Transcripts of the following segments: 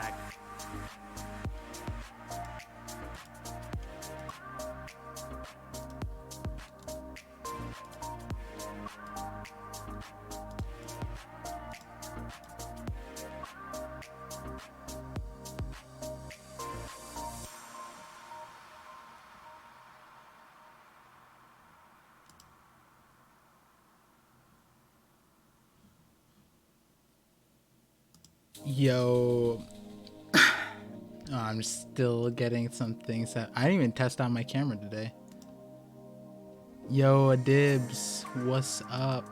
back. Yo. Oh, I'm still getting some things that I didn't even test out my camera today. Yo, Adibs, what's up?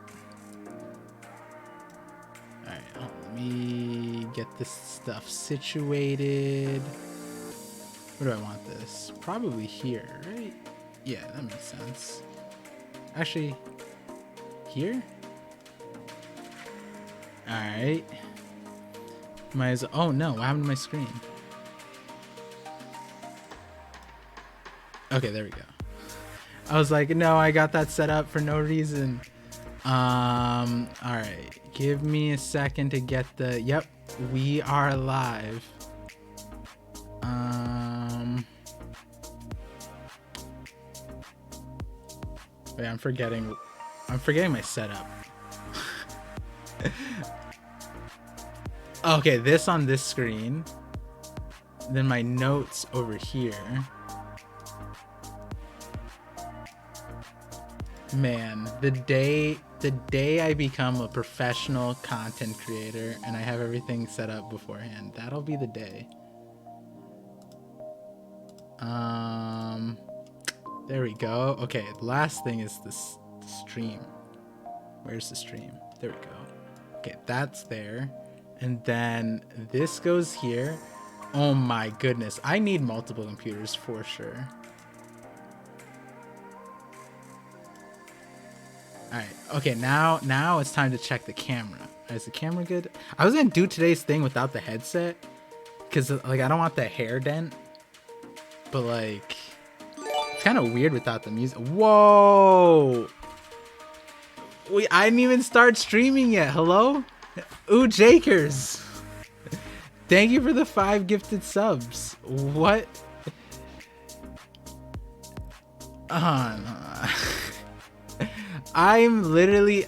Alright, let me get this stuff situated. Where do I want this? Probably here, right? Yeah, that makes sense. Actually, here? Alright. Might as well. Oh no, what happened to my screen? Okay, there we go. I was like, no, I got that set up for no reason. Alright. Give me a second to get the... Yep, we are live. Wait, I'm forgetting my setup. Okay, this on this screen. Then my notes over here. Man, the day I become a professional content creator and I have everything set up beforehand, that'll be the day. There we go. Okay, the last thing is the stream. Where's the stream? There we go. Okay, that's there. And then this goes here. Oh my goodness. I need multiple computers for sure. Alright. Okay, now it's time to check the camera. Is the camera good? I was gonna do today's thing without the headset. Because like I don't want the hair dent. But like it's kind of weird without the music. Whoa! I didn't even start streaming yet. Hello? Ooh, Jakers. Thank you for the 5 gifted subs. What? I'm literally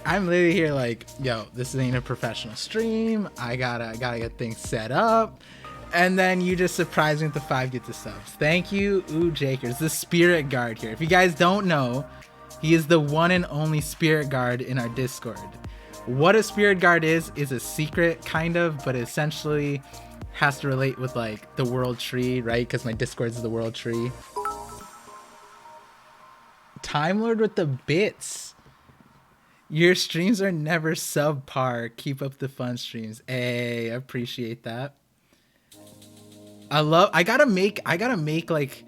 here like, yo, this ain't a professional stream. I gotta get things set up. And then you just surprise me with the 5 gifted subs. Thank you, Ooh, Jakers, the spirit guard here. If you guys don't know, he is the one and only spirit guard in our Discord. What a spirit guard is a secret kind of, but essentially has to relate with like the world tree, right? Because my Discord is the world tree. Time Lord with the bits. Your streams are never subpar. Keep up the fun streams. Hey, I appreciate that. I gotta make like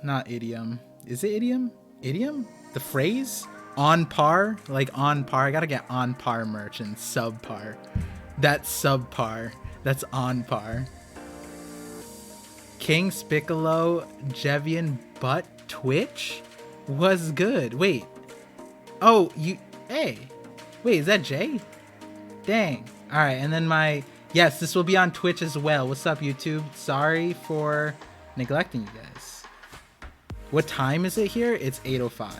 not idiom. Is it idiom? Idiom? The phrase? On par? Like on par. I gotta get on par merch and subpar. That's subpar. That's on par. King Spiccolo, Jevian Butt Twitch was good. Wait. Oh, hey. Wait, is that Jay? Dang. Alright, and then yes, this will be on Twitch as well. What's up, YouTube? Sorry for neglecting you guys. What time is it here? It's 8:05.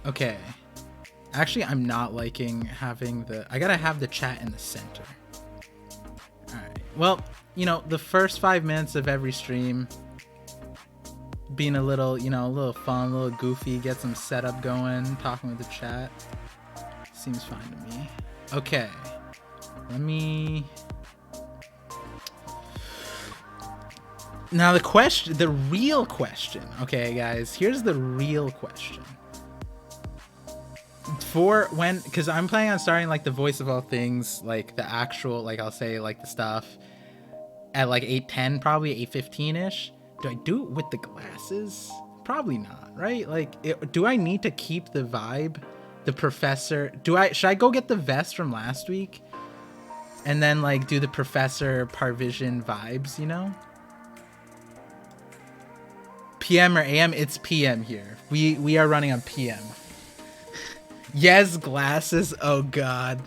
Okay. Actually, I'm not liking having I gotta have the chat in the center. Alright. Well, you know, the first 5 minutes of every stream being a little, you know, a little fun, a little goofy, get some setup going, talking with the chat. Seems fine to me. Okay. Let me... Now the real question. Okay, guys, here's the real question. Because I'm planning on starting like the voice of all things, like the actual, like I'll say like the stuff at like 8:10, probably 8:15ish. Do I do it with the glasses? Probably not, right? Like, do I need to keep the vibe? The professor, should I go get the vest from last week and then like do the Professor Parvision vibes, you know? PM or AM? It's PM here. We are running on PM. Yes, glasses. Oh god.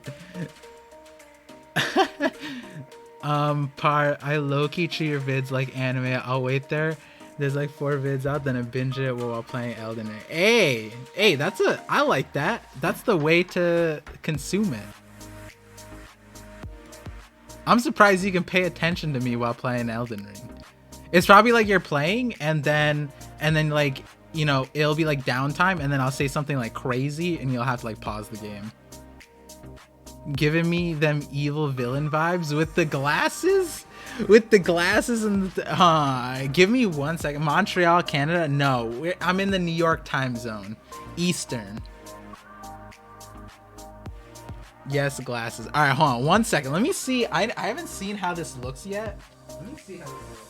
I low-key treat your vids like anime. I'll wait there. There's like 4 vids out, then I binge it while playing Elden Ring. Hey, I like that. That's the way to consume it. I'm surprised you can pay attention to me while playing Elden Ring. It's probably like you're playing and then like, you know, it'll be like downtime and then I'll say something like crazy and you'll have to like pause the game. Giving me them evil villain vibes with the glasses? With the glasses and give me 1 second. Montreal, Canada? No, I'm in the New York time zone. Eastern. Yes, glasses. All right, hold on 1 second. Let me see. I haven't seen how this looks yet. Let me see how this looks.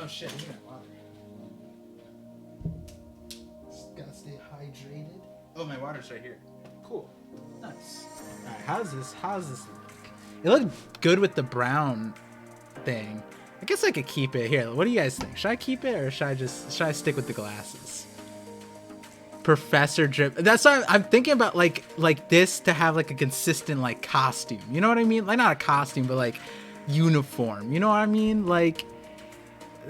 Oh shit, I need my water. Just gotta stay hydrated. Oh, my water's right here. Cool. Nice. Alright, how's this look? It looked good with the brown thing. I guess I could keep it here. What do you guys think? Should I keep it or should I stick with the glasses? Professor Drip. That's why I'm thinking about like this to have like a consistent like costume. You know what I mean? Like not a costume, but like uniform. You know what I mean? Like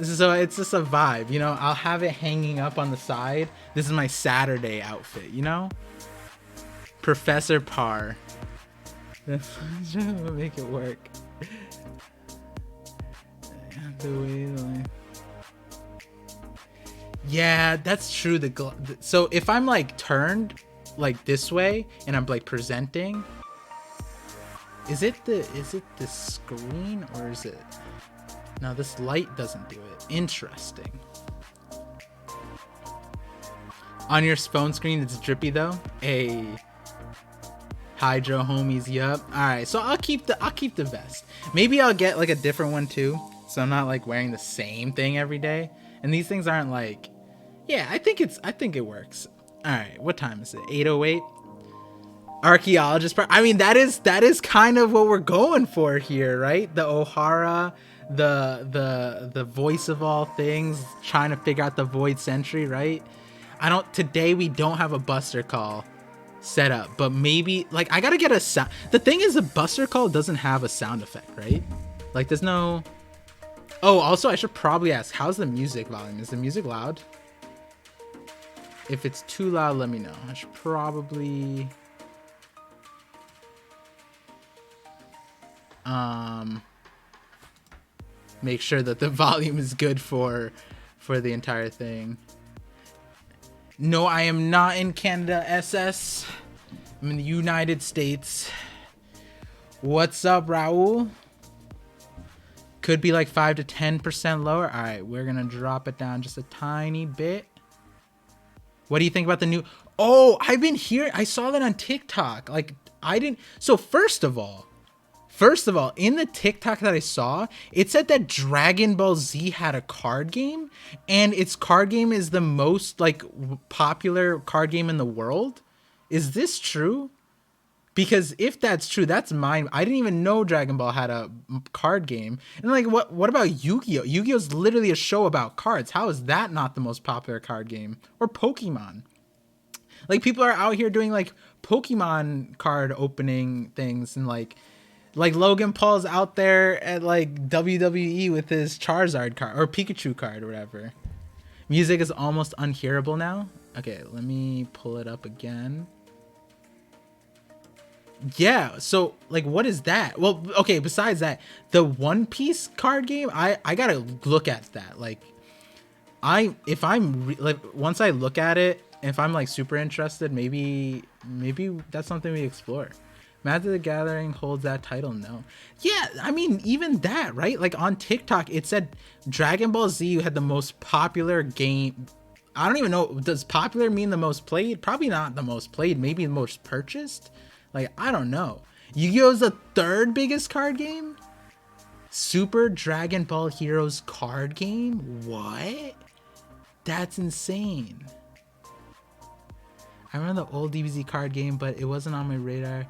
so it's just a vibe, you know. I'll have it hanging up on the side. This is my Saturday outfit, you know. Professor Par. Make it work. Yeah, that's true. So if I'm like turned like this way and I'm like presenting, is it the screen or is it? No, this light doesn't do it. Interesting. On your phone screen, it's drippy though. Hey, Hydro homies, yup. All right, so I'll keep the vest. Maybe I'll get like a different one too, so I'm not like wearing the same thing every day. And these things aren't like, yeah, I think it works. All right, what time is it? 8:08. Archaeologist part. I mean, that is kind of what we're going for here, right? The Ohara. The voice of all things, trying to figure out the void sentry, right? Today we don't have a buster call set up, but maybe like I gotta get a sound. The thing is, the buster call doesn't have a sound effect, right? Like there's no. Oh, also I should probably ask, how's the music volume? Is the music loud? If it's too loud, let me know. I should probably make sure that the volume is good for the entire thing. No, I am not in Canada, SS. I'm in the United States. What's up, Raul? Could be like 5 to 10% lower. All right, we're gonna drop it down just a tiny bit. What do you think about the new? Oh, I've been here. I saw that on TikTok. Like I didn't. So first of all, in the TikTok that I saw, it said that Dragon Ball Z had a card game, and its card game is the most like popular card game in the world. Is this true? Because if that's true, that's mine. I didn't even know Dragon Ball had a card game. And like, what about Yu-Gi-Oh? Yu-Gi-Oh is literally a show about cards. How is that not the most popular card game? Or Pokemon? Like people are out here doing like Pokemon card opening things and like Logan Paul's out there at like WWE with his Charizard card or Pikachu card or whatever. Music is almost unhearable now. Okay, let me pull it up again. Yeah, so like what is that? Well, okay, besides that, the One Piece card game, I gotta look at that. Like once I look at it, if I'm like super interested, maybe that's something we explore. Magic the Gathering holds that title? No. Yeah, I mean, even that, right? Like on TikTok, it said Dragon Ball Z had the most popular game. I don't even know. Does popular mean the most played? Probably not the most played. Maybe the most purchased. Like, I don't know. Yu-Gi-Oh's the 3rd biggest card game? Super Dragon Ball Heroes card game? What? That's insane. I remember the old DBZ card game, but it wasn't on my radar.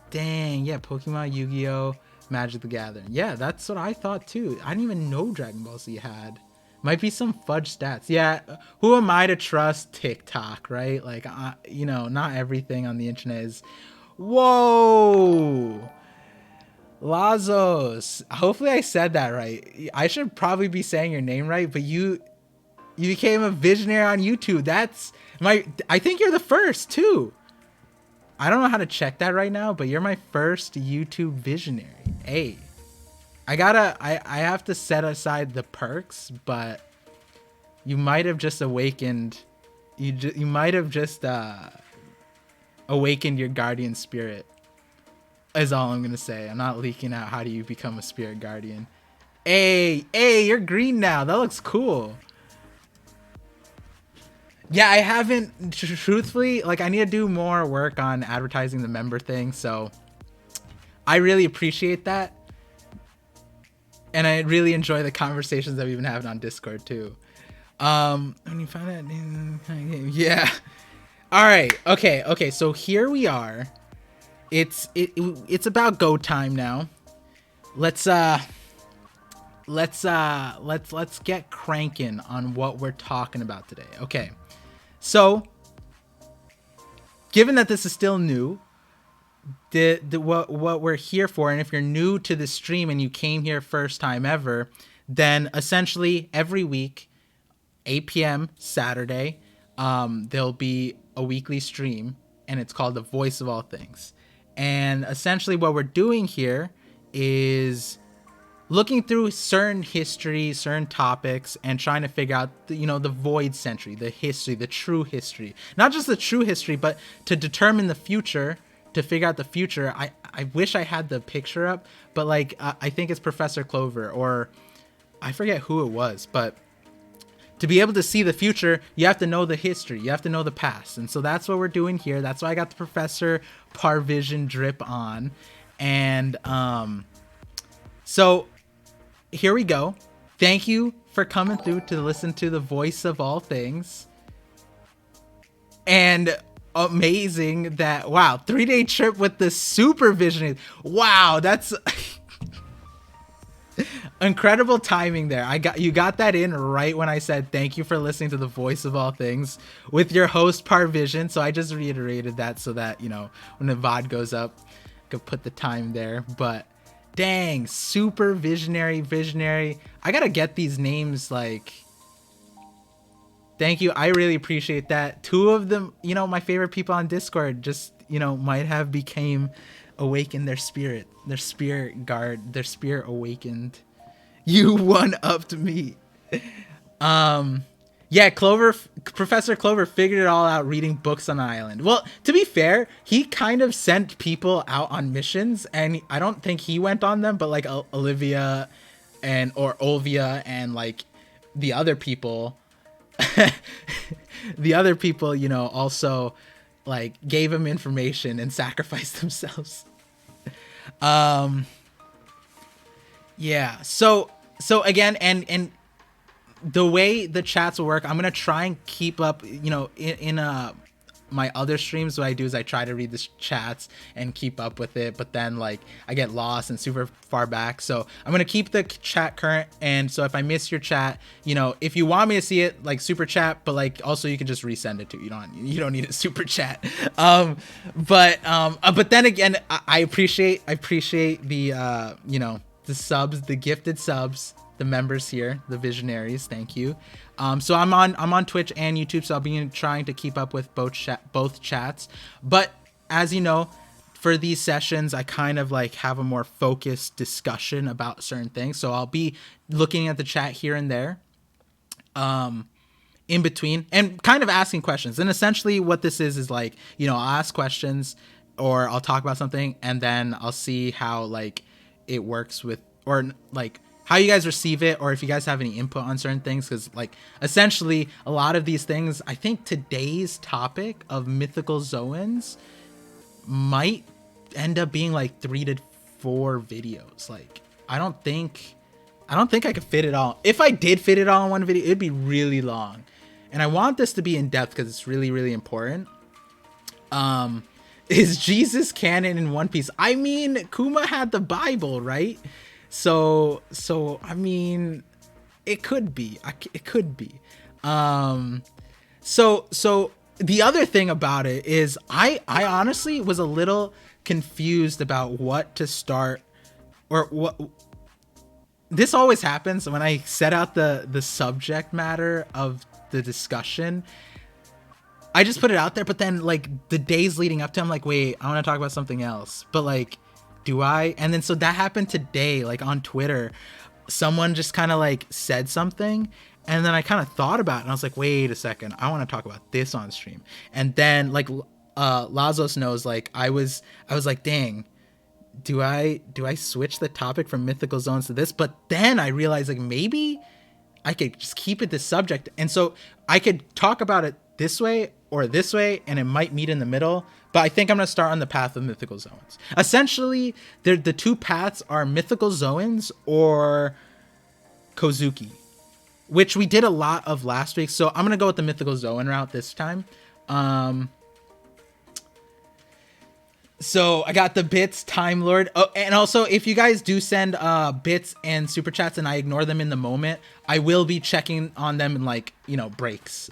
Dang, yeah, Pokemon, Yu-Gi-Oh, Magic the Gathering. Yeah, that's what I thought too. I didn't even know Dragon Ball Z had Might be some fudge stats. Yeah, who am I to trust TikTok, right? Like, you know, not everything on the internet is. Whoa, Lazos. Hopefully, I said that right. I should probably be saying your name right, but you became a visionary on YouTube. That's my. I think you're the first too. I don't know how to check that right now, but you're my first YouTube visionary. Hey. I have to set aside the perks, but you might have just awakened, you might have just awakened your guardian spirit, is all I'm gonna say. I'm not leaking out how do you become a spirit guardian. Hey, you're green now. That looks cool. Yeah, I haven't, truthfully, like, I need to do more work on advertising the member thing, so I really appreciate that. And I really enjoy the conversations that we've been having on Discord too. When you find that, yeah. All right. Okay. So here we are. It's about go time now. Let's get cranking on what we're talking about today. Okay. So, given that this is still new, what we're here for, and if you're new to the stream and you came here first time ever, then essentially every week 8 p.m. Saturday there'll be a weekly stream, and it's called The Voice of All Things. And essentially what we're doing here is looking through certain history, certain topics, and trying to figure out the void century, the history, the true history, not just the true history, but to determine the future, to figure out the future. I wish I had the picture up, but like I think it's Professor Clover, or I forget who it was, but to be able to see the future, you have to know the history, you have to know the past. And so that's what we're doing here. That's why I got the Professor Parvision drip on. And so here we go. Thank you for coming through to listen to the Voice of All Things. And amazing that, wow, 3-day trip with the supervision. Wow, that's incredible timing there. You got that in right when I said thank you for listening to the Voice of All Things with your host Parvision. So I just reiterated that so that, when the VOD goes up, I could put the time there. But dang, super visionary. I gotta get these names, like, thank you. I really appreciate that. Two of them, my favorite people on Discord just, might have became awakened their spirit awakened. You one-upped me. Yeah, Professor Clover figured it all out reading books on the island. Well, to be fair, he kind of sent people out on missions, and I don't think he went on them, but like Olivia or Olvia and like the other people, also like gave him information and sacrificed themselves. Yeah, so again, and the way the chats will work, I'm gonna try and keep up, in my other streams. What I do is I try to read the chats and keep up with it, but then like I get lost and super far back, so I'm gonna keep the chat current. And so if I miss your chat, if you want me to see it, like, super chat, but like also you can just resend it too. You don't need a super chat. But then again, I appreciate the the subs, the gifted subs, the members here, the visionaries. Thank you. So I'm on Twitch and YouTube, so I'll be trying to keep up with both chats. But as you know, for these sessions, I kind of like have a more focused discussion about certain things. So I'll be looking at the chat here and there, in between, and kind of asking questions. And essentially what this is like, I'll ask questions or I'll talk about something, and then I'll see how like it works with, or like how you guys receive it, or if you guys have any input on certain things. Because like essentially a lot of these things, I think today's topic of Mythical Zoans might end up being like 3 to 4 videos. Like I don't think I could fit it all. If I did fit it all in one video, it'd be really long, and I want this to be in depth because it's really, really important. Is Jesus canon in One Piece? I mean, Kuma had the Bible, right? So I mean, it could be. It could be. So the other thing about it is I honestly was a little confused about what to start, or what. This always happens when I set out the subject matter of the discussion. I just put it out there, but then like the days leading up to, I'm like, wait, I want to talk about something else. But like, do I? And then so that happened today, like on Twitter, someone just kind of like said something, and then I kind of thought about it, and I was like, wait a second, I want to talk about this on stream. And then like Lazos knows, like I was like, dang, do I switch the topic from Mythical Zoans to this? But then I realized like maybe I could just keep it this subject, and so I could talk about it this way or this way, and it might meet in the middle. But I think I'm gonna start on the path of Mythical Zoans. Essentially, the two paths are Mythical Zoans or Kozuki, which we did a lot of last week. So I'm gonna go with the Mythical Zoan route this time. So I got the bits, Time Lord. Oh, and also if you guys do send bits and super chats and I ignore them in the moment, I will be checking on them in like, you know, breaks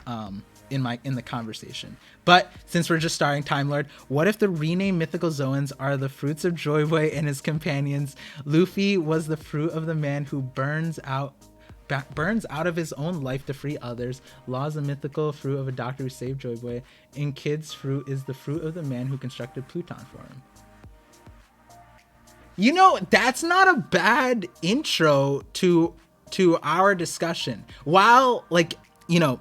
in the conversation. But since we're just starting, Time Lord, what if the renamed Mythical Zoans are the fruits of Joy Boy and his companions? Luffy was the fruit of the man who burns out of his own life to free others. Law is the mythical fruit of a doctor who saved Joy Boy, and Kid's fruit is the fruit of the man who constructed Pluton for him. You know, that's not a bad intro to our discussion. While, like, you know,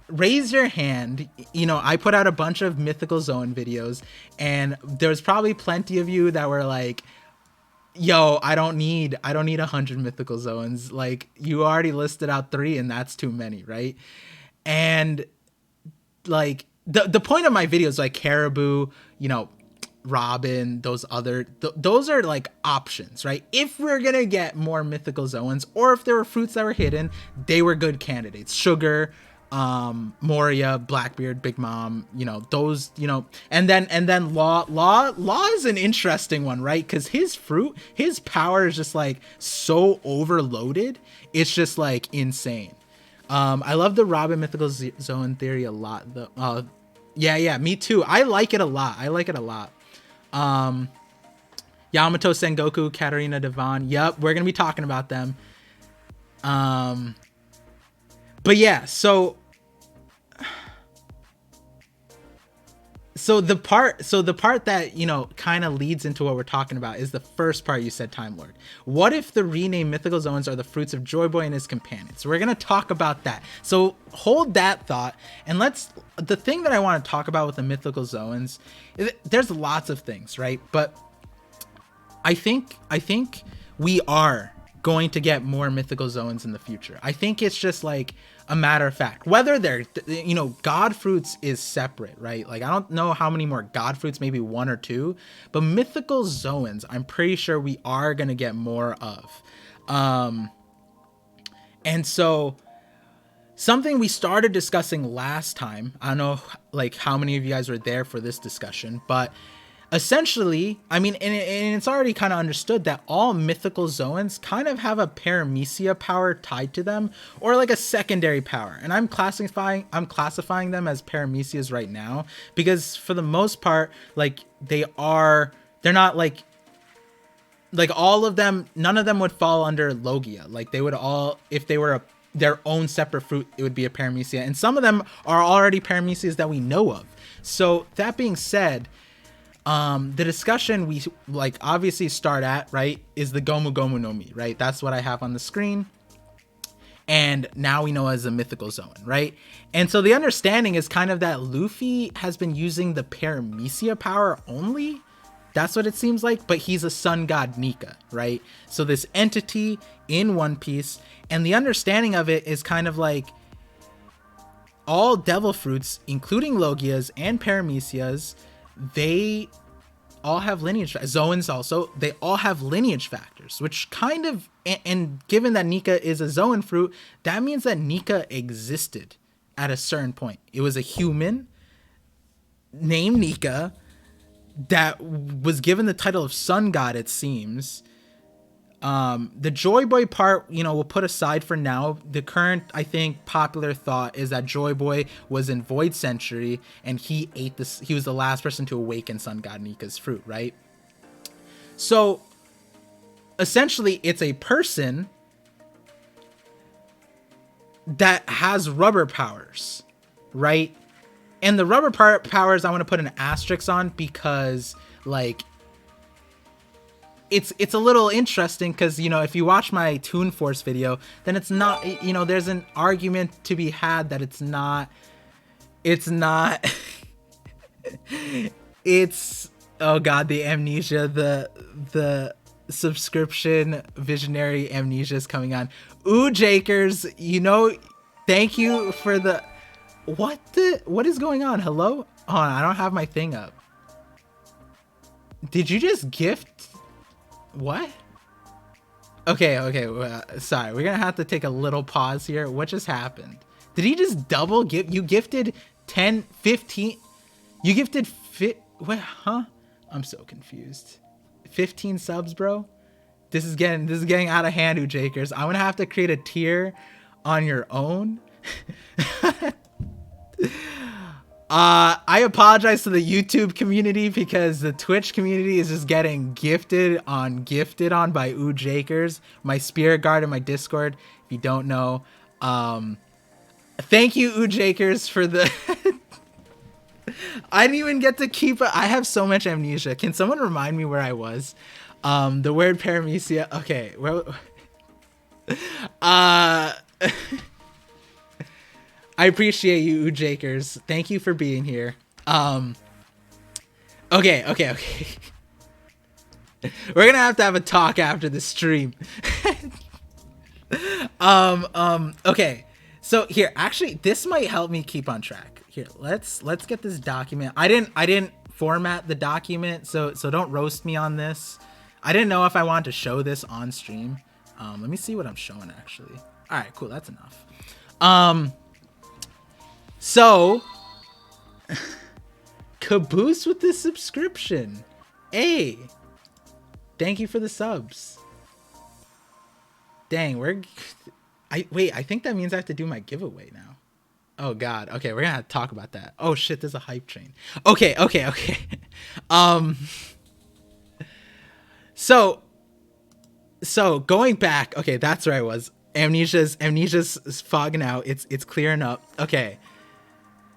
raise your hand. You know, I put out a bunch of Mythical Zoan videos, and there's probably plenty of you that were like, yo, I don't need 100 Mythical Zoans. Like, you already listed out 3 and that's too many, right? And like the point of my videos, like Caribou, you know, Robin, those are like options, right? If we're gonna get more Mythical Zoans, or if there were fruits that were hidden, they were good candidates. Sugar, Moria, Blackbeard, Big Mom, you know, those, you know, and then Law is an interesting one, right? Because his power is just like so overloaded, it's just like insane. I love the Robin Mythical Zoan theory a lot. Yeah, me too. I like it a lot. Yamato, Sengoku, Katarina, Devon. Yep, we're gonna be talking about them. But yeah, so the part that, you know, kind of leads into what we're talking about is the first part you said, Time Lord. What if the renamed Mythical Zoans are the fruits of Joy Boy and his companions? So we're going to talk about that. So hold that thought, and the thing that I want to talk about with the Mythical Zoans, there's lots of things, right? But I think we are going to get more Mythical Zoans in the future. I think it's just like a matter of fact. Whether they're, you know, God fruits is separate, right? Like, I don't know how many more God fruits, maybe 1 or 2, but Mythical Zoans, I'm pretty sure we are going to get more of. And so something we started discussing last time, I don't know like how many of you guys were there for this discussion, but essentially, I mean, and it's already kind of understood that all Mythical Zoans kind of have a Paramecia power tied to them, or like a secondary power. And I'm classifying them as Paramecias right now, because for the most part, like they're not like all of them, none of them would fall under Logia. Like they would all, if they were their own separate fruit, it would be a Paramecia. And some of them are already Paramecias that we know of. So that being said, the discussion we like obviously start at, right, is the Gomu Gomu no Mi, right? That's what I have on the screen. And now we know as a Mythical Zoan, right? And so the understanding is kind of that Luffy has been using the Paramecia power only. That's what it seems like, but he's a sun god Nika, right? So this entity in One Piece, and the understanding of it is kind of like all devil fruits, including Logias and Paramecias, they all have lineage. Zoans also, they all have lineage factors, which kind of, and given that Nika is a Zoan fruit, that means that Nika existed at a certain point. It was a human named Nika that was given the title of sun god, it seems, The Joy Boy part, you know, we'll put aside for now. The current, I think, popular thought is that Joy Boy was in Void Century and he ate this. He was the last person to awaken Sun God Nika's fruit, right? So essentially, it's a person that has rubber powers, right? And the rubber powers I want to put an asterisk on because, like, it's a little interesting because, you know, if you watch my Toon Force video, then it's not, you know, there's an argument to be had that it's not it's, oh god, the amnesia, the subscription visionary amnesia is coming on. Ooh, Jakers, you know, thank you for the, what is going on? Hello? Hold on, I don't have my thing up. Did you just gift? What? Okay, sorry. We're gonna have to take a little pause here. What just happened? Did he just double gift? You gifted 10, 15? You gifted what? Huh? I'm so confused. 15 subs, bro? This is getting out of hand, Ujakers. I'm gonna have to create a tier on your own. I apologize to the YouTube community because the Twitch community is just getting gifted on by Ujakers, my spirit guard in my Discord. If you don't know, thank you, Ujakers, for the. I didn't even get to keep it. I have so much amnesia. Can someone remind me where I was? The word Paramecia. Okay, well, I appreciate you, Ujakers. Thank you for being here. Okay. We're gonna have to have a talk after the stream. Okay. So here, actually, this might help me keep on track. Here, let's get this document. I didn't format the document, so don't roast me on this. I didn't know if I wanted to show this on stream. Let me see what I'm showing actually. All right, cool. That's enough. So, caboose with this subscription. Hey, thank you for the subs. Dang, I think that means I have to do my giveaway now. Oh God. Okay, we're gonna have to talk about that. Oh shit, there's a hype train. Okay. So going back. Okay, that's where I was. Amnesia's fogging out. It's clearing up. Okay.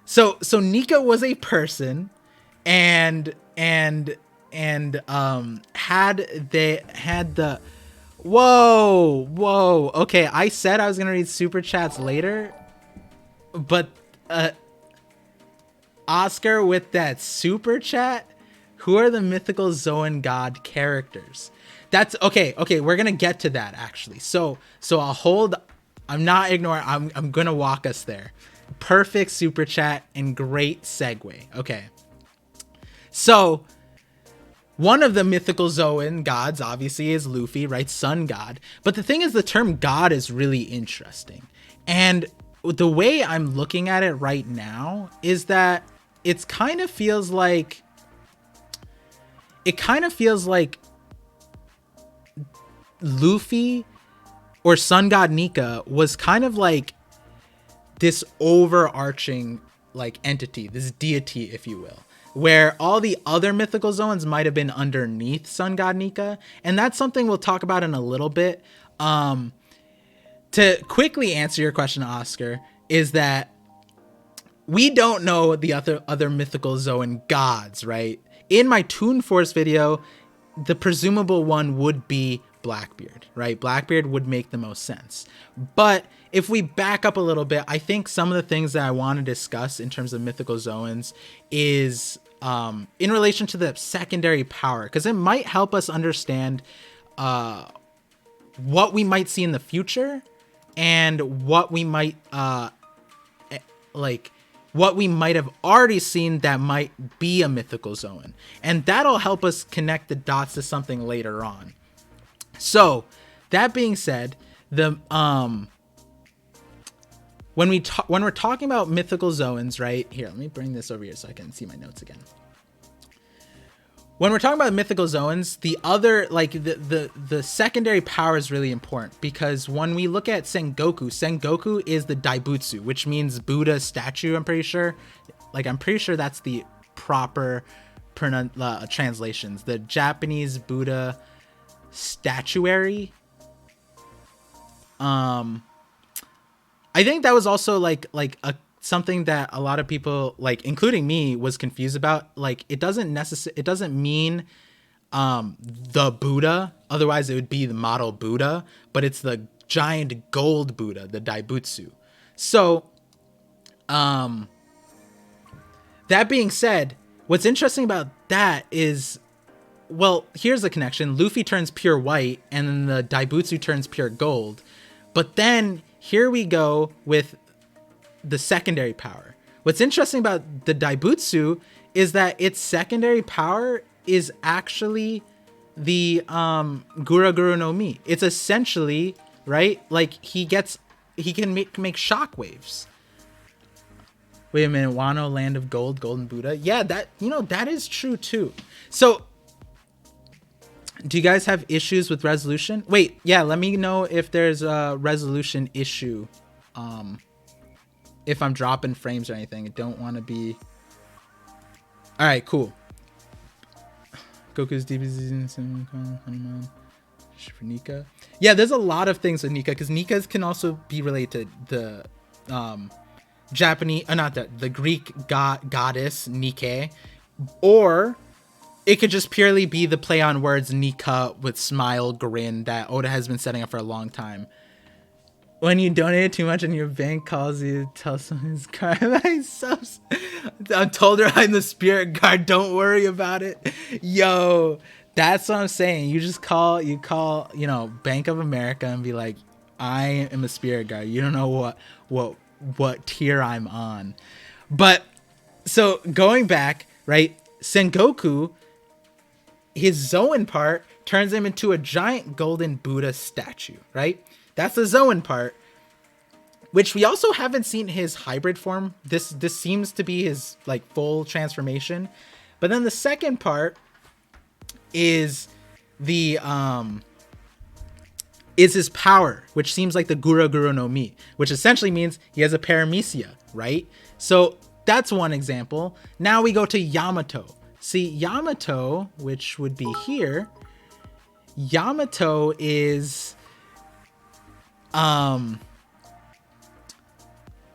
So Nika was a person and had the whoa. Okay, I said I was gonna read super chats later, but Oscar with that super chat. Who are the mythical Zoan god characters? That's okay. We're gonna get to that actually. So I'll hold. I'm not ignoring. I'm gonna walk us there. Perfect super chat and great segue. Okay. So one of the mythical Zoan gods obviously is Luffy, right? Sun god. But the thing is, the term god is really interesting. And the way I'm looking at it right now is that it kind of feels like Luffy or Sun God Nika was kind of like this overarching like entity, this deity, if you will, where all the other mythical zones might have been underneath Sun God Nika. And that's something we'll talk about in a little bit. To quickly answer your question, Oscar, is that we don't know the other mythical Zoan gods, right? In my Toon Force video, the presumable one would be Blackbeard, right? Blackbeard would make the most sense. But if we back up a little bit, I think some of the things that I want to discuss in terms of mythical Zoans is in relation to the secondary power, because it might help us understand what we might see in the future and what we might what we might have already seen that might be a mythical Zoan. And that'll help us connect the dots to something later on. So that being said, the when we're talking about mythical Zoans, right here, let me bring this over here so I can see my notes again. when we're talking about mythical zones, the other, like the secondary power is really important, because when we look at Sengoku is the Daibutsu, which means Buddha statue. I'm pretty sure that's the proper translations. The Japanese Buddha statuary. I think that was also like a something that a lot of people, like including me, was confused about. Like it doesn't mean the Buddha, otherwise it would be the model Buddha, but it's the giant gold Buddha, the Daibutsu. So that being said, what's interesting about that is, well, here's the connection. Luffy turns pure white and then the Daibutsu turns pure gold. But then here we go with the secondary power. What's interesting about the Daibutsu is that its secondary power is actually the Gura no Mi. It's essentially, right? Like he can make shockwaves. Wait a minute, Wano, land of gold, golden Buddha. Yeah, that is true too. So do you guys have issues with resolution? Wait, yeah, let me know if there's a resolution issue. If I'm dropping frames or anything. I don't want to be... Alright, cool. Goku's DBZ, Hanuman, Nika. Yeah, there's a lot of things with Nika, because Nikas can also be related to the Japanese, the Greek goddess Nike, or it could just purely be the play on words Nika with smile, grin that Oda has been setting up for a long time. When you donate too much and your bank calls you, tell someone his card. I'm told her I'm the spirit guard. Don't worry about it. Yo, that's what I'm saying. You just call, Bank of America and be like, I am a spirit guard. You don't know what tier I'm on. But so going back, right? Sengoku, his Zoan part turns him into a giant golden Buddha statue, right? That's the Zoan part, which we also haven't seen his hybrid form. This seems to be his like full transformation. But then the second part is the is his power, which seems like the Gura no Mi, which essentially means he has a Paramecia, right? So that's one example. Now we go to Yamato. See, Yamato, which would be here, Yamato is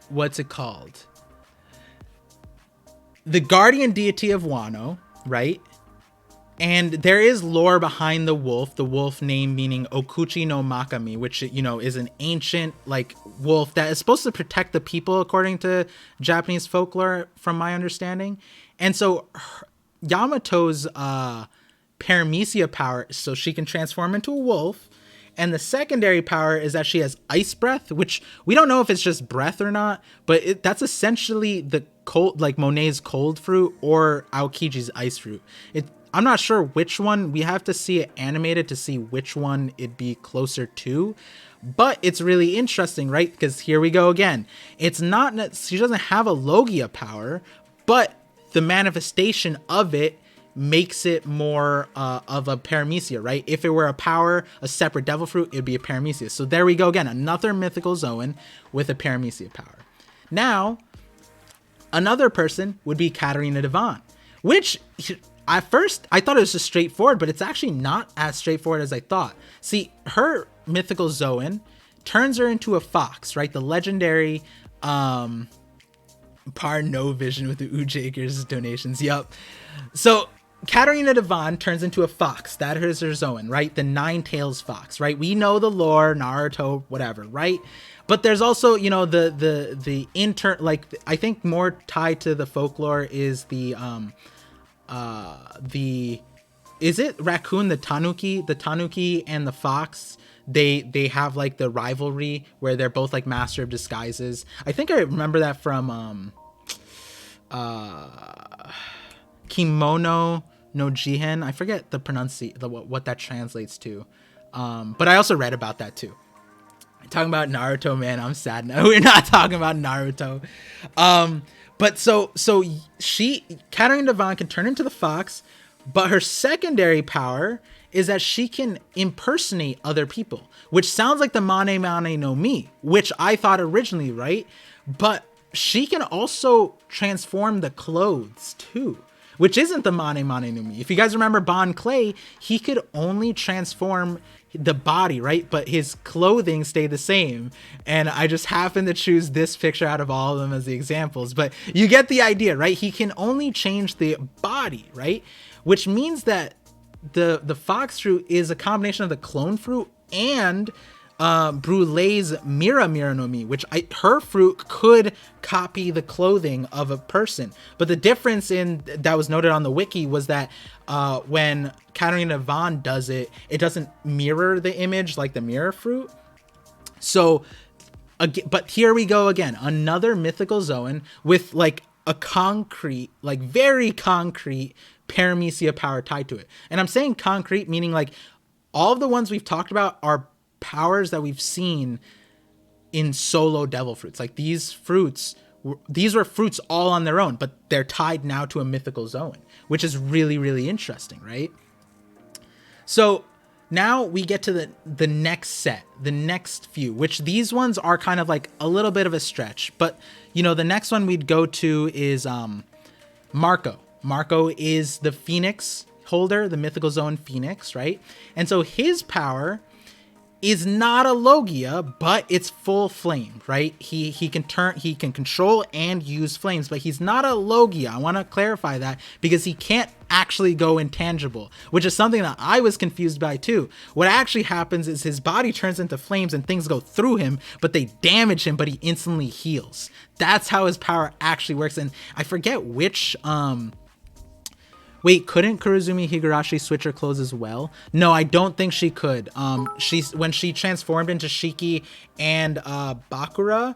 what's it called? The guardian deity of Wano, right? And there is lore behind the wolf name meaning Okuchi no Makami, which, is an ancient like wolf that is supposed to protect the people according to Japanese folklore, from my understanding. And so Yamato's Paramecia power, so she can transform into a wolf. And the secondary power is that she has ice breath, which we don't know if it's just breath or not, but that's essentially the cold, like Monet's cold fruit or Aokiji's ice fruit. I'm not sure which one. We have to see it animated to see which one it'd be closer to. But it's really interesting, right? Because here we go again. It's not, she doesn't have a Logia power, but the manifestation of it makes it more of a Paramecia, right? If it were a power, a separate devil fruit, it'd be a Paramecia. So there we go again, another mythical Zoan with a Paramecia power. Now, another person would be Katarina Devon, which at first I thought it was just straightforward, but it's actually not as straightforward as I thought. See, her mythical Zoan turns her into a fox, right? The legendary no vision with the Ujaker's donations. Yup. So Katarina Devon turns into a fox. That is her Zoan, right? The Nine Tails fox, right? We know the lore, Naruto, whatever, right? But there's also, the I think more tied to the folklore is is it raccoon, the tanuki and the fox? They have like the rivalry where they're both like master of disguises. I think I remember that from Kimono no Jihen. I forget the what that translates to. But I also read about that too. Talking about Naruto, man, I'm sad now. We're not talking about Naruto. But so Katarina Devon can turn into the fox, But her secondary power is that she can impersonate other people, which sounds like the Mane Mane no Mi, which I thought originally, right? But she can also transform the clothes too, which isn't the Mane Mane no Mi. If you guys remember Bon Clay, he could only transform the body, right? But his clothing stayed the same. And I just happened to choose this picture out of all of them as the examples. But you get the idea, right? He can only change the body, right? Which means that the fox fruit is a combination of the clone fruit and Brulee's Mira Mira no Mi, which her fruit could copy the clothing of a person. But the difference in that was noted on the wiki was that when Katarina Vaughn does it, it doesn't mirror the image like the mirror fruit. So, but here we go again, another mythical Zoan with like a concrete, like very concrete Paramecia power tied to it. And I'm saying concrete meaning like all of the ones we've talked about are powers that we've seen in solo devil fruits. Like these fruits, these were fruits all on their own, but they're tied now to a mythical Zoan, which is really, really interesting, right? So now we get to the next set, the next few, which these ones are kind of like a little bit of a stretch, but you know, the next one we'd go to is Marco. Marco is the Phoenix holder, the mythical Zoan Phoenix, right? And so his power is not a Logia, but it's full flame, right? He can control and use flames, but he's not a Logia. I want to clarify that because he can't actually go intangible, which is something that I was confused by too. What actually happens is his body turns into flames and things go through him, but they damage him, but he instantly heals. That's how his power actually works. And I forget which wait, couldn't Kurozumi Higurashi switch her clothes as well? No, I don't think she could. When she transformed into Shiki and Bakura,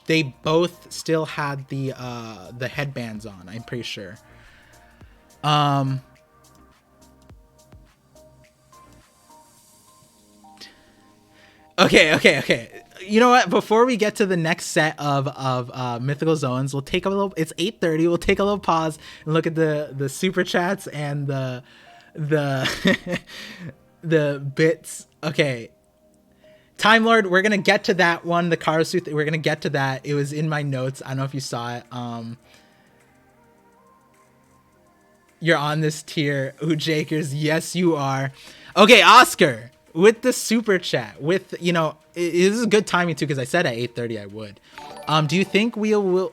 they both still had the headbands on, I'm pretty sure. Okay. You know what? Before we get to the next set of mythical Zoans, we'll take a little. It's 8:30. We'll take a little pause and look at the super chats and the the bits. Okay, Time Lord. We're gonna get to that one. The Karasu. We're gonna get to that. It was in my notes. I don't know if you saw it. You're on this tier, Jakers. Yes, you are. Okay, Oscar. With the super chat, with, you know, this is good timing too, because I said at 8:30 I would. Do you think we will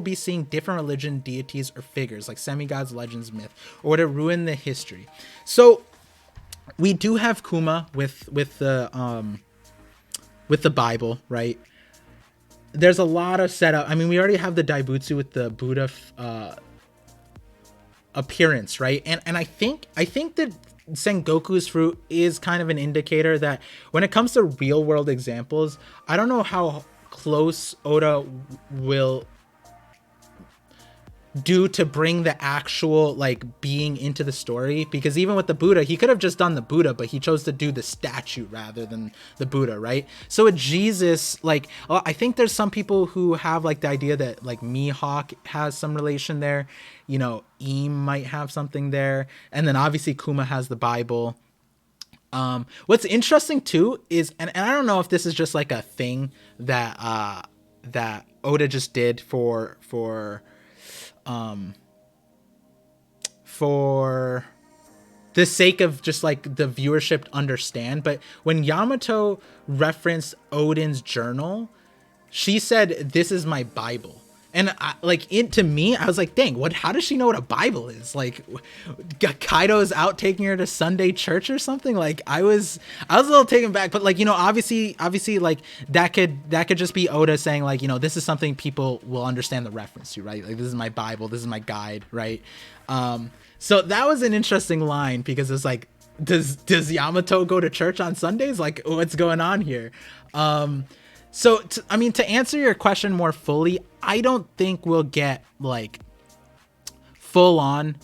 be seeing different religion, deities, or figures like semi-gods, legends, myth, or to ruin the history? So we do have Kuma with the Bible, right? There's a lot of setup. I mean, we already have the Daibutsu with the Buddha appearance, right? And I think that Sengoku's fruit is kind of an indicator that when it comes to real world examples, I don't know how close Oda will do to bring the actual like being into the story, because even with the Buddha, he could have just done the Buddha, but he chose to do the statue rather than the Buddha, right? So with Jesus, like, I think there's some people who have like the idea that like Mihawk has some relation there, you know, Eam might have something there, and then obviously Kuma has the Bible. What's interesting too is, and I don't know if this is just like a thing that that Oda just did for the sake of just like the viewership to understand, but when Yamato referenced Odin's journal, she said, "This is my Bible." And to me, I was like, dang, how does she know what a Bible is? Like, Kaido is out taking her to Sunday church or something? Like, I was a little taken back, but like, you know, obviously like that could just be Oda saying like, you know, this is something people will understand the reference to, right? Like, this is my Bible, this is my guide, right? So that was an interesting line, because it's like, does Yamato go to church on Sundays? Like, what's going on here? So, to answer your question more fully, I don't think we'll get like full on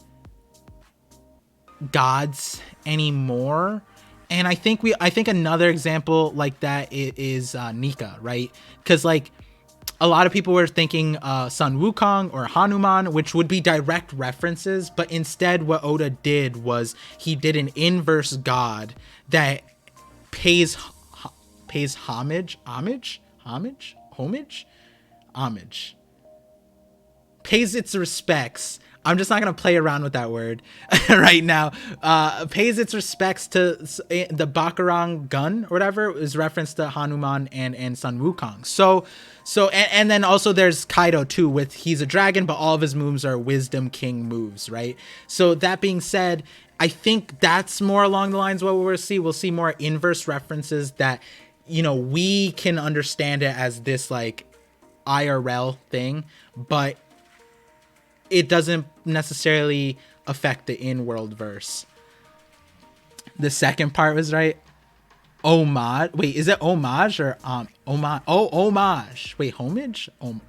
gods anymore. And I think another example like that is Nika, right? Because like a lot of people were thinking Sun Wukong or Hanuman, which would be direct references, but instead what Oda did was he did an inverse god that pays homage, pays its respects. I'm just not going to play around with that word right now. Pays its respects to the Bakurang gun or whatever is reference to Hanuman and Sun Wukong. So and then also there's Kaido too, with he's a dragon, but all of his moves are Wisdom King moves, right? So that being said, I think that's more along the lines of what we'll see. We'll see more inverse references that, you know, we can understand it as this like IRL thing, but it doesn't necessarily affect the in-world verse. The second part was right. Homage. Wait, is it homage or homage? Oh, homage. Wait, homage? All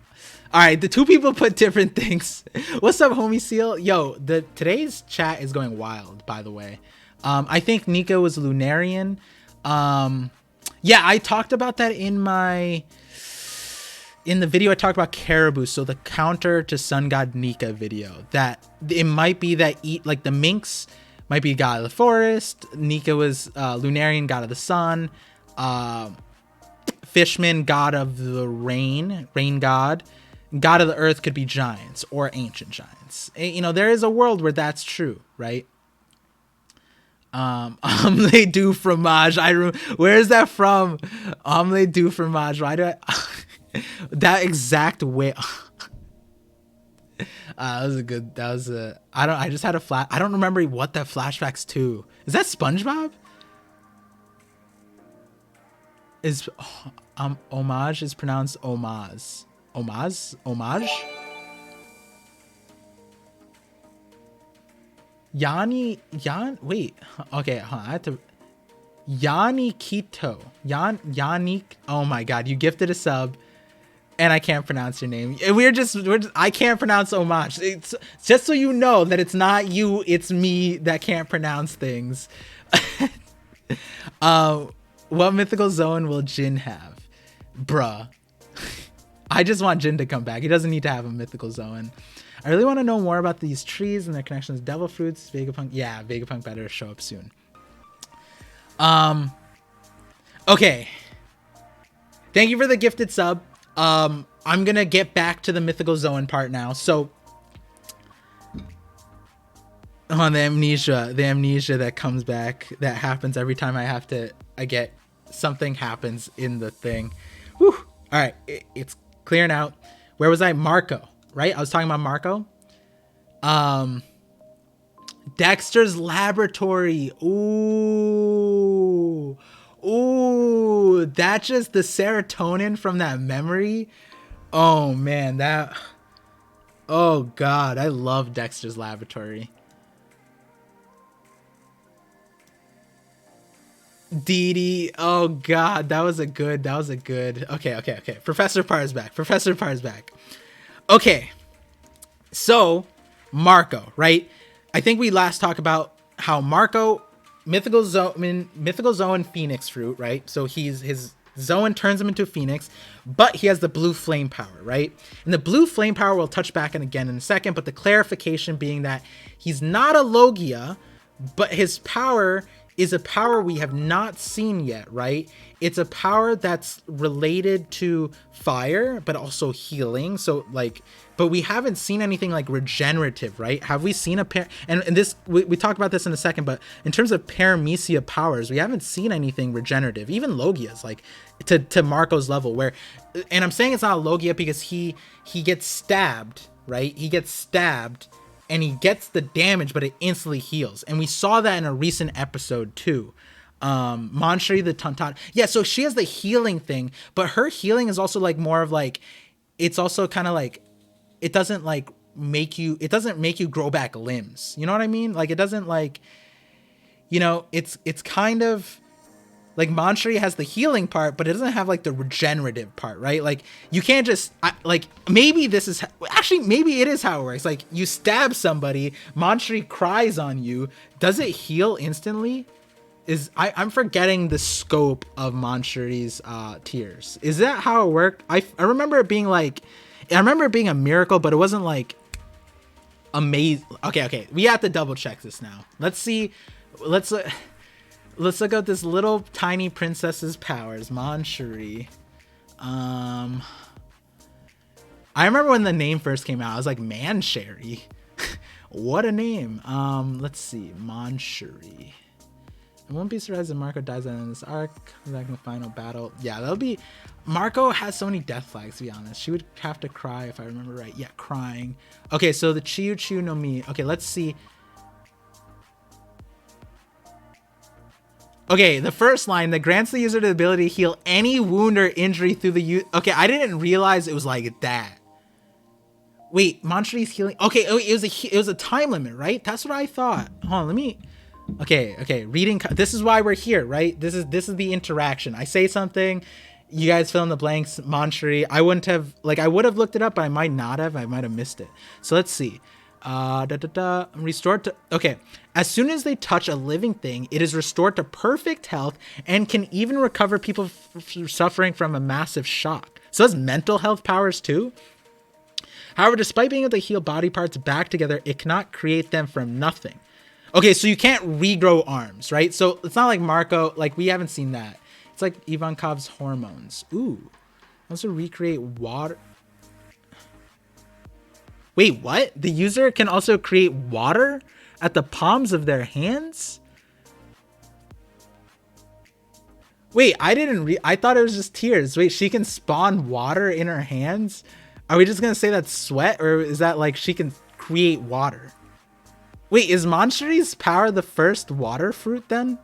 right, the two people put different things. What's up, homie Seal? Yo, today's chat is going wild, by the way. I think Nika was Lunarian. Yeah, I talked about that in the video. I talked about Caribou, so the counter to Sun God Nika video, that it might be that like the minx might be god of the forest, Nika was Lunarian, god of the sun, Fishman, god of the rain god of the earth could be giants or ancient giants. You know, there is a world where that's true, right? Omelette du fromage. Where is that from? Omelette du fromage. Why do I that exact way? That was a good. That was a. I just had a flash. I don't remember what that flashbacks to. Is that SpongeBob? Is homage is pronounced omaz. Homage. Wait. Okay. I had to. Yanni Kito. Yannick. Oh my God! You gifted a sub. And I can't pronounce your name. I can't pronounce homage. It's just so you know that it's not you, it's me that can't pronounce things. What mythical zone will Jin have? Bruh. I just want Jin to come back. He doesn't need to have a mythical zone. I really want to know more about these trees and their connections. Devil fruits, Vegapunk. Yeah, Vegapunk better show up soon. Okay. Thank you for the gifted sub. I'm gonna get back to the mythical zone part now. So on the amnesia that comes back, that happens every time I get something happens in the thing. Whew. All right, it's clearing out. Where was I? Marco, right? I was talking about Marco. Dexter's laboratory. Ooh, that's just the serotonin from that memory. Oh man, oh God, I love Dexter's laboratory. Dee, oh God, that was a good. Okay. Professor Parr's back. Okay, so Marco, right? I think we last talked about how Marco, Mythical Zoan Phoenix fruit, right? So his Zoan turns him into a Phoenix, but he has the blue flame power, right? And the blue flame power we'll touch back on again in a second, but the clarification being that he's not a Logia, but his power is a power we have not seen yet, right? It's a power that's related to fire, but also healing. So like, but we haven't seen anything like regenerative, right? Have we seen and this, we talked about this in a second, but in terms of Paramecia powers, we haven't seen anything regenerative, even Logias, like to Marco's level where, and I'm saying it's not a Logia because he gets stabbed, right? He gets stabbed and he gets the damage, but it instantly heals. And we saw that in a recent episode too. Monshri the Tantan. Yeah, so she has the healing thing, but her healing is also like more of like, it's also kind of like, it doesn't make you grow back limbs. You know what I mean? Like it doesn't like, you know, it's kind of like Monshri has the healing part, but it doesn't have like the regenerative part, right? Like you can't just maybe it is how it works. Like you stab somebody, Monshri cries on you. Does it heal instantly? is I'm forgetting the scope of Manchuri's tears. Is that how it worked? I remember it being like, I remember it being a miracle, but it wasn't like amazing. Okay, we have to double check this now. Let's see. Let's look at this little tiny princess's powers, Manchuri. I remember when the name first came out, I was like, Manchuri. What a name. Let's see, Manchuri. I won't be surprised if Marco dies in this arc. Back in the final battle. Yeah, that'll be. Marco has so many death flags, to be honest. She would have to cry if I remember right. Yeah, crying. Okay, so the Chiyu Chiyu no Mi. Okay, let's see. Okay, the first line that grants the user the ability to heal any wound or injury through the Okay, I didn't realize it was like that. Wait, Manchuri's healing. Okay, it was a time limit, right? That's what I thought. Hold on, let me. Okay. Reading. This is why we're here, right? This is the interaction. I say something, you guys fill in the blanks. Manchuri. I would have looked it up, but I might not have. I might have missed it. So let's see. Restored to. Okay. As soon as they touch a living thing, it is restored to perfect health and can even recover people suffering from a massive shock. So it's mental health powers too. However, despite being able to heal body parts back together, it cannot create them from nothing. Okay, so you can't regrow arms, right? So it's not like Marco, like we haven't seen that. It's like Ivankov's hormones. Ooh. Also recreate water. Wait, what? The user can also create water at the palms of their hands? Wait, I thought it was just tears. Wait, she can spawn water in her hands? Are we just gonna say that's sweat, or is that like she can create water? Wait, is Manchuri's power the first water fruit then?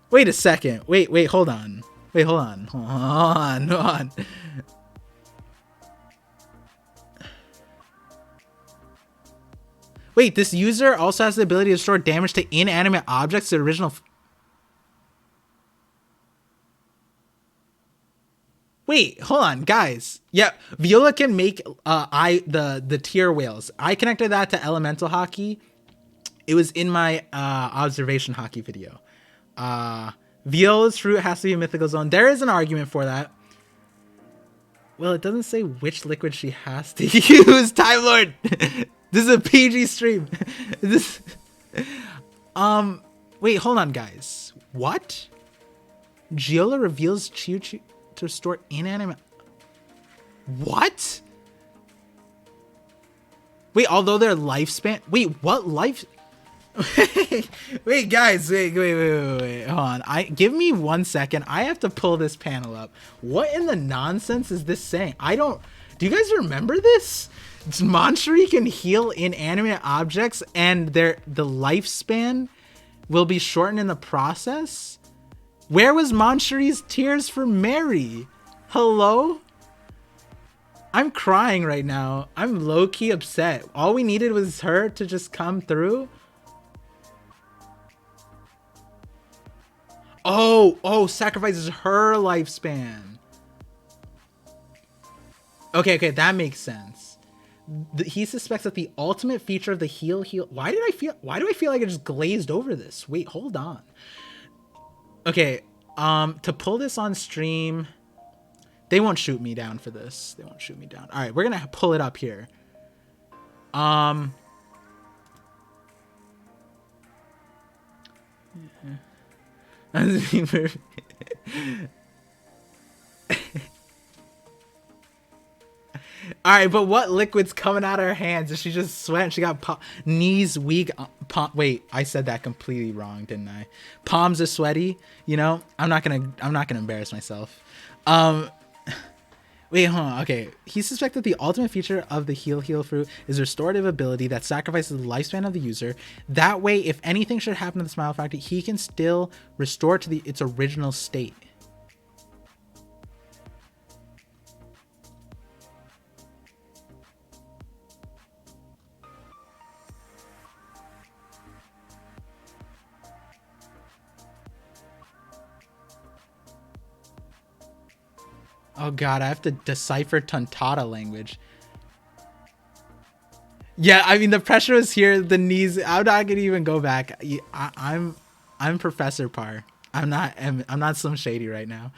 Wait a second. Wait, hold on. Hold on. Wait, this user also has the ability to restore damage to inanimate objects to the original. Wait, hold on, guys. Yeah, Viola can make the tier whales. I connected that to elemental Haki. It was in my observation Haki video. Viola's fruit has to be a mythical zone. There is an argument for that. Well, it doesn't say which liquid she has to use. Time Lord. This is a PG stream. Wait, hold on, guys. What? Giola reveals Chiyu to restore inanimate. What? Wait, although their lifespan. Wait, what life? Wait, guys. Wait. Hold on. Give me 1 second. I have to pull this panel up. What in the nonsense is this saying? Do you guys remember this? Manchuri can heal inanimate objects and the lifespan will be shortened in the process? Where was Manchuri's tears for Mary? Hello? I'm crying right now. I'm low-key upset. All we needed was her to just come through. Oh, sacrifices her lifespan. Okay, that makes sense. He suspects that the ultimate feature of the heal. Why do I feel like I just glazed over this? Wait, hold on. Okay, to pull this on stream, they won't shoot me down for this. They won't shoot me down. All right, we're gonna pull it up here. All right, but what liquid's coming out of her hands? Is she just sweating? She got knees weak. Wait, I said that completely wrong, didn't I? Palms are sweaty. You know, I'm not gonna embarrass myself. Wait, hold on. Okay, he suspects that the ultimate feature of the heal fruit is restorative ability that sacrifices the lifespan of the user. That way, if anything should happen to the Smile Factory, he can still restore to its original state. Oh god, I have to decipher Tontata language. Yeah, I mean, the pressure is here, the knees. I'm not gonna even go back. I'm I'm Professor Par. I'm not Slim Shady right now.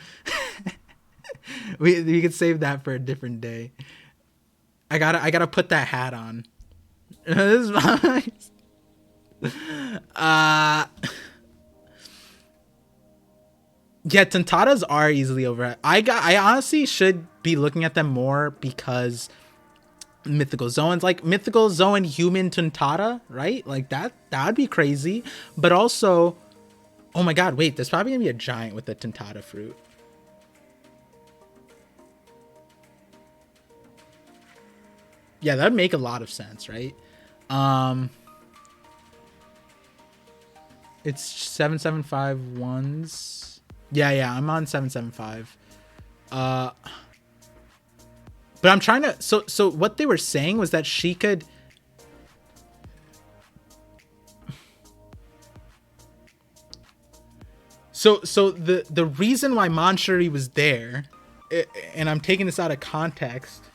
we could save that for a different day. I gotta put that hat on. This is my yeah, Tontadas are easily over. I honestly should be looking at them more because Mythical Zoans, like Mythical Zoan human Tontada, right? Like that'd be crazy. But also, oh my god, wait, there's probably gonna be a giant with the Tontada fruit. Yeah, that'd make a lot of sense, right? It's 7751s. Yeah, I'm on 775. But I'm trying to. So what they were saying was that she could. So the reason why Manchuri was there, and I'm taking this out of context,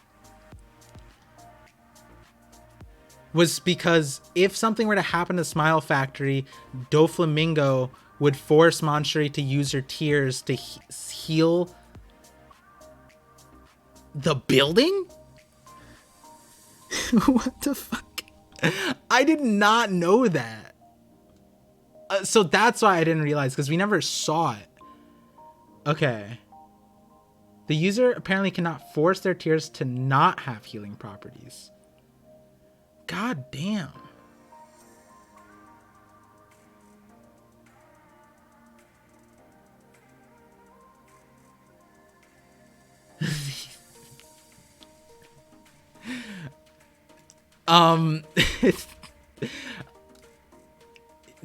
was because if something were to happen to Smile Factory, Doflamingo would force Manchuri to use her tears to heal the building? What the fuck? I did not know that. So that's why I didn't realize, because we never saw it. Okay. The user apparently cannot force their tears to not have healing properties. God damn.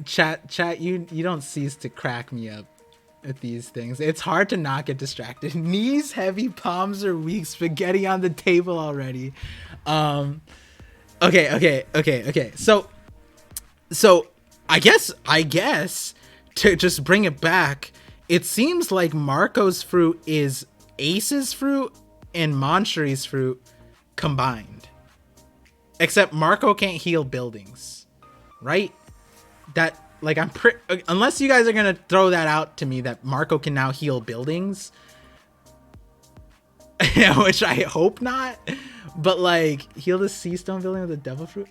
Chat, you don't cease to crack me up at these things. It's hard to not get distracted. Knees heavy, palms are weak, spaghetti on the table already. Okay. So I guess to just bring it back, it seems like Marco's fruit is Ace's fruit and Manchuri's fruit combined. Except Marco can't heal buildings, right? That, like, unless you guys are gonna throw that out to me that Marco can now heal buildings, which I hope not. But like, heal the sea stone building with the devil fruit.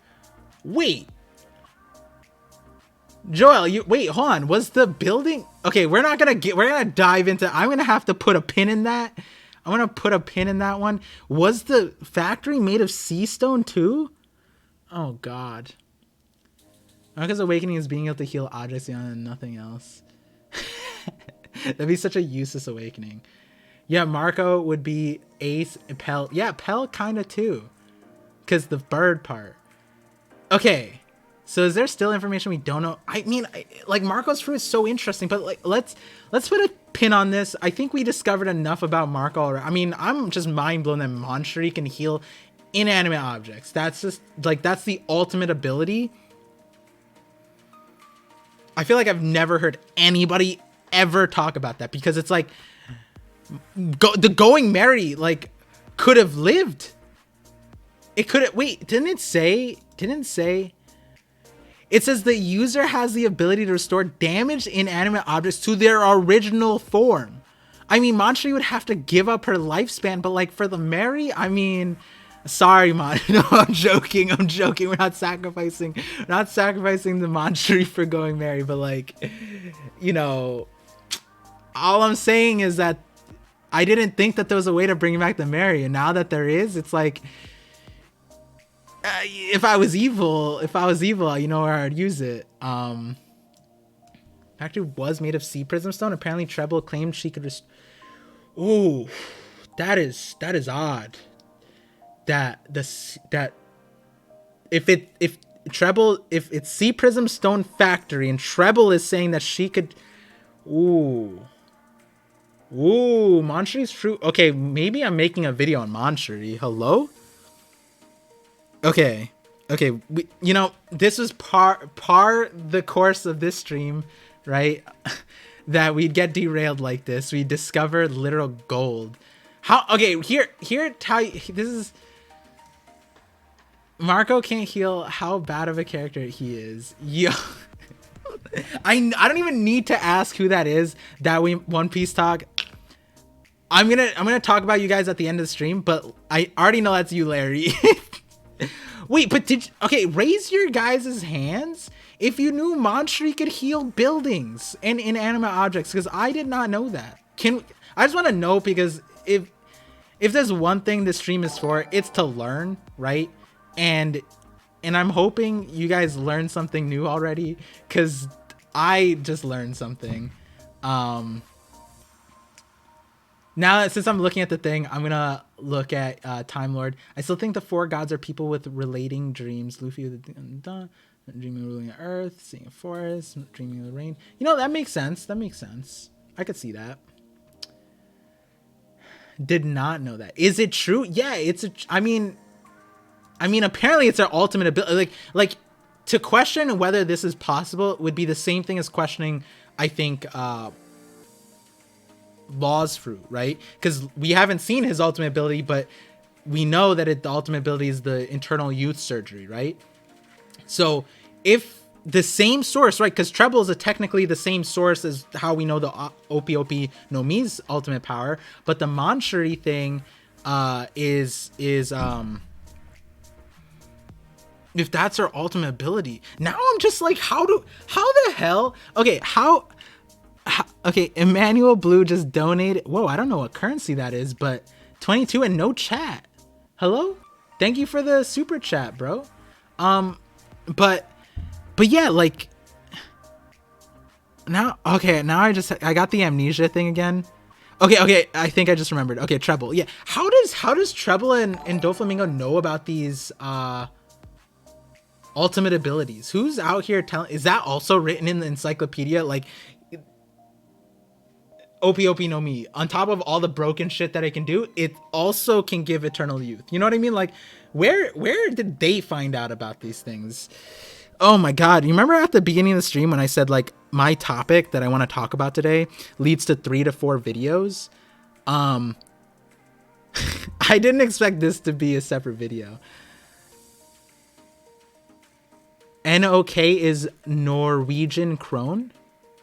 Wait, Joel, hold on. Was the building okay? We're gonna dive into. I'm gonna have to put a pin in that. I'm gonna put a pin in that one. Was the factory made of sea stone too? Oh god. Marco's awakening is being able to heal objects and nothing else. That'd be such a useless awakening. Yeah, Marco would be Ace, Pell. Yeah, Pell kind of too. Because the bird part. Okay. So is there still information we don't know? I mean, like, Marco's fruit is so interesting, but like, let's put a pin on this. I think we discovered enough about Marco already. I mean, I'm just mind blown that Manchuri can heal inanimate objects. That's just like, that's the ultimate ability. I feel like I've never heard anybody ever talk about that, because it's like, the Going Merry, like, could have lived. It could have. Wait, didn't it say? It says the user has the ability to restore damaged inanimate objects to their original form. I mean, Manchuri would have to give up her lifespan, but like, for the Merry, I mean, sorry, Mon. No, I'm joking. We're not sacrificing the Manchuri for Going Merry, but like, you know, all I'm saying is that I didn't think that there was a way to bring back the Merry, and now that there is, it's like, if I was evil, you know where I'd use it. Factory was made of sea prism stone. Apparently, Treble claimed she could. Ooh, that is odd. That if it's sea prism stone factory and Treble is saying that she could. Ooh, Manchuri's fruit. Okay, maybe I'm making a video on Manchuri. Hello? Okay. You know, this was par the course of this stream, right? That we'd get derailed like this. We discovered literal gold. How? Okay, here. This is. Marco can't heal. How bad of a character he is. Yo. I don't even need to ask who that is. That we One Piece talk. I'm gonna talk about you guys at the end of the stream, but I already know that's you, Larry. Wait, but okay, raise your guys' hands if you knew Monstry could heal buildings and inanimate objects, because I did not know that. I just want to know, because if there's one thing this stream is for, it's to learn, right? And I'm hoping you guys learned something new already, because I just learned something. Now, since I'm looking at the thing, I'm gonna look at Time Lord. I still think the four gods are people with relating dreams. Luffy with the dreaming of ruling the earth, seeing a forest, dreaming of the rain. You know, that makes sense. That makes sense. I could see that. Did not know that. Is it true? Yeah, I mean, apparently it's their ultimate ability. Like to question whether this is possible would be the same thing as questioning, I think, Law's fruit, right? Because we haven't seen his ultimate ability, but we know that the ultimate ability is the internal youth surgery, right? So if the same source, right? Because Treble is technically the same source as how we know the Opi no Mi's ultimate power, but the Manchuri thing is if that's her ultimate ability. Now I'm just like, how the hell? Okay, okay, Emmanuel Blue just donated. Whoa, I don't know what currency that is, but 22 and no chat. Hello? Thank you for the super chat, bro. But yeah, like now, okay, now I got the amnesia thing again. Okay, I think I just remembered. Okay, Treble. Yeah. How does Treble and Doflamingo know about these ultimate abilities? Who's out here telling? Is that also written in the encyclopedia? Like, Opi no Mi, on top of all the broken shit that it can do, it also can give eternal youth. You know what I mean? Like, where did they find out about these things? Oh my god, you remember at the beginning of the stream when I said, like, my topic that I want to talk about today leads to 3 to 4 videos? I didn't expect this to be a separate video. NOK is Norwegian krone.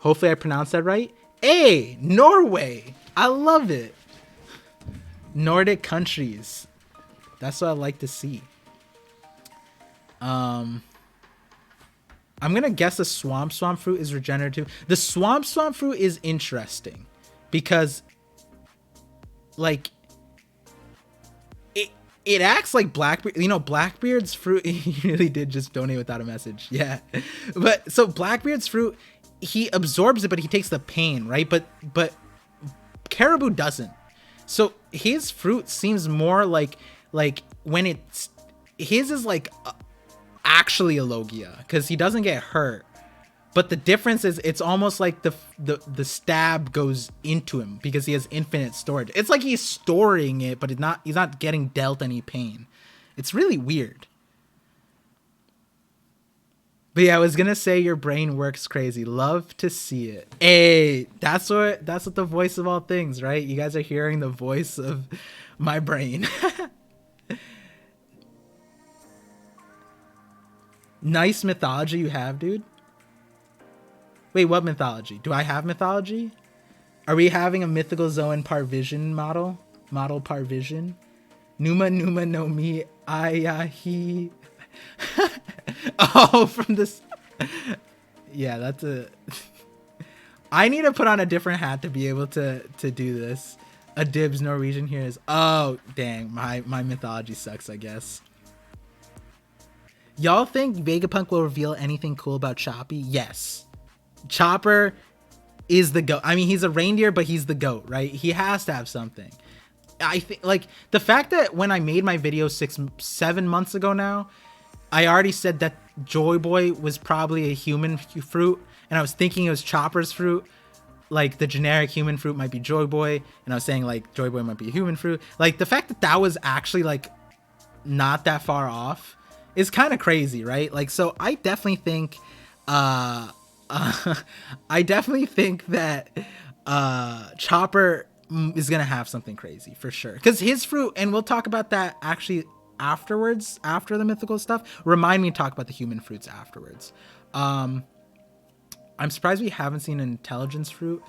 Hopefully I pronounced that right. Hey, Norway. I love it. Nordic countries. That's what I like to see. I'm gonna guess the swamp fruit is regenerative. The swamp fruit is interesting because, like, it acts like Blackbeard. You know, Blackbeard's fruit. He really did just donate without a message. Yeah, but so Blackbeard's fruit, he absorbs it, but he takes the pain, right? But Caribou doesn't. So his fruit seems more like when his is like actually a Logia, because he doesn't get hurt. But the difference is it's almost like the stab goes into him because he has infinite storage. It's like he's storing it, but he's not getting dealt any pain. It's really weird. But yeah, I was gonna say your brain works crazy. Love to see it. Hey, that's what the voice of all things, right? You guys are hearing the voice of my brain. Nice mythology you have, dude. Wait, what mythology? Do I have mythology? Are we having a Mythical Zoan Parvision model? Model Parvision? Numa no Mi Ayahi. Oh, from this. Yeah, that's a. I need to put on a different hat to be able to do this. A dibs Norwegian here is. Oh, dang. My mythology sucks, I guess. Y'all think Vegapunk will reveal anything cool about Choppy? Yes. Chopper is the goat. I mean, he's a reindeer, but he's the goat, right? He has to have something. I think, like, the fact that when I made my video 7 months ago now, I already said that Joy Boy was probably a human fruit, and I was thinking it was Chopper's fruit. Like, the generic human fruit might be Joy Boy, and I was saying, like, Joy Boy might be a human fruit. Like, the fact that that was actually, like, not that far off is kind of crazy, right? Like, so I definitely think that Chopper is gonna have something crazy for sure, because his fruit, and we'll talk about that actually afterwards, after the mythical stuff. Remind me to talk about the human fruits afterwards. I'm surprised we haven't seen an intelligence fruit.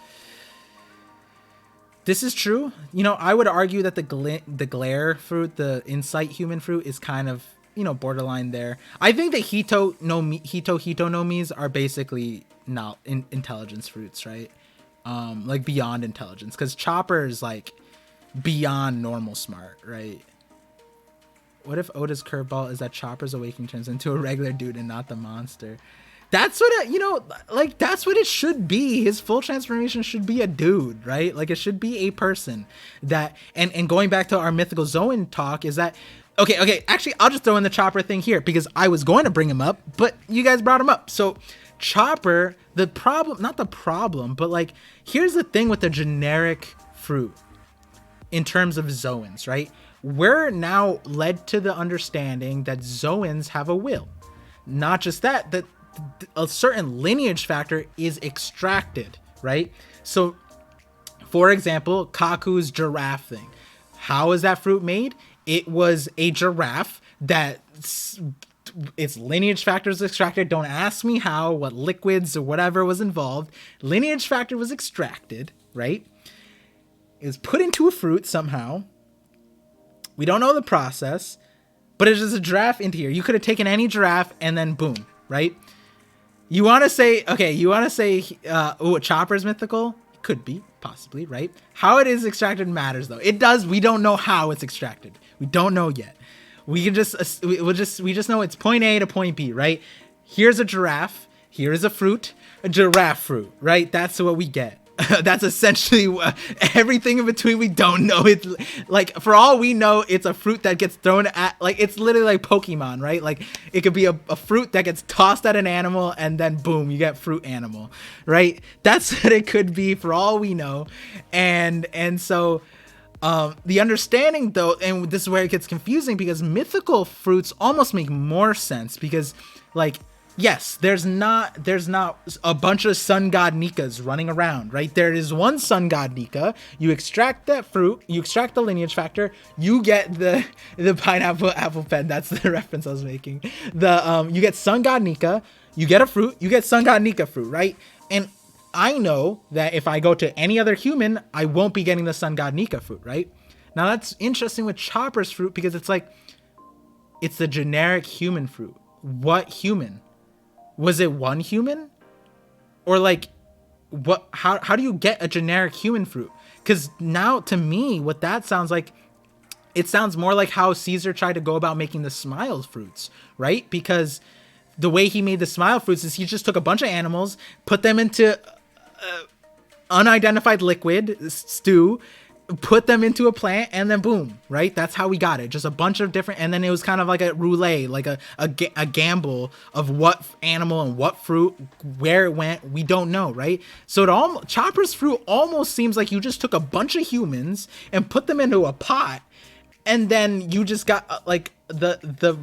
This is true. You know, I would argue that the glare fruit, the insight human fruit, is kind of, you know, borderline there. I think the Hito no Mis are basically not intelligence fruits, right? Like beyond intelligence, because Chopper is like beyond normal smart, right? What if Oda's curveball is that Chopper's awakening turns into a regular dude and not the monster? That's what you know, like that's what it should be. His full transformation should be a dude, right? Like it should be a person that, and going back to our Mythical Zoan talk, is that okay, actually I'll just throw in the Chopper thing here because I was going to bring him up, but you guys brought him up. So Chopper, the problem, not the problem, but like here's the thing with the generic fruit in terms of Zoans, right? We're now led to the understanding that Zoans have a will. Not just that a certain lineage factor is extracted, right? So, for example, Kaku's giraffe thing. How is that fruit made? It was a giraffe that its lineage factor was extracted. Don't ask me how, what liquids or whatever was involved. Lineage factor was extracted, right? It was put into a fruit somehow. We don't know the process, but it's just a giraffe into here. You could have taken any giraffe and then boom, right? You want to say, Chopper's mythical? Could be, possibly, right? How it is extracted matters, though. It does. We don't know how it's extracted. We don't know yet. We just know it's point A to point B, right? Here's a giraffe. Here is a fruit, a giraffe fruit, right? That's what we get. That's essentially everything in between. We don't know. It's like, for all we know, it's a fruit that gets thrown at, like, it's literally like Pokemon, right? Like it could be a fruit that gets tossed at an animal and then boom, you get fruit animal, right? That's what it could be for all we know. And so the understanding though, and this is where it gets confusing, because mythical fruits almost make more sense because, like, yes, there's not a bunch of sun god Nikas running around, right? There is one sun god Nika. You extract that fruit, you extract the lineage factor, you get the pineapple apple pen. That's the reference I was making. You get sun god Nika, you get a fruit, you get sun god Nika fruit, right? And I know that if I go to any other human, I won't be getting the sun god Nika fruit, right? Now that's interesting with Chopper's fruit because it's like, it's the generic human fruit. What human? Was it one human? Or like, what? How do you get a generic human fruit? Because now, to me, what that sounds like, it sounds more like how Caesar tried to go about making the smile fruits, right? Because the way he made the smile fruits is he just took a bunch of animals, put them into unidentified liquid stew, put them into a plant, and then boom, right? That's how we got it. Just a bunch of different, and then it was kind of like a roulette, like a gamble of what animal and what fruit, where it went, we don't know, right? So Chopper's fruit almost seems like you just took a bunch of humans and put them into a pot, and then you just got like the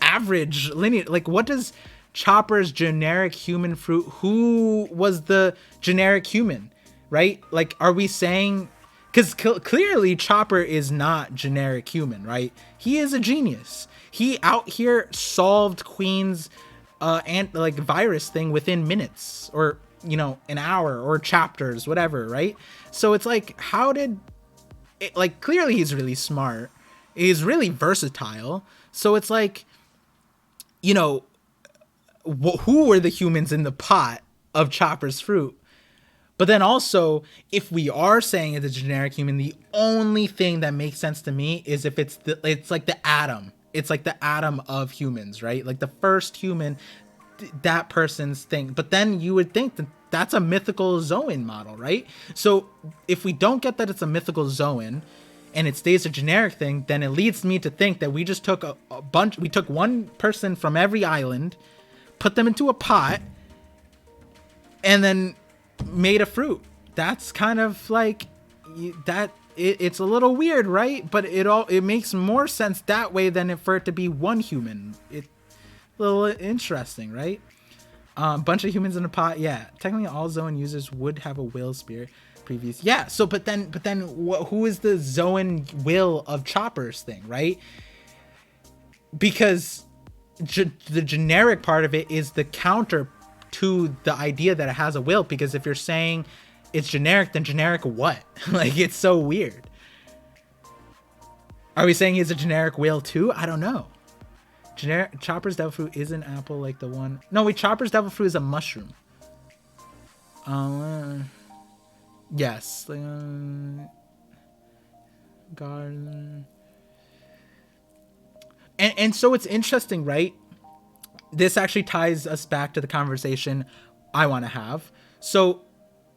average lineage. Like, what does Chopper's generic human fruit, who was the generic human? Right? Like, are we saying, because clearly Chopper is not generic human, right? He is a genius. He out here solved Queen's and like virus thing within minutes, or, you know, an hour, or chapters, whatever, right? So it's like, how did it, like, clearly he's really smart. He's really versatile. So it's like, you know, who were the humans in the pot of Chopper's fruit? But then also, if we are saying it's a generic human, the only thing that makes sense to me is if it's like the atom. It's like the atom of humans, right? Like the first human, that person's thing. But then you would think that that's a mythical Zoan model, right? So if we don't get that it's a mythical Zoan and it stays a generic thing, then it leads me to think that we just took a bunch. We took one person from every island, put them into a pot, and then made a fruit. That's kind of like that. It's a little weird, right? But it makes more sense that way than for it to be one human. It's a little interesting, right? Bunch of humans in a pot. Yeah, technically all Zoan users would have a will spirit previous. Yeah. So, but then who is the Zoan will of Chopper's thing, right? Because the generic part of it is the counter to the idea that it has a will, because if you're saying it's generic, then generic what? Like, it's so weird. Are we saying he's a generic will too? I don't know. Generic Chopper's devil fruit is an apple like the one. No, wait, Chopper's devil fruit is a mushroom. Yes. Garden. And so it's interesting, right? This actually ties us back to the conversation I want to have. So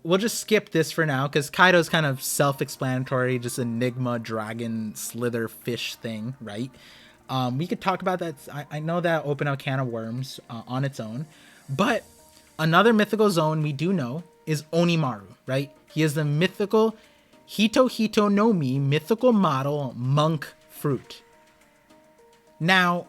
we'll just skip this for now, because Kaido's kind of self-explanatory, just enigma, dragon, slither, fish thing, right? We could talk about that. I know that open a can of worms on its own. But another mythical zone we do know is Onimaru, right? He is the mythical Hito no Mi, mythical model monk fruit. Now,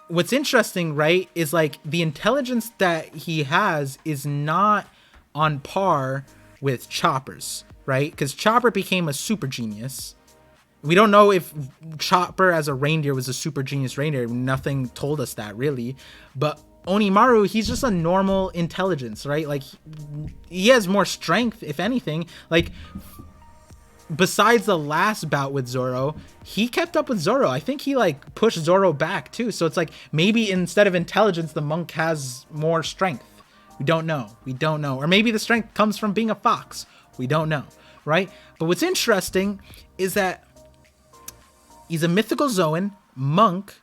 what's interesting, right, is like the intelligence that he has is not on par with Chopper's, right? Because Chopper became a super genius. We don't know if Chopper as a reindeer was a super genius reindeer. Nothing told us that, really. But Onimaru, he's just a normal intelligence, right? Like, he has more strength, if anything. Like, besides the last bout with Zoro, he kept up with Zoro. I think he like pushed Zoro back too. So it's like maybe instead of intelligence, the monk has more strength. We don't know. Or maybe the strength comes from being a fox. We don't know, right? But what's interesting is that he's a mythical Zoan monk,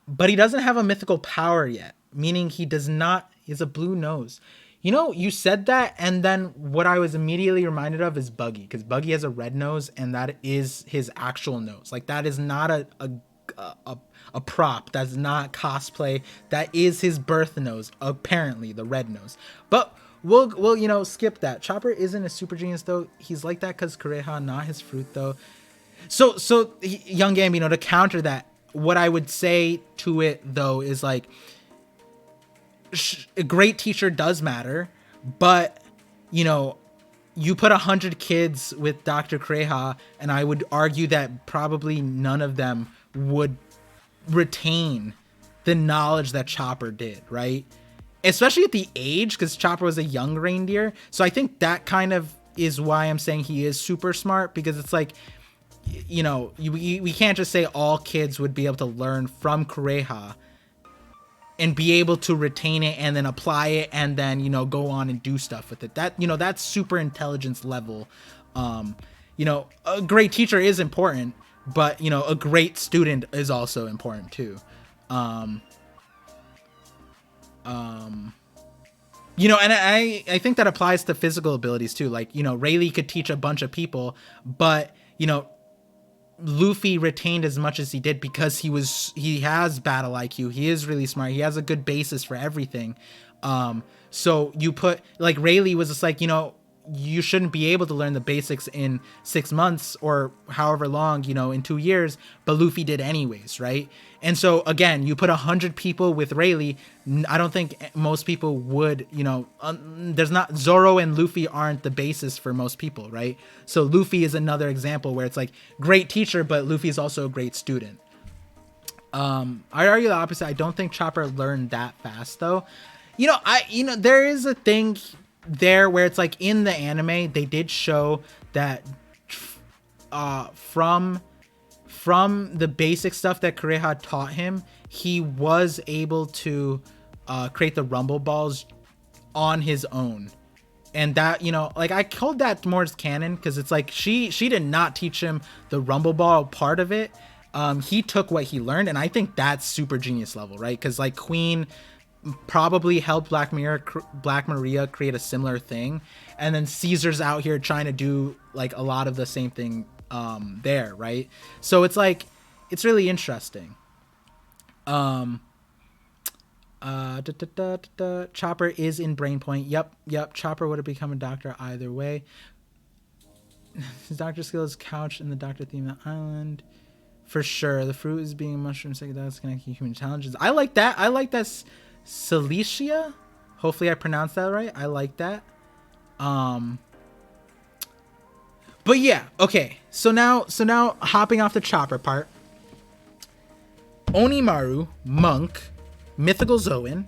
but he doesn't have a mythical power yet, meaning he has a blue nose. You know, you said that, and then what I was immediately reminded of is Buggy, because Buggy has a red nose, and that is his actual nose. Like, that is not a prop. That's not cosplay. That is his birth nose, apparently, the red nose. But we'll skip that. Chopper isn't a super genius, though. He's like that because Kureha, not his fruit, though. So Young Gambino, to counter that, what I would say to it, though, is like, a great teacher does matter, but you put 100 kids with Dr. Kureha, and I would argue that probably none of them would retain the knowledge that Chopper did, right? Especially at the age, because Chopper was a young reindeer. So I think that kind of is why I'm saying he is super smart, because it's like, we can't just say all kids would be able to learn from Kureha and be able to retain it and then apply it and then, go on and do stuff with it. That's super intelligence level. A great teacher is important, but, a great student is also important too. And I think that applies to physical abilities too. Like, Rayleigh could teach a bunch of people, but, Luffy retained as much as he did because he has battle IQ. He is really smart. He has a good basis for everything. So you put, like, Rayleigh was just like, you shouldn't be able to learn the basics in 6 months or however long, in 2 years, but Luffy did anyways, right? And so again, you put 100 people with Rayleigh, I don't think most people would, Zoro and Luffy aren't the basis for most people, right? So Luffy is another example where it's like, great teacher, but Luffy is also a great student. I argue the opposite. I don't think Chopper learned that fast though. There is a thing there where it's like in the anime they did show that from the basic stuff that Kureha taught him, he was able to create the rumble balls on his own. And that, like, I called that more as canon because it's like she did not teach him the rumble ball part of it. He took what he learned, and I think that's super genius level, right? Because like Queen probably helped Black Maria create a similar thing, and then Caesar's out here trying to do like a lot of the same thing there, right? So it's like, it's really interesting. Chopper is in Brain Point. Yep. Chopper would have become a doctor either way. His doctor skill is couched in the doctor theme of the island. For sure. The fruit is being a mushroom psychedelics connecting human challenges. I like that. Cilicia? Hopefully I pronounced that right. I like that. But yeah, okay. So now hopping off the Chopper part. Onimaru, monk, Mythical Zoan,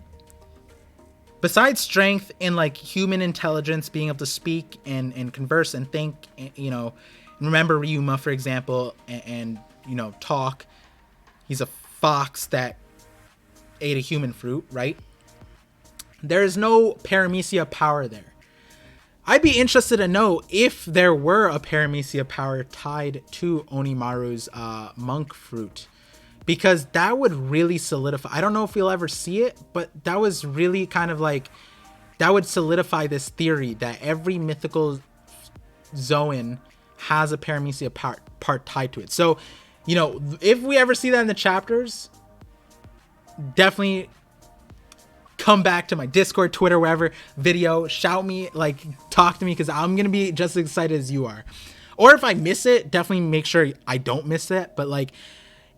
besides strength in like human intelligence, being able to speak and converse and think, you know, remember Ryuma, for example, and you know, talk. He's a fox that ate a human fruit, right? There is no Paramecia power there. I'd be interested to know if there were a Paramecia power tied to Onimaru's monk fruit, because that would really solidify. I don't know if we'll ever see it, but that was really kind of like, that would solidify this theory that every mythical Zoan has a Paramecia part tied to it. So, you know, if we ever see that in the chapters, definitely come back to my Discord, Twitter, wherever, video, shout me, like, talk to me, because I'm gonna be just as excited as you are. Or if I miss it, definitely make sure I don't miss it. But like,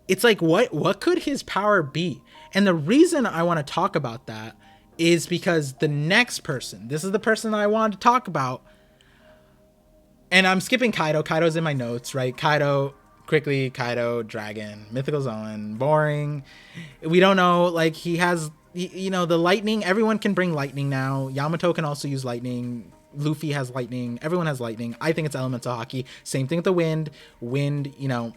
it's like, what could his power be? And the reason I want to talk about that is because the next person, this is the person that I wanted to talk about, and I'm skipping Kaido. Kaido's in my notes, right? Kaido, quickly, Kaido, dragon, mythical Zoan, boring. We don't know, like, he has, you know, the lightning. Everyone can bring lightning now. Yamato can also use lightning. Luffy has lightning. Everyone has lightning. I think it's elemental Haki. Same thing with the wind, you know,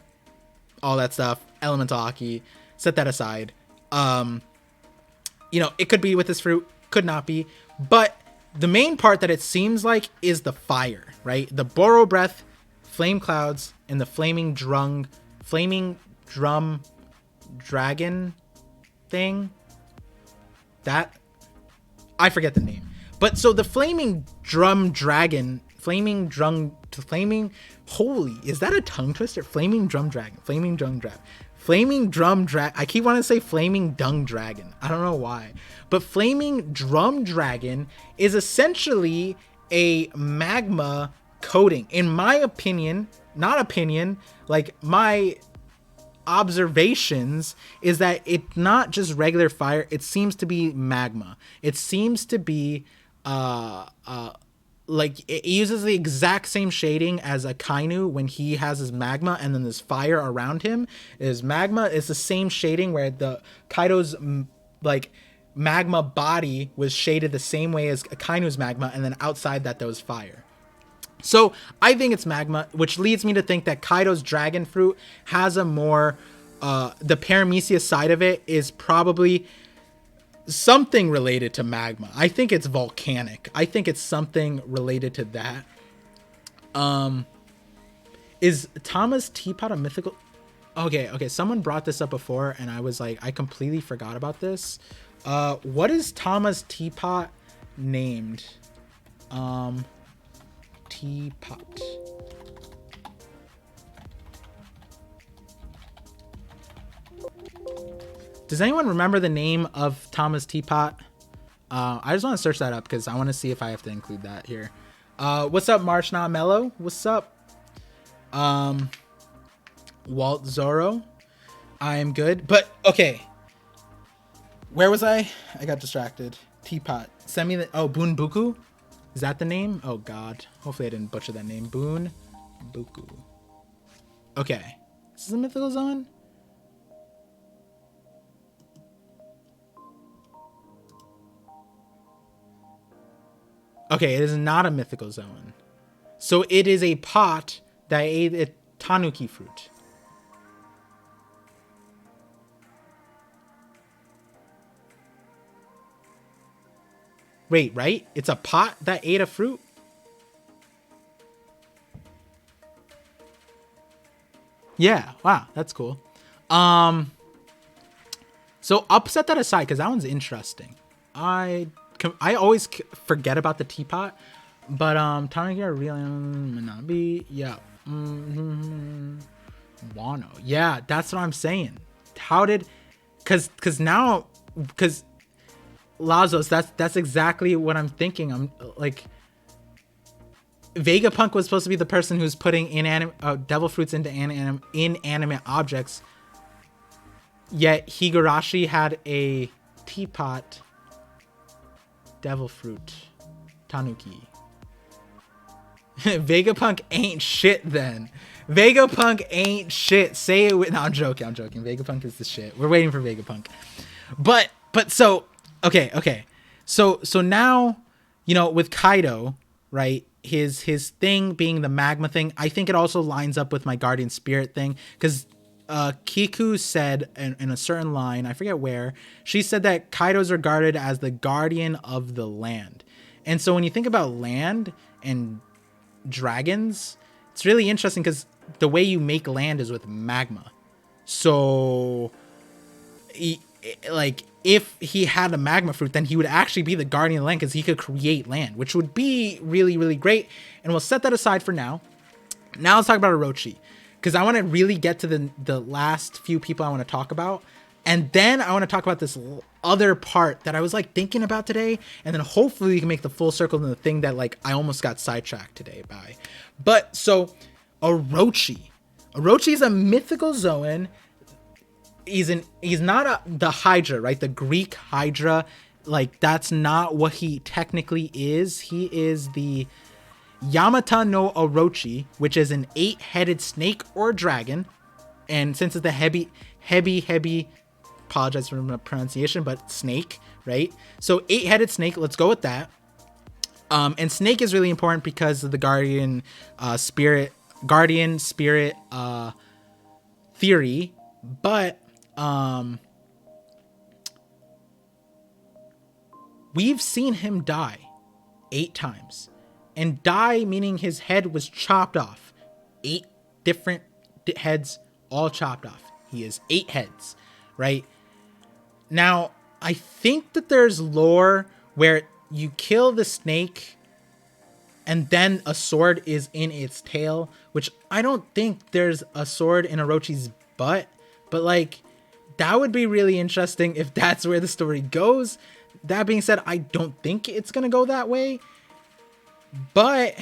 all that stuff. Elemental Haki. Set that aside. You know, it could be with this fruit, could not be. But the main part that it seems like is the fire, right? The Boro breath, flame clouds, and the flaming drum dragon thing. That, I forget the name. But so the flaming drum dragon, holy, is that a tongue twister? Flaming drum dragon. I keep wanting to say flaming dung dragon. I don't know why. But flaming drum dragon is essentially a magma coating. In my opinion, like my observations is that it's not just regular fire. It seems to be magma. It seems to be like it uses the exact same shading as a Kainu when he has his magma, and then there's fire around him is magma. It's the same shading where the Kaido's like magma body was shaded the same way as Kainu's magma, and then outside that there was fire. So I think it's magma, which leads me to think that Kaido's dragon fruit has a more the Paramecia side of it is probably something related to magma. I think it's volcanic. I think it's something related to that. Is Tama's teapot a mythical? Okay. Someone brought this up before, and I was like, I completely forgot about this. What is Tama's teapot named? Teapot. Does anyone remember the name of Tama's teapot? I just want to search that up because I want to see if I have to include that here. What's up, Marsh Not Mellow? What's up? Walt Zoro. I am good. But okay. Where was I? I got distracted. Teapot. Send me the Bunbuku? Is that the name? Oh god. Hopefully I didn't butcher that name. Bunbuku. Okay. This is a mythical zone? Okay, it is not a mythical zone. So it is a pot that ate a tanuki fruit. Wait, right? It's a pot that ate a fruit? Yeah, wow, that's cool. So I'll set that aside because that one's interesting. I always forget about the teapot, but Tanuki are really not be Wano. Yeah, that's what I'm saying. How did? Because Lazos, that's exactly what I'm thinking. I'm like, Vegapunk was supposed to be the person who's putting devil fruits into inanimate objects. Yet Higurashi had a teapot devil fruit tanuki. Vegapunk ain't shit then. Vegapunk ain't shit. Say it with... No, I'm joking. Vegapunk is the shit. We're waiting for Vegapunk. But but so okay. So now, you know, with Kaido, right? His thing being the magma thing, I think it also lines up with my guardian spirit thing, because Kiku said in a certain line, I forget where, she said that Kaido is regarded as the guardian of the land. And so when you think about land and dragons, it's really interesting because the way you make land is with magma. So like if he had a magma fruit, then he would actually be the guardian of the land, because he could create land, which would be really, really great. And we'll set that aside for now. Now let's talk about Orochi, because I want to really get to the last few people I want to talk about. And then I want to talk about this other part that I was like thinking about today. And then hopefully we can make the full circle to the thing that like I almost got sidetracked today by. But so Orochi is a mythical Zoan. He's not the Hydra, right? The Greek Hydra. Like, that's not what he technically is. He is the Yamata no Orochi, which is an 8-headed snake or dragon. And since it's the heavy, apologize for my pronunciation, but snake, right? So 8-headed snake, let's go with that. And snake is really important because of the guardian spirit theory. But we've seen him die 8 times, and die meaning his head was chopped off. 8 different heads, all chopped off. He is 8 heads, right? Now, I think that there's lore where you kill the snake and then a sword is in its tail, which I don't think there's a sword in Orochi's butt, but like, that would be really interesting if that's where the story goes. That being said, I don't think it's going to go that way. But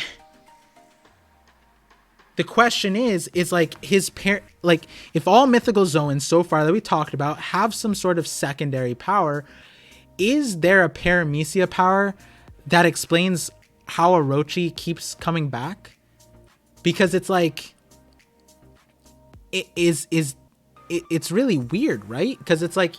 the question is like his parent, like if all mythical Zoans so far that we talked about have some sort of secondary power, is there a Paramecia power that explains how Orochi keeps coming back? Because it's like, it's really weird, right? Because it's like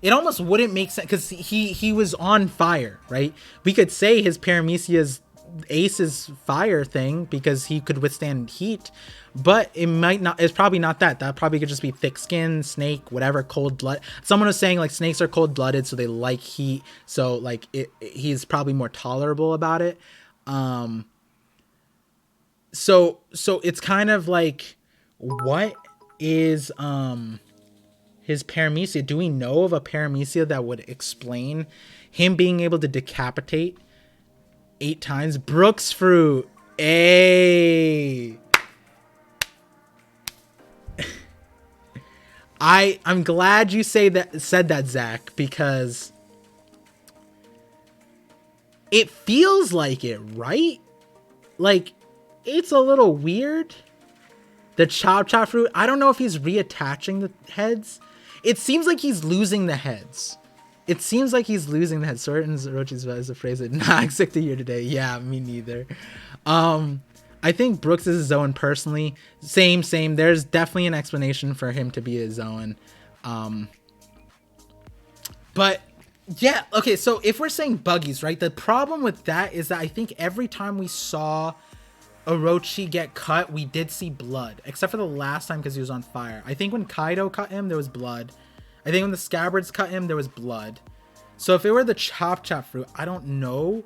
it almost wouldn't make sense, because he was on fire, right? We could say his Paramecia's Ace's fire thing because he could withstand heat, but it might not. It's probably not that. That probably could just be thick skin, snake, whatever, cold blood. Someone was saying like snakes are cold blooded, so they like heat. So like he's probably more tolerable about it. So it's kind of like, what is his Paramecia? Do we know of a Paramecia that would explain him being able to decapitate 8 times? Brooks fruit. Hey. I'm glad you said that, Zach, because it feels like it, right? Like, it's a little weird. The chop fruit, I don't know if he's reattaching the heads. It seems like he's losing the heads. Sword and Orochi's is a phrase that not sick to hear today. Yeah, me neither. I think Brooks is a Zoan personally. Same. There's definitely an explanation for him to be a Zoan. But yeah, okay, so if we're saying buggies, right? The problem with that is that I think every time we saw Orochi get cut, we did see blood, except for the last time because he was on fire. I think when Kaido cut him, there was blood. I think when the scabbards cut him, there was blood. So if it were the chop fruit, I don't know.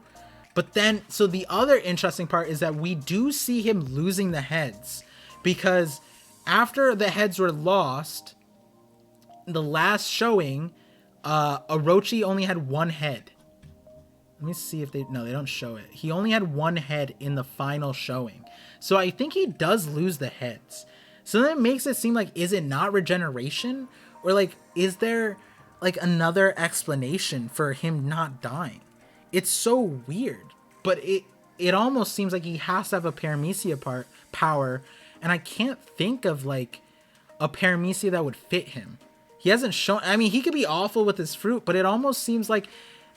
But then, so the other interesting part is that we do see him losing the heads, because after the heads were lost, the last showing, Orochi only had 1 head. Let me see if they don't show it. He only had 1 head in the final showing. So I think he does lose the heads. So that makes it seem like, is it not regeneration? Or like, is there like another explanation for him not dying? It's so weird, but it almost seems like he has to have a Paramecia power, and I can't think of like a Paramecia that would fit him. He hasn't shown. I mean, he could be awful with his fruit, but it almost seems like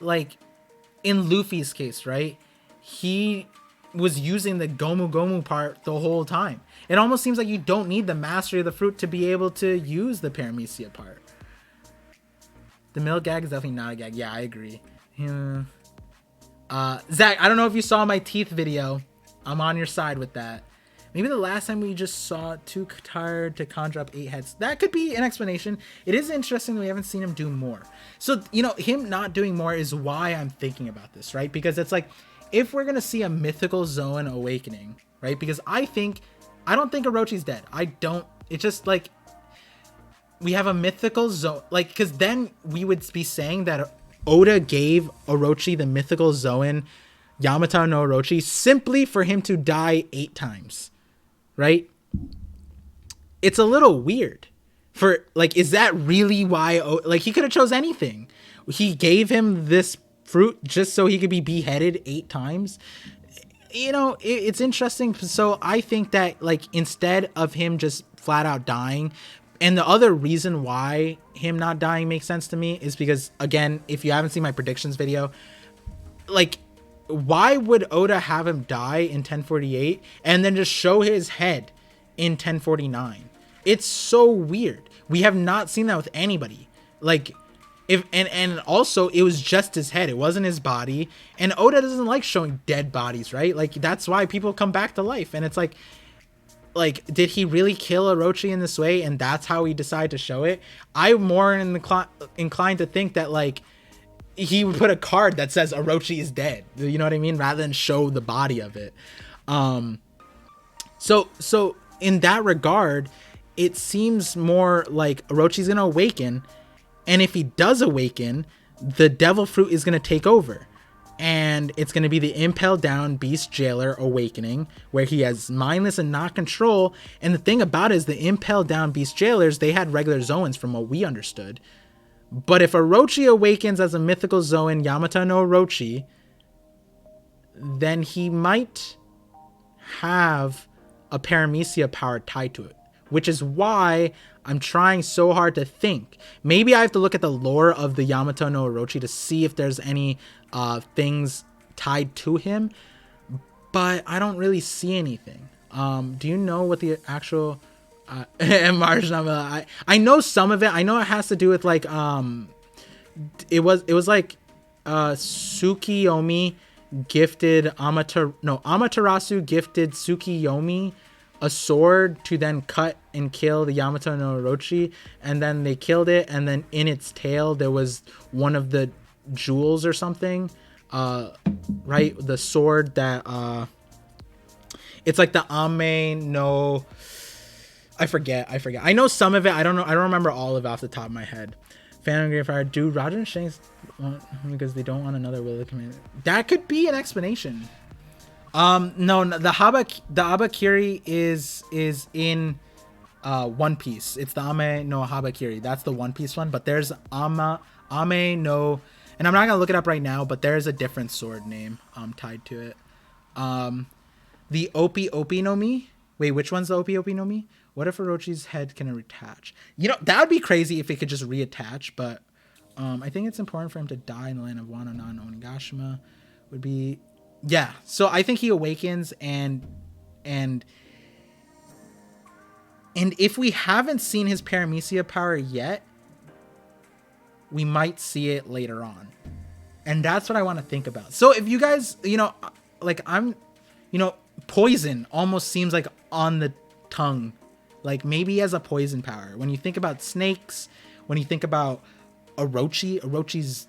in Luffy's case, right? He was using the Gomu part the whole time. It almost seems like you don't need the mastery of the fruit to be able to use the Paramecia part. The middle gag is definitely not a gag. Yeah, I agree. Yeah. Zach, I don't know if you saw my teeth video. I'm on your side with that. Maybe the last time we just saw too tired to conjure up 8 heads. That could be an explanation. It is interesting that we haven't seen him do more. So, you know, him not doing more is why I'm thinking about this, right? Because it's like, if we're going to see a mythical Zoan awakening, right? Because I don't think Orochi's dead. It's just like, we have a mythical Zoan, like, because then we would be saying that Oda gave Orochi the mythical Zoan Yamato no Orochi simply for him to die 8 times, right? It's a little weird. For like, is that really why? Like, he could have chose anything. He gave him this fruit just so he could be beheaded 8 times. You know, it's interesting. So I think that, like, instead of him just flat out dying, and the other reason why him not dying makes sense to me is because, again, if you haven't seen my predictions video, like, why would Oda have him die in 1048 and then just show his head in 1049? It's so weird. We have not seen that with anybody. Like, and also it was just his head, it wasn't his body, and Oda doesn't like showing dead bodies, right? Like, that's why people come back to life. And it's like, did he really kill Orochi in this way, and that's how he decided to show it? I'm more inclined to think that, like, he would put a card that says Orochi is dead, you know what I mean, rather than show the body of it. So in that regard, it seems more like Orochi's gonna awaken, and if he does awaken, the devil fruit is gonna take over, and it's gonna be the impaled down beast jailer awakening, where he has mindless and not control. And the thing about it is, the impaled down beast jailers, they had regular Zoans from what we understood. But if Orochi awakens as a mythical Zoan Yamato no Orochi, then he might have a Paramecia power tied to it, which is why I'm trying so hard to think. Maybe I have to look at the lore of the Yamato no Orochi to see if there's any things tied to him, but I don't really see anything. Do you know what the actual Marjnama? I know some of it. I know it has to do with, like, it was like Tsukiyomi gifted Amaterasu gifted Tsukiyomi a sword to then cut and kill the Yamato no Orochi, and then they killed it, and then in its tail there was one of the jewels or something, right? The sword that it's like the Ame no, I forget. I know some of it. I don't remember all of it off the top of my head. Phantom Greyfire. Do Roger and Shanks want, because they don't want another Will of Command? That could be an explanation. No, the Habakiri is in One Piece. It's the Ame no Habakiri. That's the One Piece one. But there's Ame no, and I'm not gonna look it up right now, but there's a different sword name tied to it. The Opi no Mi. Wait, which one's the Opi no Mi? What if Orochi's head can reattach? You know, that would be crazy if it could just reattach, but I think it's important for him to die in the land of Wano non Onigashima. Would be, yeah. So I think he awakens, and if we haven't seen his Paramecia power yet, we might see it later on. And that's what I want to think about. So if you guys, you know, like, poison almost seems like on the tongue. Like, maybe he has a poison power. When you think about snakes, when you think about Orochi's,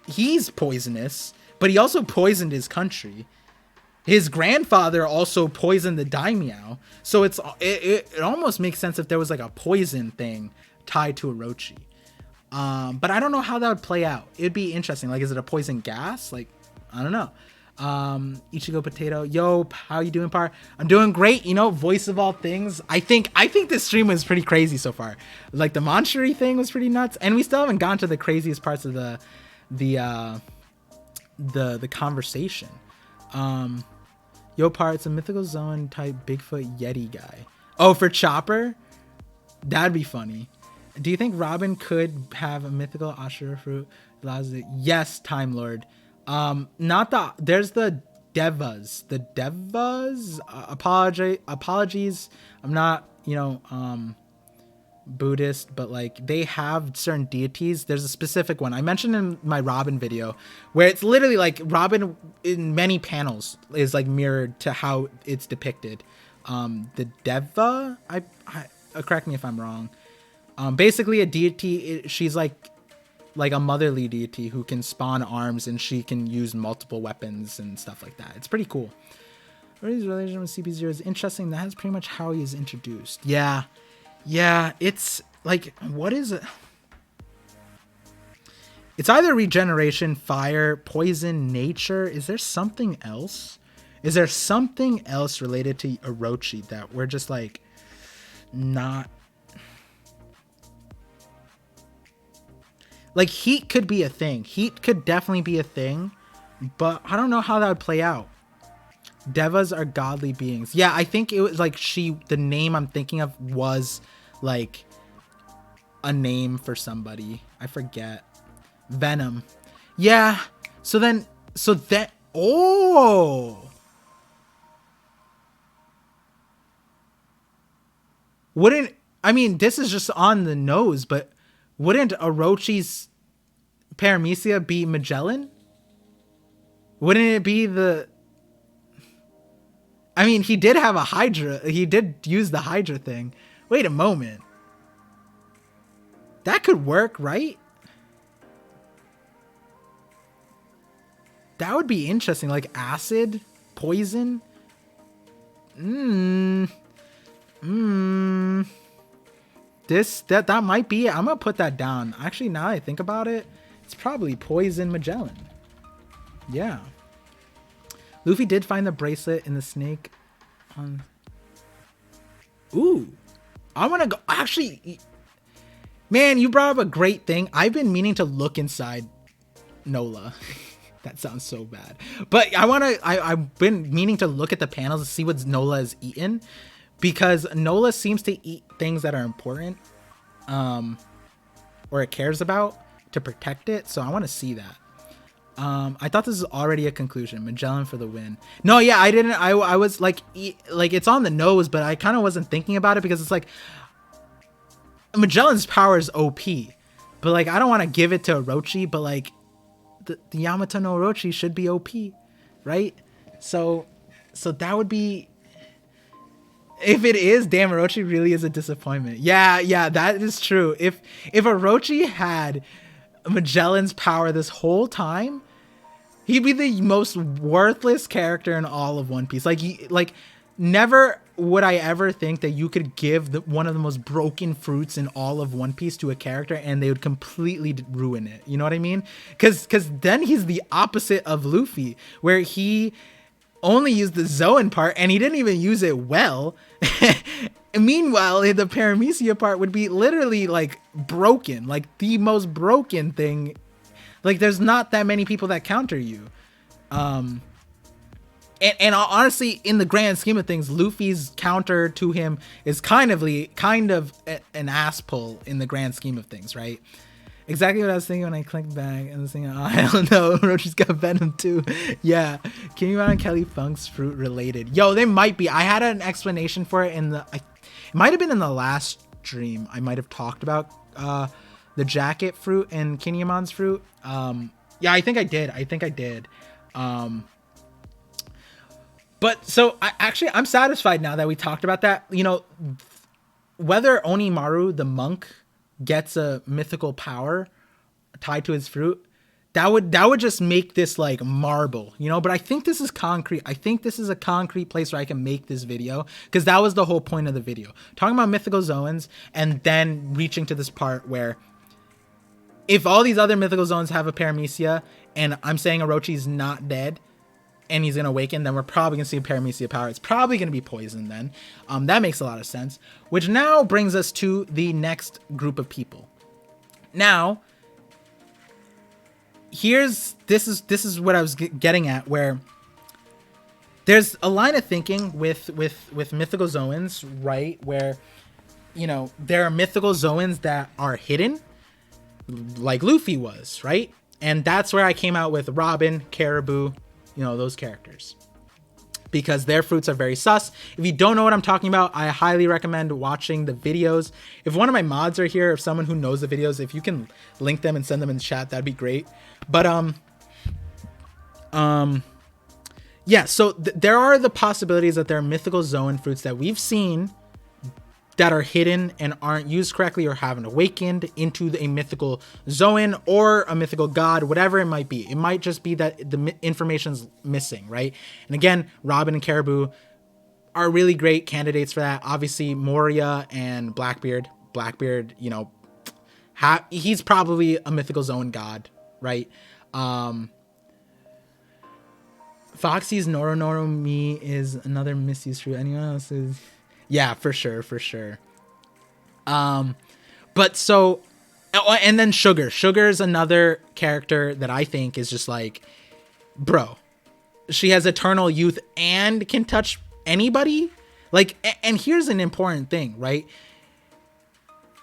he's poisonous, but he also poisoned his country. His grandfather also poisoned the daimyo. So it almost makes sense if there was like a poison thing tied to Orochi. But I don't know how that would play out. It'd be interesting. Like, is it a poison gas? Like, I don't know. Ichigo Potato, yo, how you doing, Par? I'm doing great. You know, voice of all things. I think this stream was pretty crazy so far. Like, the Monchery thing was pretty nuts, and we still haven't gone to the craziest parts of the conversation. Yo, Par, it's a Mythical Zoan type Bigfoot Yeti guy. Oh, for Chopper, that'd be funny. Do you think Robin could have a mythical Ashura fruit? Yes, Time Lord. There's the Devas. Apologies. I'm not, Buddhist, but like they have certain deities. There's a specific one I mentioned in my Robin video where it's literally like Robin in many panels is like mirrored to how it's depicted. The Deva, I correct me if I'm wrong. Basically a deity, she's like a motherly deity who can spawn arms, and she can use multiple weapons and stuff like that. It's pretty cool. Orochi's relation with CP0 is interesting. That is pretty much how he is introduced. Yeah, it's like, what is it? It's either regeneration, fire, poison, nature. Is there something else? Is there something else related to Orochi that we're just like not? Like heat could be a thing. Heat could definitely be a thing, but I don't know how that would play out. Devas are godly beings. Yeah, I think it was like the name I'm thinking of was like a name for somebody. I forget. Venom. Yeah. So that, oh. I mean, this is just on the nose, but wouldn't Orochi's Paramecia be Magellan? Wouldn't it be I mean, he did have a Hydra. He did use the Hydra thing. Wait a moment. That could work, right? That would be interesting. Like acid, poison. That might be it. I'm gonna put that down. Actually, now I think about it, it's probably Poison Magellan. Yeah. Luffy did find the bracelet in the snake on. Ooh. I wanna go. Actually, man, you brought up a great thing. I've been meaning to look inside Nola. That sounds so bad. But I've been meaning to look at the panels to see what Nola has eaten. Because Nola seems to eat things that are important, or it cares about to protect it. So I want to see that. I thought this is already a conclusion. Magellan for the win. No, yeah, I didn't. I was like it's on the nose, but I kind of wasn't thinking about it because it's like Magellan's power is OP, but like I don't want to give it to Orochi, but like the Yamato no Orochi should be OP, right? So that would be. If it is, damn, Orochi really is a disappointment. Yeah, that is true. If Orochi had Magellan's power this whole time, he'd be the most worthless character in all of One Piece. Like never would I ever think that you could give one of the most broken fruits in all of One Piece to a character and they would completely ruin it. You know what I mean? Because then he's the opposite of Luffy, where he only used the Zoan part and he didn't even use it well. Meanwhile, the Paramecia part would be literally like broken, like the most broken thing. Like there's not that many people that counter you. And honestly, in the grand scheme of things, Luffy's counter to him is kind of an ass pull in the grand scheme of things, right? Exactly what I was thinking when I clicked back and was thinking, oh, I don't know, Orochi's got Venom too. Yeah, Kinemon and Kelly Funk's fruit related. Yo, they might be. I had an explanation for it it might have been in the last stream. I might have talked about the jacket fruit and Kinemon's fruit. Yeah, I think I did. But so I'm satisfied now that we talked about that. You know, whether Onimaru, the monk, gets a mythical power tied to his fruit, that would just make this like marble, you know. But I think this is concrete. I think this is a concrete place where I can make this video, because that was the whole point of the video, talking about mythical zoans, and then reaching to this part where if all these other mythical zoans have a Paramecia and I'm saying Orochi's not dead and he's gonna awaken, then we're probably gonna see a Paramecia power. It's probably gonna be poison then. That makes a lot of sense, which now brings us to the next group of people. Now, this is what I was getting at, where there's a line of thinking with mythical zoans, right? Where, you know, there are mythical zoans that are hidden, like Luffy was, right? And that's where I came out with Robin, Caribou, you know, those characters. because their fruits are very sus. If you don't know what I'm talking about, I highly recommend watching the videos. If one of my mods are here, if someone who knows the videos, if you can link them and send them in the chat, that'd be great. But yeah, so there are the possibilities that there are mythical Zoan fruits that we've seen that are hidden and aren't used correctly or haven't awakened into a mythical Zoan or a mythical god, whatever it might be. It might just be that the information's missing, right? And again, Robin and Caribou are really great candidates for that. Obviously, Moria and Blackbeard. Blackbeard, you know, he's probably a mythical Zoan god, right? Foxy's Noro Noro Me is another misuse fruit. Anyone else is... Yeah, for sure, for sure. But so, and then Sugar. Sugar's another character that I think is just like, bro, she has eternal youth and can touch anybody. Like, and here's an important thing, right?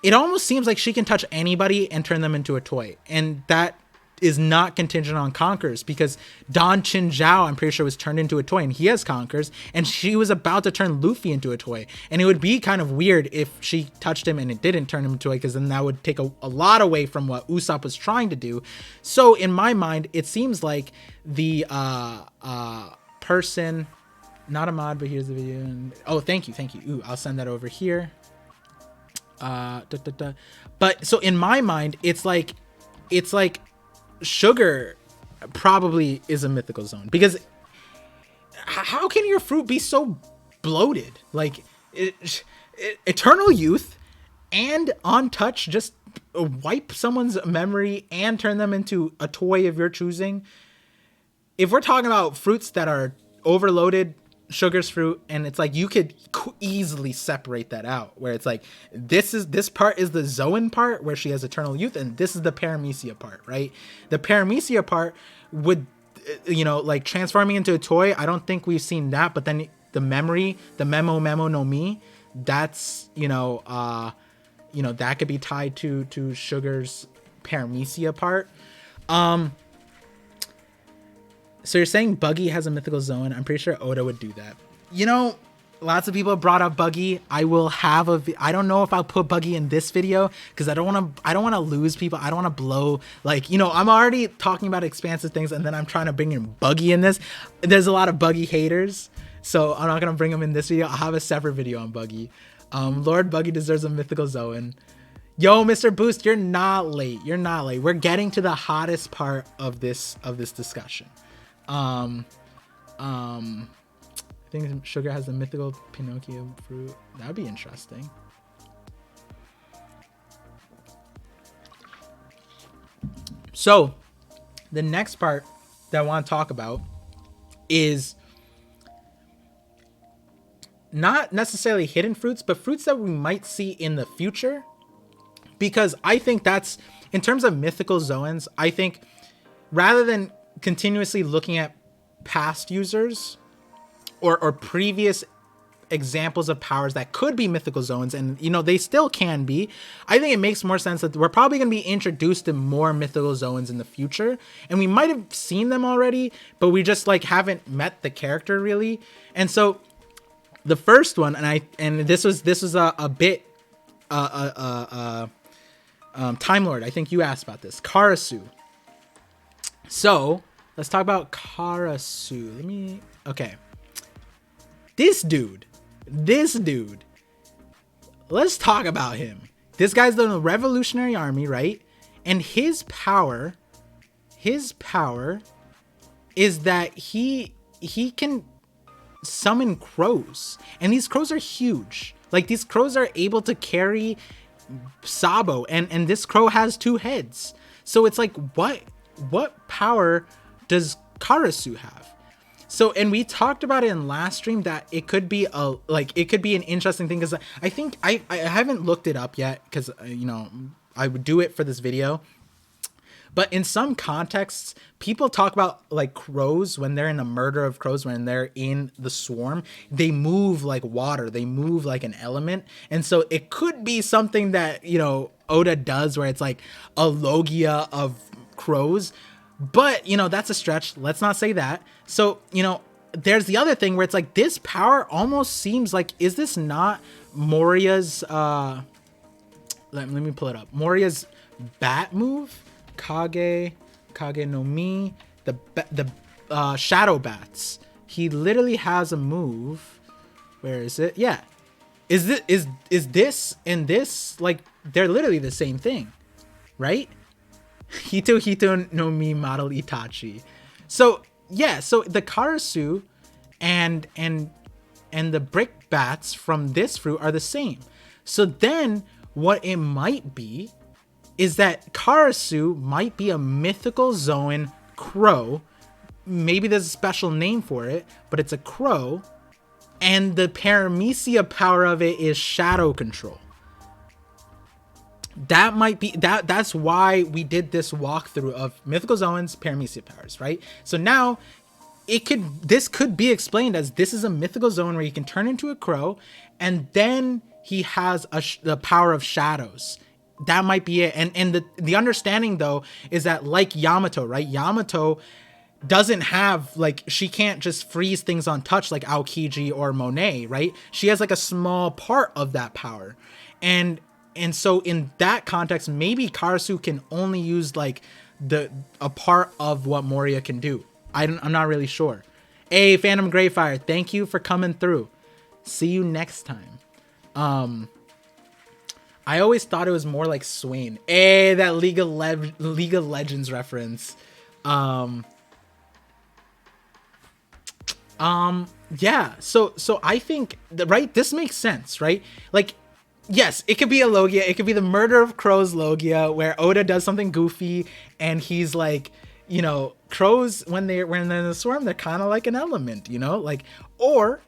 It almost seems like she can touch anybody and turn them into a toy. And that is not contingent on Conquerors, because Don Chin Zhao, I'm pretty sure, was turned into a toy, and he has Conquerors, and she was about to turn Luffy into a toy. And it would be kind of weird if she touched him and it didn't turn him into a toy, because then that would take a lot away from what Usopp was trying to do. So in my mind, it seems like the person, not a mod, but here's the video. And, oh, thank you. Ooh, I'll send that over here. But so in my mind, it's like Sugar probably is a mythical Zoan, because how can your fruit be so bloated? Like eternal youth and on touch, just wipe someone's memory and turn them into a toy of your choosing. If we're talking about fruits that are overloaded, Sugar's fruit, and it's like you could easily separate that out, where it's like this part is the Zoan part where she has eternal youth, and this is the Paramecia part, right? The Paramecia part would, you know, like transforming into a toy. I don't think we've seen that, but then the memory, the memo no mi, that's that could be tied to Sugar's Paramecia part. So you're saying Buggy has a mythical Zoan? I'm pretty sure Oda would do that. You know, lots of people brought up Buggy. I will have I don't know if I'll put Buggy in this video, because I don't want to lose people. I don't want to blow, like, you know, I'm already talking about expansive things, and then I'm trying to bring in Buggy in this. There's a lot of Buggy haters, so I'm not going to bring them in this video. I'll have a separate video on Buggy. Lord Buggy deserves a mythical Zoan. Yo, Mr. Boost, you're not late. We're getting to the hottest part of this discussion. I think Sugar has a mythical Pinocchio fruit. That'd be interesting. So the next part that I want to talk about is not necessarily hidden fruits, but fruits that we might see in the future. Because I think that's, in terms of mythical Zoans, I think rather than continuously looking at past users or previous examples of powers that could be mythical Zoans, and you know they still can be, I think it makes more sense that we're probably going to be introduced to more mythical Zoans in the future, and we might have seen them already, but we just like haven't met the character really. And so the first one, and this was a bit Time Lord, I think you asked about this, Karasu. So let's talk about Karasu. Okay. This dude, let's talk about him. This guy's the Revolutionary Army, right? And his power is that he can summon crows. And these crows are huge. Like, these crows are able to carry Sabo, and this crow has 2 heads. So it's like, what power does Karasu have? So, and we talked about it in last stream that it could be an interesting thing, because I think I haven't looked it up yet, because you know, I would do it for this video. But in some contexts, people talk about like crows, when they're in a murder of crows, when they're in the swarm, they move like water, they move like an element. And so it could be something that, you know, Oda does, where it's like a logia of crows. But, you know, that's a stretch. Let's not say that. So, you know, there's the other thing where it's like this power almost seems like, is this not Moria's let me pull it up. Moria's bat move? Kage no Mi, the shadow bats. He literally has a move. Where is it? Yeah. Is this and this, like, they're literally the same thing, right? Hito no Mi model Itachi. So yeah, so the Karasu and the brick bats from this fruit are the same. So then what it might be is that Karasu might be a mythical Zoan crow. Maybe there's a special name for it, but it's a crow. And the Paramecia power of it is shadow control. That might be that's why we did this walkthrough of Mythical Zoan's Paramecia powers, right? So now this could be explained as this is a Mythical Zoan where he can turn into a crow, and then he has the power of shadows. That might be it. And the understanding though is that, like Yamato, right? Yamato doesn't have, like, she can't just freeze things on touch like Aokiji or Monet, right? She has like a small part of that power. And so in that context, maybe Karasu can only use like a part of what Moria can do. I'm not really sure. Hey, Phantom Greyfire, thank you for coming through. See you next time. I always thought it was more like Swain. Hey, that League of Legends reference. Yeah, so I think that, right, this makes sense, right? Like, yes, it could be a Logia, it could be the Murder of Crows Logia, where Oda does something goofy and he's like, you know, crows when they're in the swarm, they're kind of like an element, you know, like, or,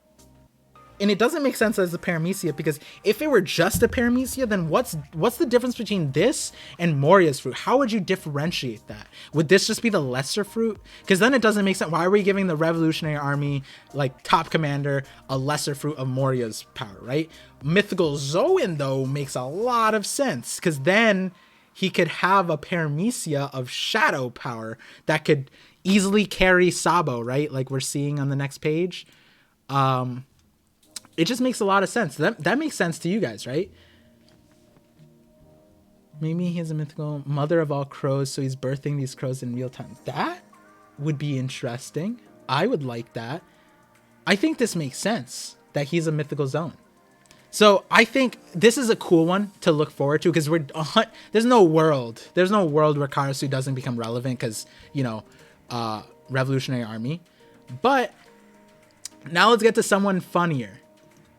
and it doesn't make sense as a Paramecia, because if it were just a Paramecia, then what's the difference between this and Moria's fruit? How would you differentiate that? Would this just be the lesser fruit? Because then it doesn't make sense. Why are we giving the Revolutionary Army, like, top commander, a lesser fruit of Moria's power, right? Mythical Zoan, though, makes a lot of sense, because then he could have a Paramecia of shadow power that could easily carry Sabo, right? Like we're seeing on the next page. It just makes a lot of sense. That makes sense to you guys, right? Maybe he has a mythical mother of all crows, so he's birthing these crows in real time. That would be interesting. I would like that. I think this makes sense that he's a mythical Zoan. So I think this is a cool one to look forward to, because there's no world where Karasu doesn't become relevant because, you know, Revolutionary Army. But now let's get to someone funnier,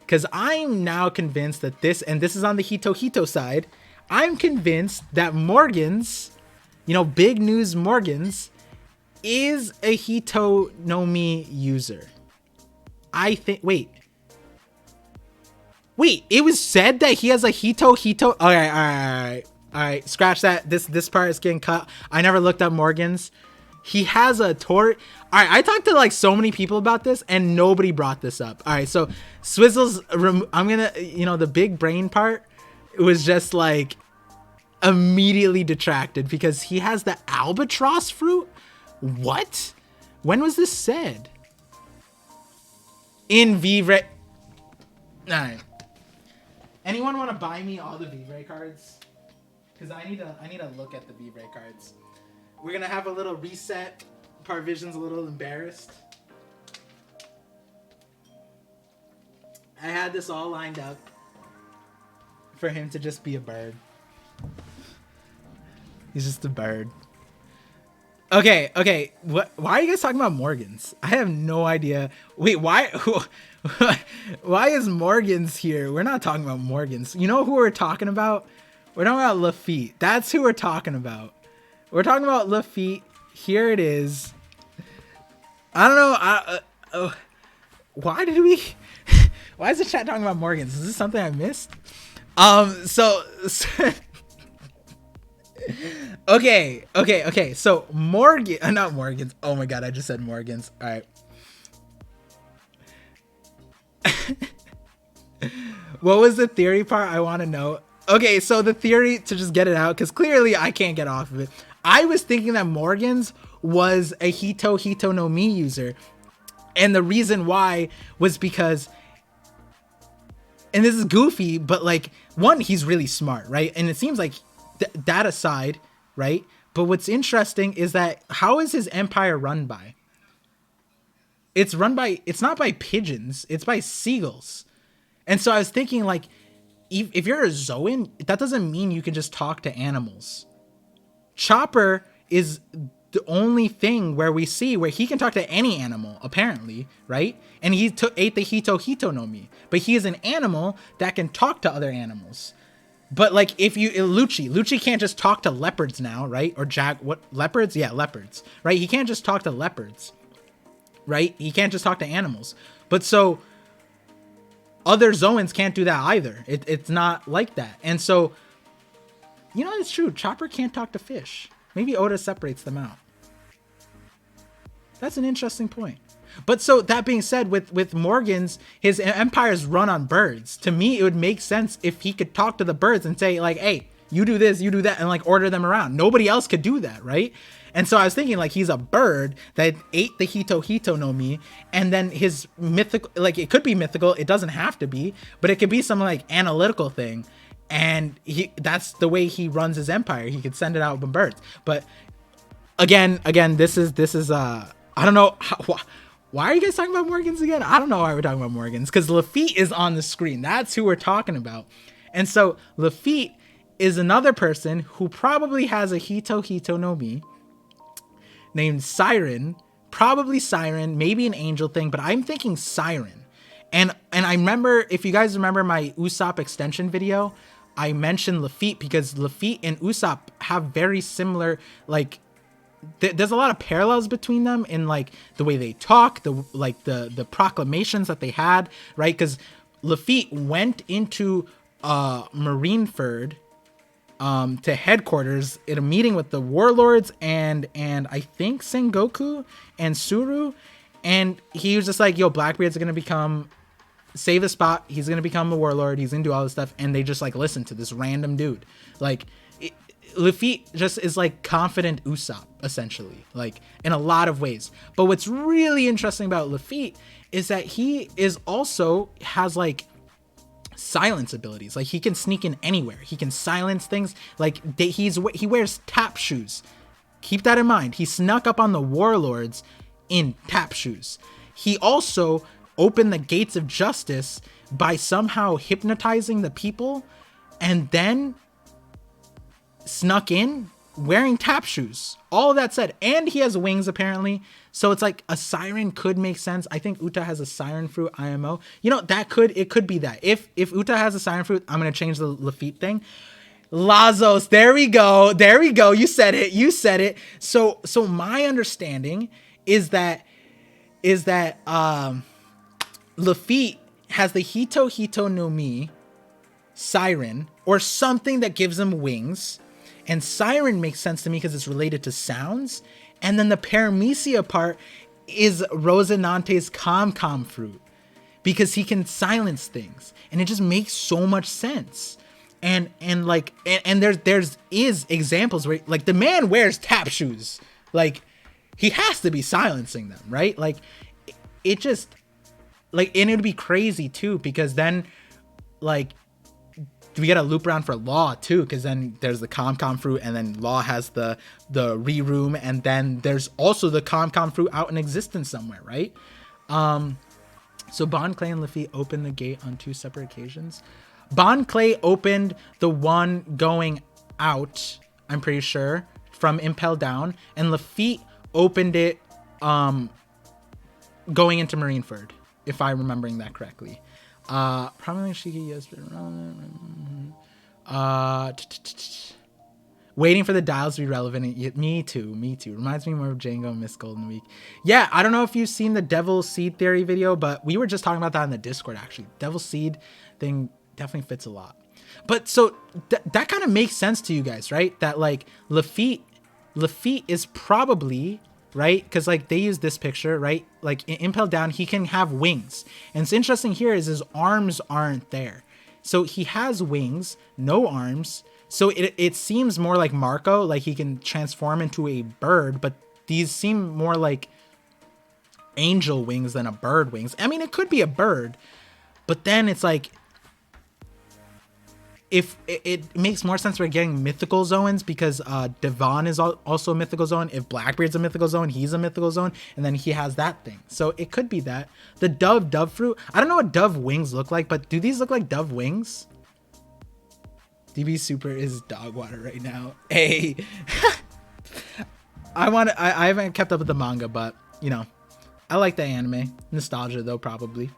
because I'm now convinced that this is on the Hito side. I'm convinced that Morgans, you know, big news Morgans, is a Hito no Mi user. I think, wait, it was said that he has a Hito. All right, scratch that. This part is getting cut. I never looked up Morgans. He has a Tor. All right, I talked to like so many people about this and nobody brought this up. All right, so Swizzle's, I'm gonna, you know, the big brain part, it was just like immediately detracted because he has the albatross fruit. What? When was this said? In Vivre. All right. Anyone want to buy me all the Vivre cards? Because I need to look at the Vivre cards. We're gonna have a little reset. Parvision's a little embarrassed. I had this all lined up for him to just be a bird. He's just a bird. Okay. Why are you guys talking about Morgans? I have no idea. Wait, why is Morgans here? We're not talking about Morgans. You know who we're talking about? We're talking about Lafitte. That's who we're talking about. We're talking about Lafitte. Here it is. I don't know. Why is the chat talking about Morgans? Is this something I missed? So Okay. So Morgan, not Morgans. Oh my god, I just said Morgans. All right. What was the theory part? I want to know. Okay, so the theory, to just get it out, because clearly I can't get off of it. I was thinking that Morgans was a Hito no Mi user. And the reason why was because, and this is goofy, but like, one, he's really smart, right? And it seems like that aside, right? But what's interesting is that how is his empire run by? It's not by pigeons, it's by seagulls. And so I was thinking, like, if you're a Zoan, that doesn't mean you can just talk to animals. Chopper is the only thing where we see where he can talk to any animal, apparently, right? And he ate the Hito no Mi. But he is an animal that can talk to other animals. But like, if you Lucci can't just talk to leopards now, right? Or leopards? Yeah, leopards, right? He can't just talk to leopards, right? He can't just talk to animals. But so other Zoans can't do that either. It's not like that. And so, you know, it's true. Chopper can't talk to fish. Maybe Oda separates them out. That's an interesting point. But so that being said, with Morgan's, his empire's run on birds. To me, it would make sense if he could talk to the birds and say like, hey, you do this, you do that, and like order them around. Nobody else could do that, right? And so I was thinking like he's a bird that ate the Hito no Mi, and then his mythical, like it could be mythical, it doesn't have to be, but it could be some like analytical thing. And that's the way he runs his empire. He could send it out with birds. But again, this is I don't know why are you guys talking about Morgans again? I don't know why we're talking about Morgans, because Lafitte is on the screen. That's who we're talking about. And so Lafitte is another person who probably has a Hito no Mi named Siren, probably Siren, maybe an angel thing, but I'm thinking Siren. And I remember, if you guys remember my Usopp extension video, I mentioned Lafitte because Lafitte and Usopp have very similar, like, there's a lot of parallels between them in like the way they talk, the proclamations that they had, right? Because Lafitte went into Marineford to headquarters in a meeting with the warlords and I think Sengoku and Suru, and he was just like, yo, Blackbeard's gonna become, save a spot, he's gonna become a warlord, he's gonna do all this stuff, and they just like listen to this random dude. Like Lafitte just is like confident Usopp, essentially, like in a lot of ways. But what's really interesting about Lafitte is that he is also has like silence abilities. Like he can sneak in anywhere, he can silence things. Like he wears tap shoes. Keep that in mind. He snuck up on the warlords in tap shoes. He also opened the gates of justice by somehow hypnotizing the people, and then snuck in wearing tap shoes. All of that said, and he has wings apparently, so it's like a siren could make sense. I think Uta has a siren fruit IMO. You know, it could be that. If Uta has a siren fruit, I'm gonna change the Lafitte thing. Lazos, there we go. You said it. So my understanding is that Lafitte has the Hito no Mi siren or something that gives him wings. And siren makes sense to me because it's related to sounds. And then the Paramecia part is Rosinante's com fruit, because he can silence things, and it just makes so much sense. And there's examples where like the man wears tap shoes, like he has to be silencing them, right? Like it just like, and it would be crazy too, because then like we gotta loop around for Law too, because then there's the com fruit, and then Law has the re-room, and then there's also the com fruit out in existence somewhere, right? So Bon Clay and Lafitte opened the gate on 2 separate occasions. Bon Clay opened the one going out, I'm pretty sure, from Impel Down, and Lafitte opened it going into Marineford, if I'm remembering that correctly. Probably Shiki, yes, waiting for the dials to be relevant. Me too. Reminds me more of Django and Miss Golden Week. Yeah, I don't know if you've seen the Devil Seed theory video, but we were just talking about that in the Discord, actually. Devil Seed thing definitely fits a lot. But so that kind of makes sense to you guys, right? That like Lafitte is probably, right? Because like they use this picture, right? Like in Impel Down, he can have wings. And it's interesting here is his arms aren't there. So he has wings, no arms. So it seems more like Marco, like he can transform into a bird, but these seem more like angel wings than a bird wings. I mean, it could be a bird, but then it's like, if it makes more sense we're getting mythical zoans because Devon is also a mythical zoan. If Blackbeard's a mythical zoan, he's a mythical zoan, and then he has that thing. So it could be that. The dove fruit. I don't know what dove wings look like, but do these look like dove wings? DB Super is dog water right now. Hey, I haven't kept up with the manga, but you know, I like the anime. Nostalgia though, probably.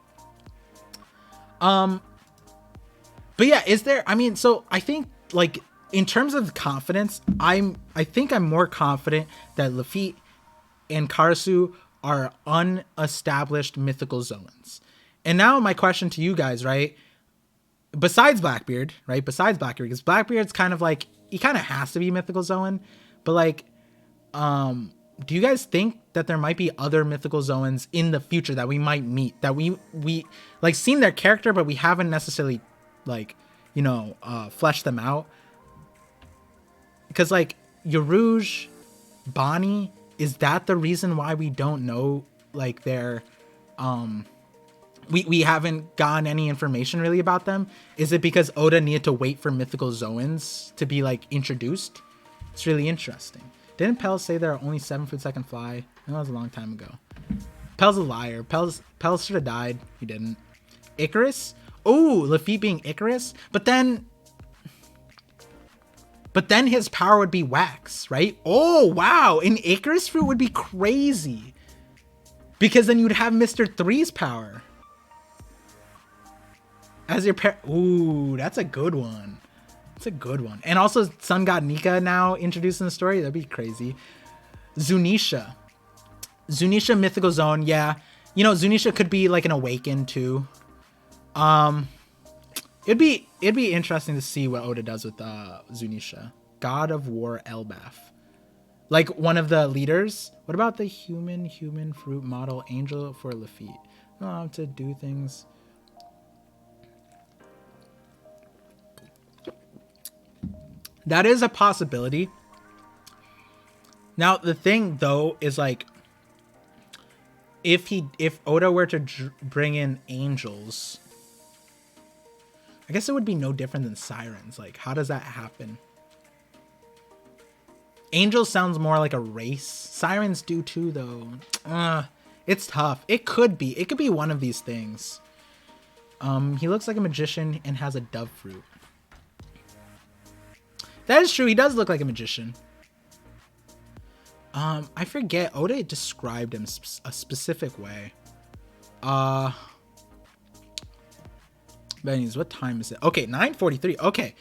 But yeah, is there, I mean, so I think like in terms of confidence, I think I'm more confident that Lafitte and Karasu are unestablished mythical zoans. And now my question to you guys, right? Besides Blackbeard, because Blackbeard's kind of like, he kind of has to be mythical zoan, but like, do you guys think that there might be other mythical zoans in the future that we might meet, that we like seen their character, but we haven't necessarily like, you know, flesh them out? Because like Yarouge, Bonnie, is that the reason why we don't know like their we haven't gotten any information really about them? Is it because Oda needed to wait for mythical zoans to be like introduced? It's really interesting. Didn't Pell say there are only 7 fruits that can fly? That was a long time ago. Pell's a liar. Pell should have died. He didn't. Icarus? Oh, Lafitte being Icarus, but then his power would be wax, right? Oh wow, an Icarus fruit would be crazy, because then you'd have Mr. Three's power as your pair. Ooh, that's a good one. That's a good one. And also Sun God Nika now introduced in the story. That'd be crazy. Zunisha mythical zoan. Yeah, you know, Zunisha could be like an awakened too. It'd be interesting to see what Oda does with Zunisha. God of War Elbaf, like one of the leaders. What about the human fruit model angel for Lafitte? To do things. That is a possibility. Now the thing though is like, if Oda were to bring in angels, I guess it would be no different than sirens. Like, how does that happen? Angels sounds more like a race. Sirens do too, though. It's tough. It could be one of these things. He looks like a magician and has a dove fruit. That is true. He does look like a magician. I forget. Oda described him a specific way. Benny's, what time is it? Okay, 9:43. Okay.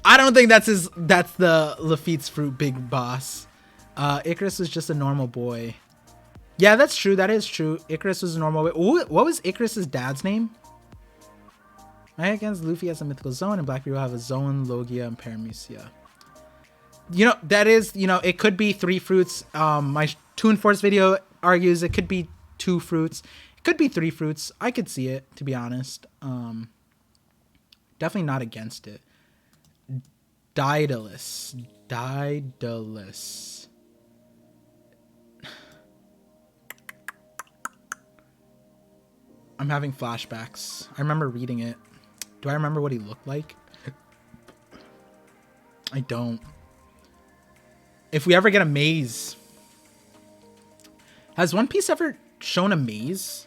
I don't think that's the Lafitte's fruit big boss. Icarus was just a normal boy. Yeah, that's true. That is true. Icarus was a normal boy. Ooh, what was Icarus's dad's name? Right, against Luffy as a mythical zoan, and Blackbeard will have a Zoan, Logia, and Paramecia. You know, that is, you know, it could be 3 fruits. My Toon Force video argues it could be 2 fruits. It could be 3 fruits. I could see it, to be honest. Definitely not against it. Daedalus. I'm having flashbacks. I remember reading it. Do I remember what he looked like? I don't. If we ever get a maze. Has One Piece ever shown a maze?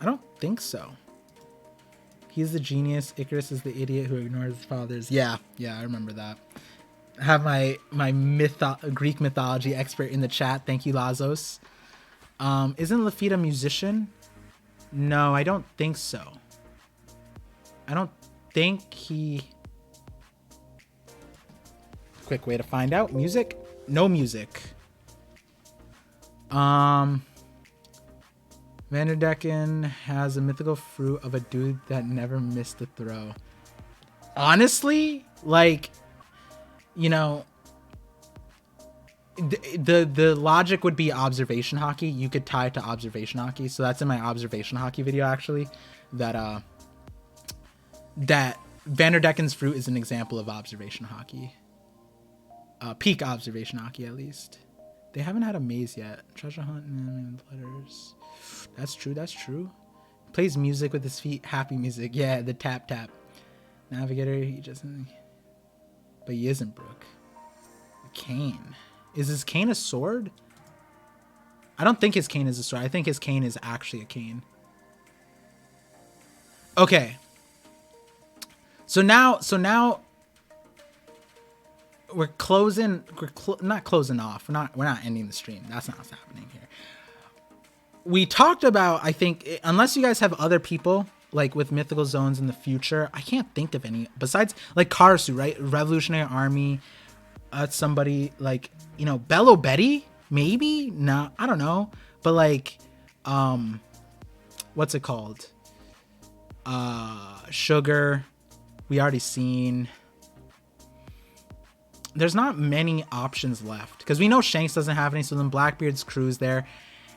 I don't think so. He's the genius. Icarus is the idiot who ignores his fathers. Yeah, I remember that. I have my Greek mythology expert in the chat. Thank you, Lazos. Isn't Lafitte a musician? No, I don't think so. I don't think he... Quick way to find out. Music? No music. Vanderdecken has a mythical fruit of a dude that never missed a throw. Honestly, like, you know, the logic would be observation Haki. You could tie it to observation Haki. So that's in my observation Haki video, actually, that Vanderdecken's fruit is an example of observation Haki. Peak observation Haki, at least. They haven't had a maze yet. Treasure hunt and letters. That's true. That's true. Plays music with his feet. Happy music. Yeah, the tap tap. Navigator. He just. But he isn't Brook. Cane. Is his cane a sword? I don't think his cane is a sword. I think his cane is actually a cane. Okay. So now we're closing. Not closing off. We're not ending the stream. That's not what's happening here. We talked about, I think, unless you guys have other people like with Mythical Zoans in the future, I can't think of any besides like Karasu, right? Revolutionary Army. Somebody like, you know, Bello Betty, maybe? No, I don't know. But like, what's it called? Sugar. We already seen. There's not many options left because we know Shanks doesn't have any. So then Blackbeard's crew's there.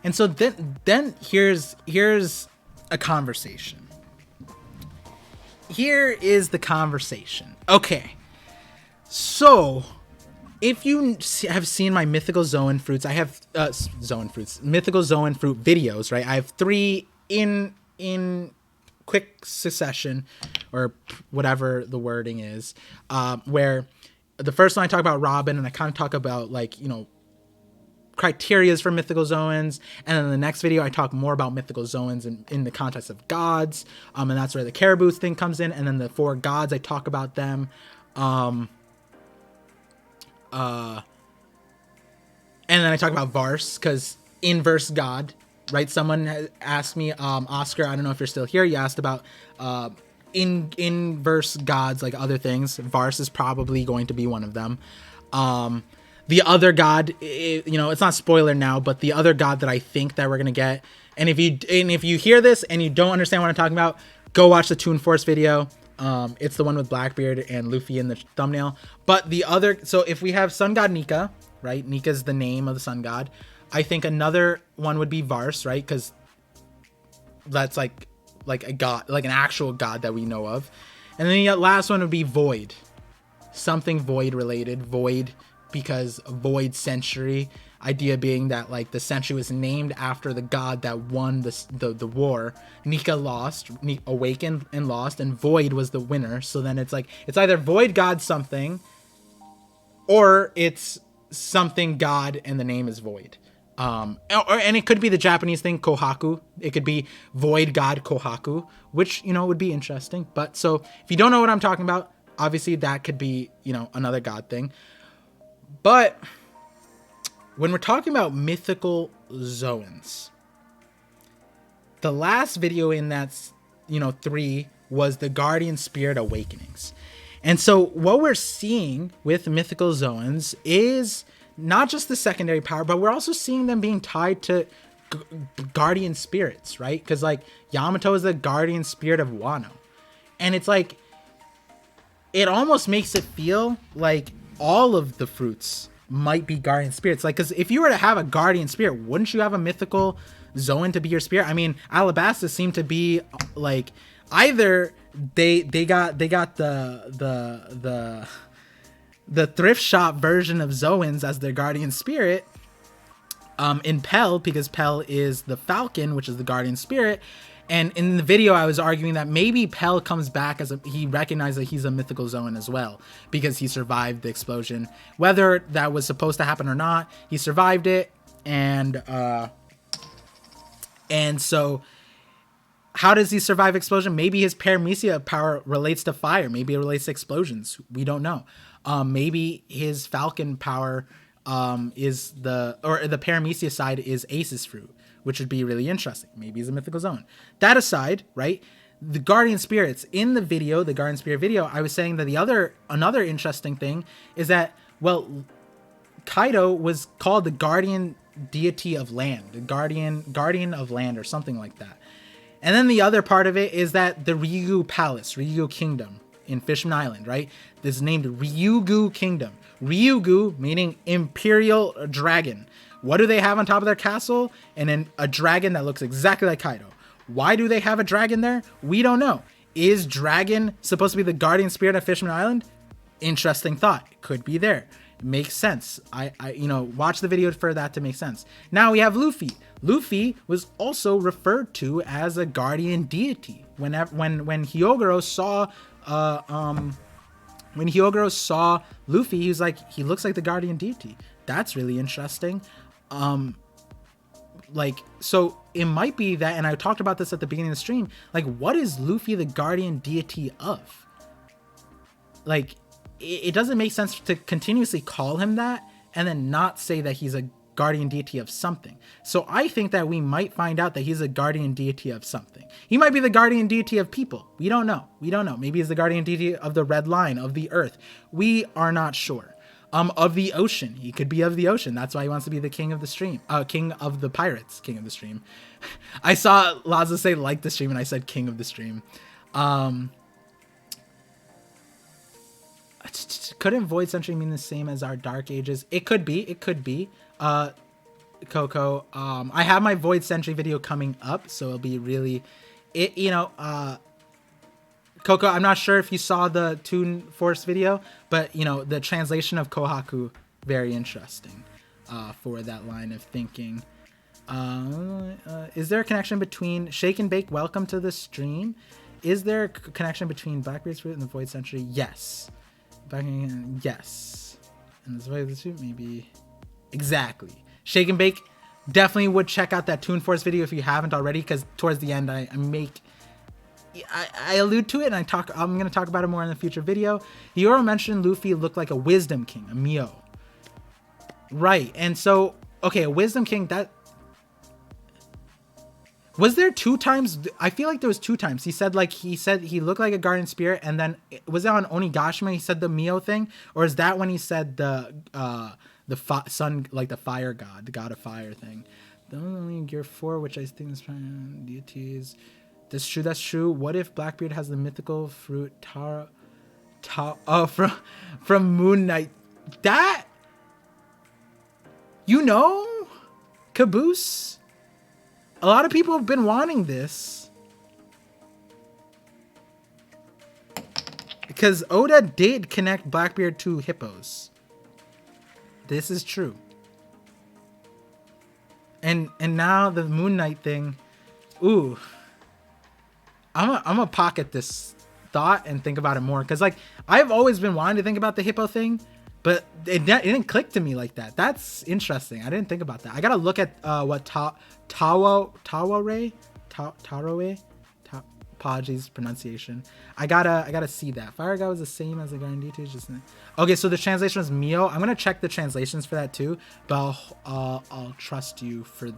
And so then here's a conversation. Here is the conversation. Okay. So if you have seen my Mythical Zoan fruits, I have Mythical Zoan fruit videos, right? I have 3 in quick succession or whatever the wording is, where the first one I talk about Robin and I kind of talk about like, you know, criterias for Mythical Zoans, and then in the next video I talk more about Mythical Zoans in the context of gods, and that's where the Caribou thing comes in, and then the 4 gods I talk about them, and then I talk about Vars because inverse god, right? Someone asked me, Oscar, I don't know if you're still here, you asked about inverse gods, like other things. Vars is probably going to be one of them. The other god, you know, it's not spoiler now, but the other god that I think that we're gonna get, and if you hear this and you don't understand what I'm talking about, go watch the Toon Force video. It's the one with Blackbeard and Luffy in the thumbnail. But the other, so if we have Sun God Nika, right? Nika's the name of the sun god. I think another one would be Vars, right? Because that's like a god, like an actual god that we know of. And then the last one would be Void, something Void related, Void. Because Void Century, idea being that like the century was named after the god that won the war. Nika lost, awakened and lost, and Void was the winner. So then it's like it's either Void God something, or it's something god and the name is Void. And it could be the Japanese thing Kohaku. It could be Void God Kohaku, which, you know, would be interesting. But so if you don't know what I'm talking about, obviously that could be, you know, another god thing. But when we're talking about Mythical Zoans, the last video in that, you know, 3 was the Guardian Spirit Awakenings. And so what we're seeing with Mythical Zoans is not just the secondary power, but we're also seeing them being tied to guardian spirits, right? Because like Yamato is the guardian spirit of Wano. And it's like, it almost makes it feel like all of the fruits might be guardian spirits. Like, because if you were to have a guardian spirit, wouldn't you have a Mythical Zoan to be your spirit? I mean, Alabasta seemed to be like either they got the thrift shop version of Zoans as their guardian spirit in Pell, because Pell is the falcon, which is the guardian spirit. And in the video, I was arguing that maybe Pell comes back as he recognized that he's a Mythical Zoan as well, because he survived the explosion. Whether that was supposed to happen or not, he survived it. And so how does he survive explosion? Maybe his Paramecia power relates to fire. Maybe it relates to explosions. We don't know. Maybe his falcon power is the Paramecia side is Ace's fruit, which would be really interesting. Maybe he's a Mythical Zoan. That aside, right, the guardian spirits in the video, the guardian spirit video, I was saying that another interesting thing is that, well, Kaido was called the guardian deity of land, the guardian of land, or something like that. And then the other part of it is that the Ryugu Palace, Ryugu Kingdom in Fishman Island, right, this is named Ryugu Kingdom. Ryugu meaning Imperial Dragon. What do they have on top of their castle? And then a dragon that looks exactly like Kaido. Why do they have a dragon there? We don't know. Is dragon supposed to be the guardian spirit of Fishman Island? Interesting thought. It could be there. Makes sense. I watch the video for that to make sense. Now we have Luffy. Luffy was also referred to as a guardian deity. When Hiyogero saw Luffy, he was like, he looks like the guardian deity. That's really interesting. So it might be that, and I talked about this at the beginning of the stream, like, what is Luffy the guardian deity of? Like, it doesn't make sense to continuously call him that and then not say that he's a guardian deity of something. So I think that we might find out that he's a guardian deity of something. He might be the guardian deity of people. We don't know. Maybe he's the guardian deity of the red line, of the earth. We are not sure. Of the ocean. He could be of the ocean. That's why he wants to be the king of the stream. King of the pirates. King of the stream. I saw Laza say like the stream and I said king of the stream. Couldn't Void Century mean the same as our Dark Ages? It could be. Coco, I have my Void Century video coming up, so it'll be really, Coco, I'm not sure if you saw the Toon Force video, but the translation of Kohaku, very interesting for that line of thinking. Is there a connection between Shake and Bake? Welcome to the stream. Is there a connection between Blackbeard's fruit and the Void Century? Yes. Yes. And this way the suit maybe. Exactly. Shake and Bake. Definitely would check out that Toon Force video if you haven't already, because towards the end I allude to it, and I'm going to talk about it more in the future video. Hiyoro mentioned Luffy looked like a Wisdom King, a Mio. Right. And so, okay, a Wisdom King, that... Was there 2 times? I feel like there was 2 times. He said he looked like a guardian spirit, and then was it on Onigashima he said the Mio thing? Or is that when he said the sun, like the fire god, the god of fire thing? The only Gear 4, which I think is trying deities... That's true. What if Blackbeard has the mythical fruit from Moon Knight? That, Caboose? A lot of people have been wanting this. Because Oda did connect Blackbeard to hippos. This is true. And now the Moon Knight thing. Ooh. I'm gonna pocket this thought and think about it more, because like I've always been wanting to think about the hippo thing, but it didn't click to me like that. That's interesting. I didn't think about that. I gotta look at what Taroe, apologies pronunciation. I gotta see that. Fire God was the same as the guardian deity. Okay, so the translation was Mio. I'm gonna check the translations for that too, but I'll trust you for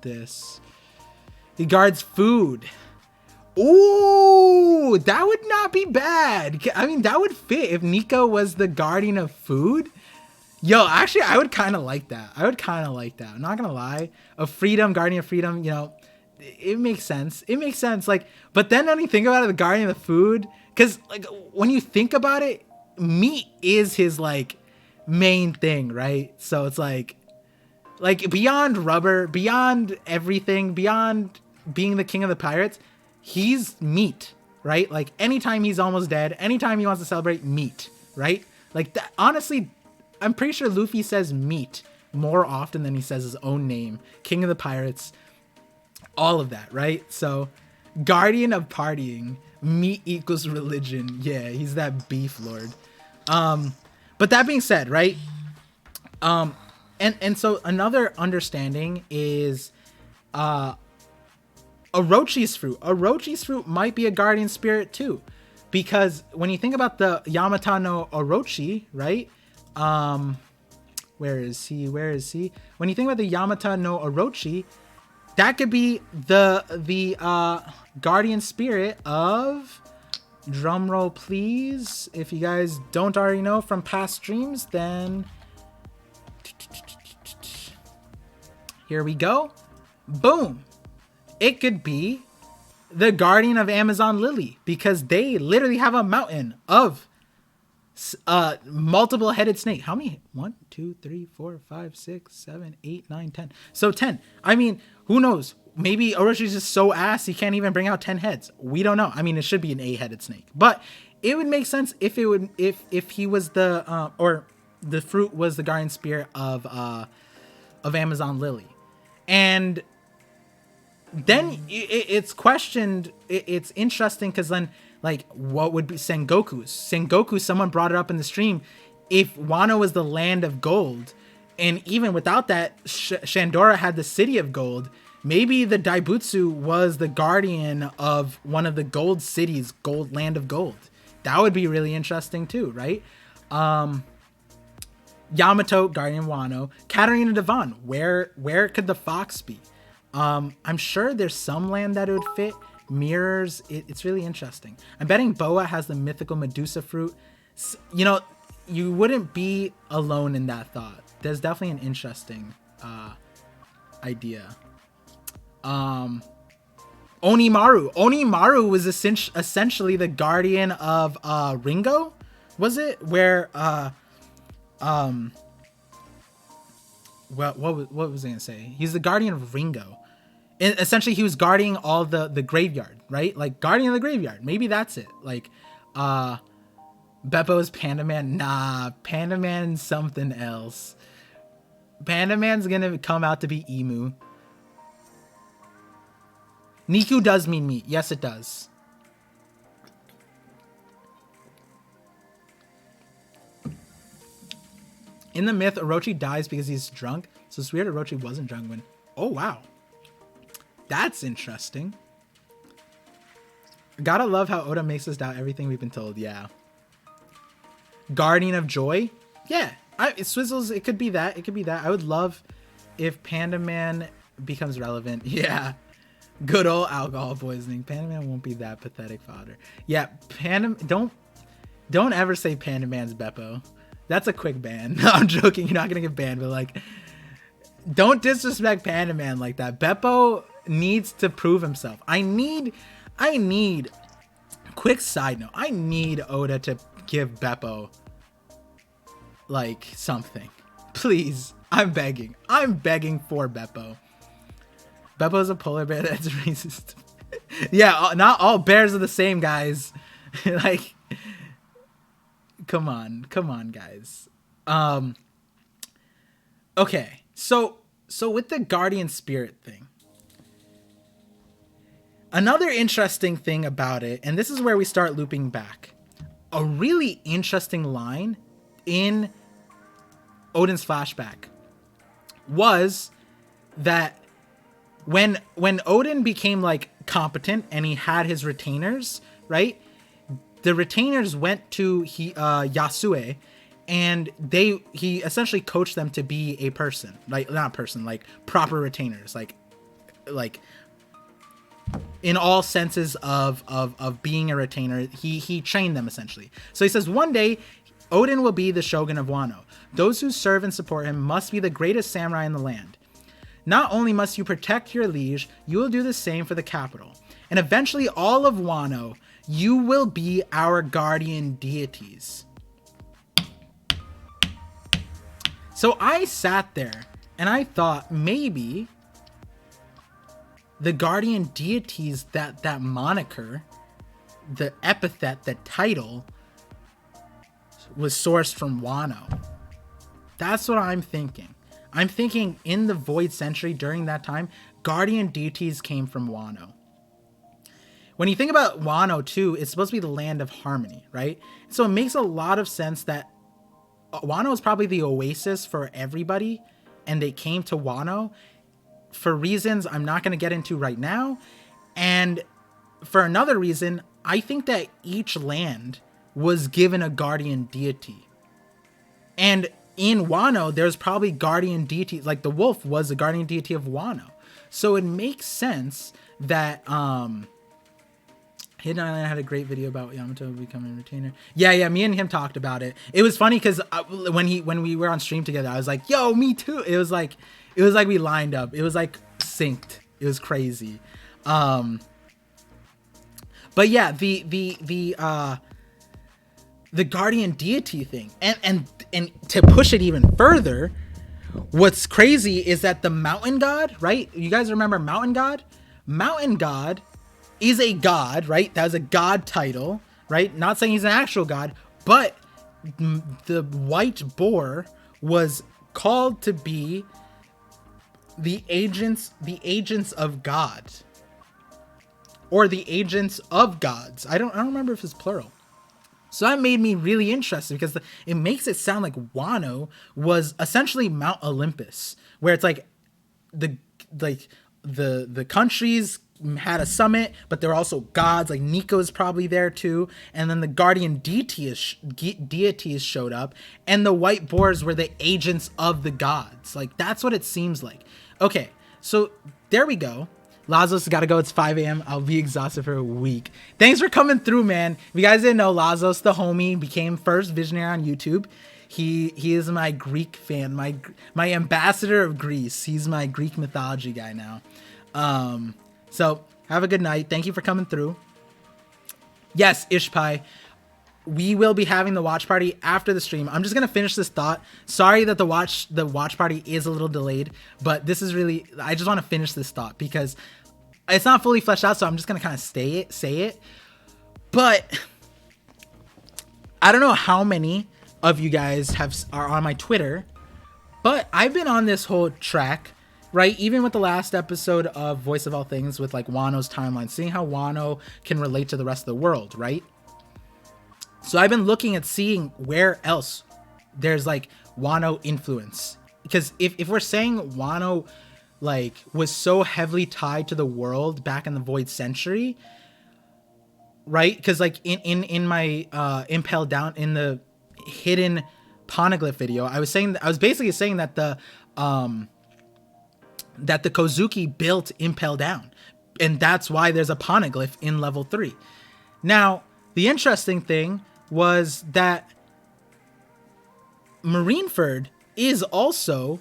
this. He guards food. Ooh, that would not be bad. I mean, that would fit if Nico was the guardian of food. Yo, actually, I would kind of like that. I'm not gonna lie. A freedom, guardian of freedom, it makes sense. Like, but then when you think about it, the guardian of the food, because like when you think about it, meat is his like main thing, right? So it's like beyond rubber, beyond everything, beyond being the king of the pirates, he's meat, right? Like anytime he's almost dead, anytime he wants to celebrate, meat, right? Like that, honestly, I'm pretty sure Luffy says meat more often than he says his own name, king of the pirates, all of that, right? So guardian of partying, meat equals religion. Yeah, he's that beef lord. But that being said, right? And so another understanding is Orochi's fruit. Orochi's fruit might be a guardian spirit too, because when you think about the Yamata no Orochi, right? Where is he? When you think about the Yamata no Orochi, that could be the guardian spirit of, drumroll please, if you guys don't already know from past streams, then here we go. Boom. It could be the guardian of Amazon Lily, because they literally have a mountain of multiple headed snake. How many? 1, 2, 3, 4, 5, 6, 7, 8, 9, 10. So 10. I mean, who knows? Maybe Orochi's just so ass he can't even bring out 10 heads. We don't know. I mean, it should be an 8-headed snake, but it would make sense if he was the or the fruit was the guardian spirit of Amazon Lily, and then it's questioned. It's interesting because then, like, what would be Sengoku? Someone brought it up in the stream. If Wano was the land of gold, and even without that, Shandora had the city of gold. Maybe the Daibutsu was the guardian of one of the gold cities, land of gold. That would be really interesting too, right? Yamato, guardian Wano. Katarina Devon, where could the fox be? I'm sure there's some land that it would fit. Mirrors, it's really interesting. I'm betting Boa has the mythical Medusa fruit. You know, you wouldn't be alone in that thought. There's definitely an interesting idea. Onimaru was essentially the guardian of Ringo, was it? Where what was I gonna say? He's the guardian of Ringo. And essentially, he was guarding all the graveyard, right? Like guardian of the graveyard. Maybe that's it. Like Beppo's Panda Man. Nah, Panda Man's something else. Panda Man's gonna come out to be Emu. Niku does mean meat. Yes, it does. In the myth, Orochi dies because he's drunk. So it's weird Orochi wasn't drunk when... Oh, wow. That's interesting. Gotta love how Oda makes us doubt everything we've been told. Yeah. Guardian of Joy? Yeah. It Swizzles, it could be that. It could be that. I would love if Panda Man becomes relevant. Yeah. Good old alcohol poisoning. Panda Man won't be that pathetic fodder. Yeah, don't ever say Panda Man's Beppo. That's a quick ban. No, I'm joking. You're not gonna get banned, but like, don't disrespect Panda Man like that. Beppo needs to prove himself. I need. Quick side note. I need Oda to give Beppo like something. Please. I'm begging for Beppo. Beppo's a polar bear that's racist. Yeah, not all bears are the same, guys. Like, come on, guys. Okay, so with the guardian spirit thing, another interesting thing about it, and this is where we start looping back, a really interesting line in Odin's flashback was that when Odin became like competent and he had his retainers, right? The retainers went to Yasue, and he essentially coached them to be a person, like proper retainers, like in all senses of being a retainer. He trained them essentially. So he says one day Odin will be the shogun of Wano. Those who serve and support him must be the greatest samurai in the land. Not only must you protect your liege, you will do the same for the capital. And eventually all of Wano, you will be our guardian deities. So I sat there and I thought maybe the guardian deities, that moniker, the epithet, the title was sourced from Wano. That's what I'm thinking. I'm thinking in the Void Century during that time, guardian deities came from Wano. When you think about Wano too, it's supposed to be the land of harmony, right? So it makes a lot of sense that Wano is probably the oasis for everybody, and they came to Wano for reasons I'm not going to get into right now. And for another reason, I think that each land was given a guardian deity. And in Wano, there's probably guardian deities, like the wolf was a guardian deity of Wano. So it makes sense that Hidden Island had a great video about Yamato becoming a retainer. Yeah, me and him talked about it. It was funny because when we were on stream together, I was like, "Yo, me too." It was like we lined up. It was like synced. It was crazy. But yeah, the guardian deity thing, and to push it even further, what's crazy is that the mountain god, right? You guys remember mountain god? Mountain god is a god, right? That was a god title. right? Not saying he's an actual god, but the white boar was called to be the agents of God, or the agents of gods. I don't remember if it's plural. So that made me really interested, because it makes it sound like Wano was essentially Mount Olympus, where it's like the countries had a summit, but there were also gods, like Nico's probably there too, and then the guardian deities showed up, and the white boars were the agents of the gods. Like, that's what it seems like. Okay, so there we go. Lazos gotta go. It's 5 a.m. I'll be exhausted for a week. Thanks for coming through, man. If you guys didn't know, Lazos, the homie, became first visionary on YouTube. He is my Greek fan, my ambassador of Greece. He's my Greek mythology guy now. So have a good night. Thank you for coming through. Yes, Ishpai, we will be having the watch party after the stream. I'm just gonna finish this thought. Sorry that the watch party is a little delayed, but this is really, I just want to finish this thought because it's not fully fleshed out. So I'm just gonna kind of say it. But I don't know how many of you guys are on my Twitter, but I've been on this whole track, right? Even with the last episode of Voice of All Things with like Wano's timeline, seeing how Wano can relate to the rest of the world, right? So I've been looking at seeing where else there's like Wano influence, because if we're saying Wano like was so heavily tied to the world back in the Void Century, right? Because like in my Impel Down, in the hidden poneglyph video, I was basically saying that the Kozuki built Impel Down, and that's why there's a poneglyph in level 3. Now, the interesting thing was that Marineford is also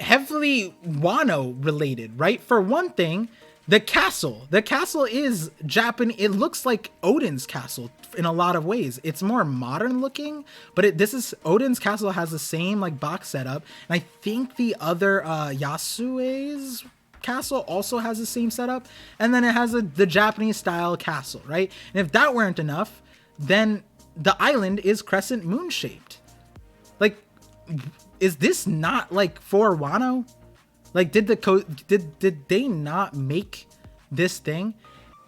heavily Wano related, right? For one thing, the castle is Japanese. It looks like Odin's castle in a lot of ways. It's more modern looking, but Odin's castle has the same like box setup, and I think the other Yasue's castle also has the same setup, and then it has the Japanese style castle, right? And if that weren't enough, then the island is crescent moon shaped. Like, is this not like for Wano? Like, did they not make this thing?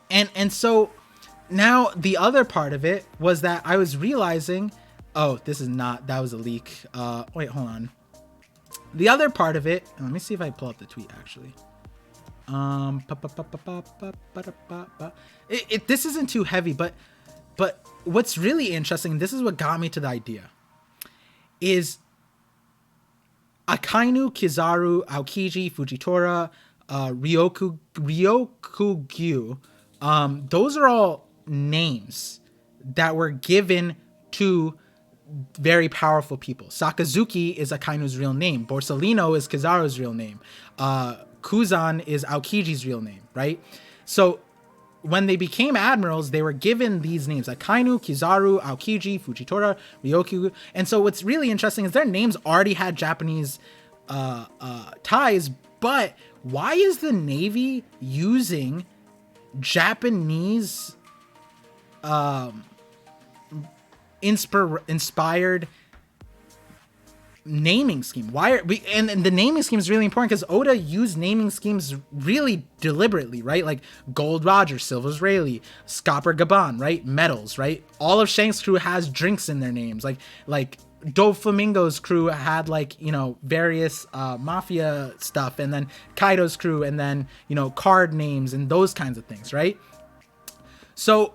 And so now the other part of it was that I was realizing, oh, that was a leak. Wait, hold on. The other part of it, let me see if I pull up the tweet actually. This isn't too heavy, but what's really interesting, this is what got me to the idea, is Akainu, Kizaru, Aokiji, Fujitora, Ryokugyu, those are all names that were given to very powerful people. Sakazuki is Akainu's real name. Borsalino is Kizaru's real name. Kuzan is Aokiji's real name, right? So when they became admirals, they were given these names: Akainu, Kizaru, Aokiji, Fujitora, Ryoku. And so what's really interesting is their names already had Japanese ties, but why is the Navy using Japanese inspired naming scheme? Why are we, and the naming scheme is really important because Oda used naming schemes really deliberately, right? Like Gold Roger, Silver's Rayleigh, Scopper Gaban, right? Metals, right? All of Shank's crew has drinks in their names. Like Doflamingo's crew had like, you know, various mafia stuff, and then Kaido's crew, and then, you know, card names and those kinds of things, right? So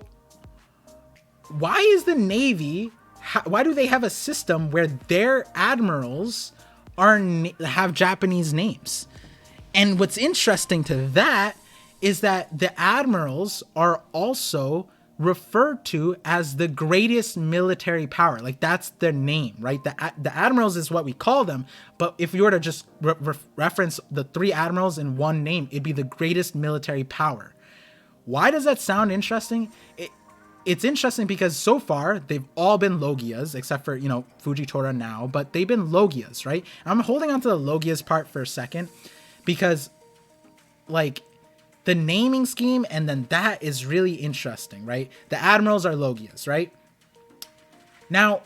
why is the Navy, why do they have a system where their admirals have Japanese names? And what's interesting to that is that the admirals are also referred to as the greatest military power. Like, that's their name, right? The admirals is what we call them, but if you were to just reference the 3 admirals in one name, it'd be the greatest military power. Why does that sound interesting? It's interesting because so far they've all been Logias, except for, you know, Fujitora now, but they've been Logias, right? I'm holding on to the Logias part for a second because, like, the naming scheme, and then that is really interesting, right? The admirals are Logias, right? Now,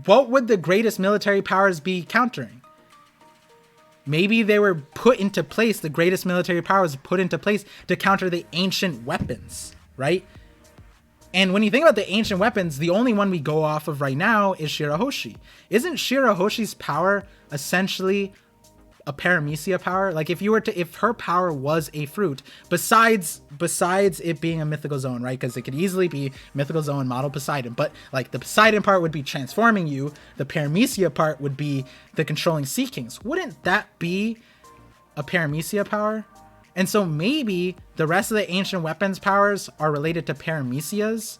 what would the greatest military powers be countering? Maybe they were put into place, the greatest military powers put into place to counter the ancient weapons, right? And when you think about the ancient weapons, the only one we go off of right now is Shirahoshi. Isn't Shirahoshi's power essentially a Paramecia power? Like if her power was a fruit, besides it being a mythical zone, right? Because it could easily be mythical zone model Poseidon, but like the Poseidon part would be transforming you, the Paramecia part would be the controlling Sea Kings. Wouldn't that be a Paramecia power? And so maybe the rest of the ancient weapons powers are related to Paramecias.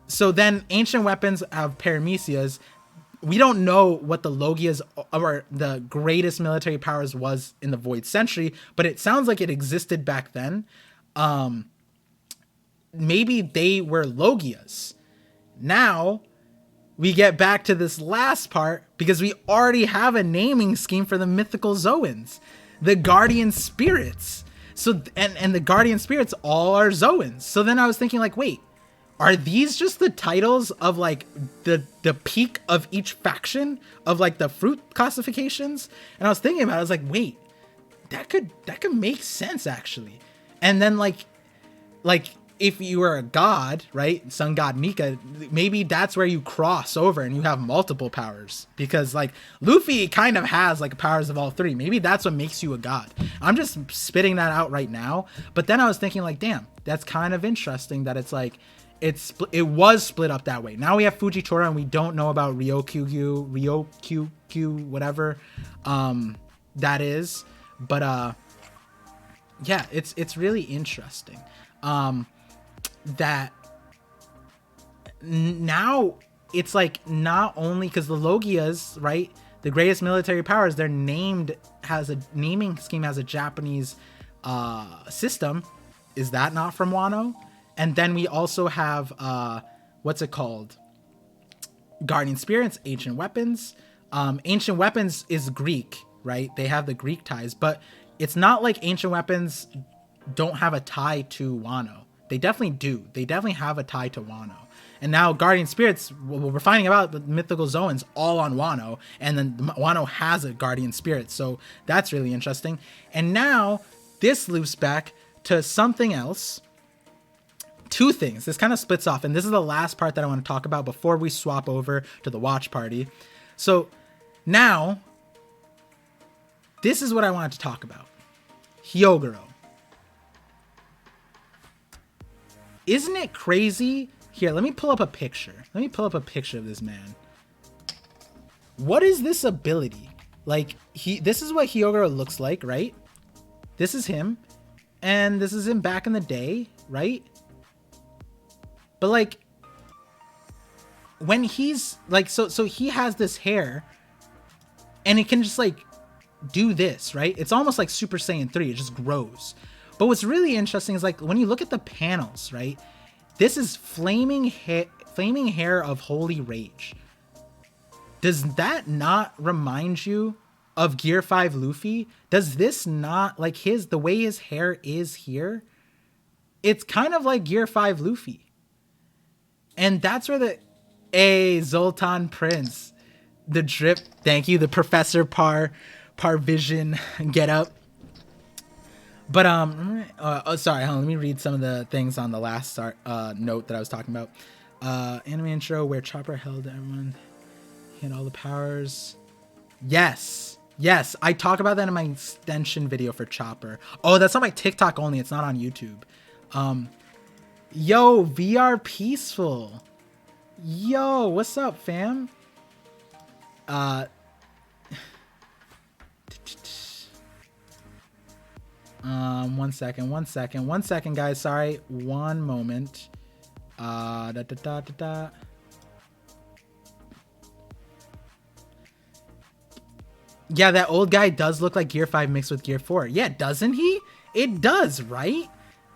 So then ancient weapons have Paramecias. We don't know what the Logias or the greatest military powers was in the Void Century, but it sounds like it existed back then. Maybe they were Logias. Now we get back to this last part because we already have a naming scheme for the Mythical Zoans, the Guardian Spirits. So and the Guardian Spirits all are Zoans. So then I was thinking like, wait, are these just the titles of like the peak of each faction of like the fruit classifications? And I was thinking about it, I was like, wait, that could make sense actually. And then like if you were a god, right, sun god Nika, maybe that's where you cross over and you have multiple powers, because like Luffy kind of has like powers of all three. Maybe that's what makes you a god. I'm just spitting that out right now, but then I was thinking like, damn, that's kind of interesting that it's like it was split up that way. Now we have Fujitora and we don't know about Ryokyu, whatever that is, but yeah, it's really interesting that now it's like not only because the Logias, right, the greatest military powers, they're named, has a naming scheme, has a Japanese system. Is that not from Wano? And then we also have what's it called, Guardian Spirits, Ancient Weapons. Ancient Weapons is Greek, right? They have the Greek ties, but it's not like Ancient Weapons don't have a tie to Wano. They definitely do. They definitely have a tie to Wano. And now Guardian Spirits, we're finding about the Mythical Zoans all on Wano, and then Wano has a Guardian Spirit, so that's really interesting. And now this loops back to something else. Two things. This kind of splits off, and this is the last part that I want to talk about before we swap over to the watch party. So now, this is what I wanted to talk about. Hiyogero. Isn't it crazy? Here, let me pull up a picture. Let me pull up a picture of this man. What is this ability? Like, this is what Hiyogero looks like, right? This is him. And this is him back in the day, right? But like, when he's like, so he has this hair and it can just like do this, right? It's almost like Super Saiyan 3. It just grows. But what's really interesting is like when you look at the panels, right? This is flaming hair of holy rage. Does that not remind you of Gear 5 Luffy? Does this not, like the way his hair is here? It's kind of like Gear 5 Luffy. And that's where Zoltan Prince, the drip, thank you, the Professor Parvision get up. But sorry, hold on, let me read some of the things on the last note that I was talking about. Anime intro where Chopper held everyone, he had all the powers. Yes, I talk about that in my extension video for Chopper. Oh, that's on my TikTok only. It's not on YouTube. Yo, VR Peaceful. Yo, what's up, fam? One second, guys. Sorry, one moment. Yeah, that old guy does look like Gear 5 mixed with Gear 4. Yeah, doesn't he? It does, right?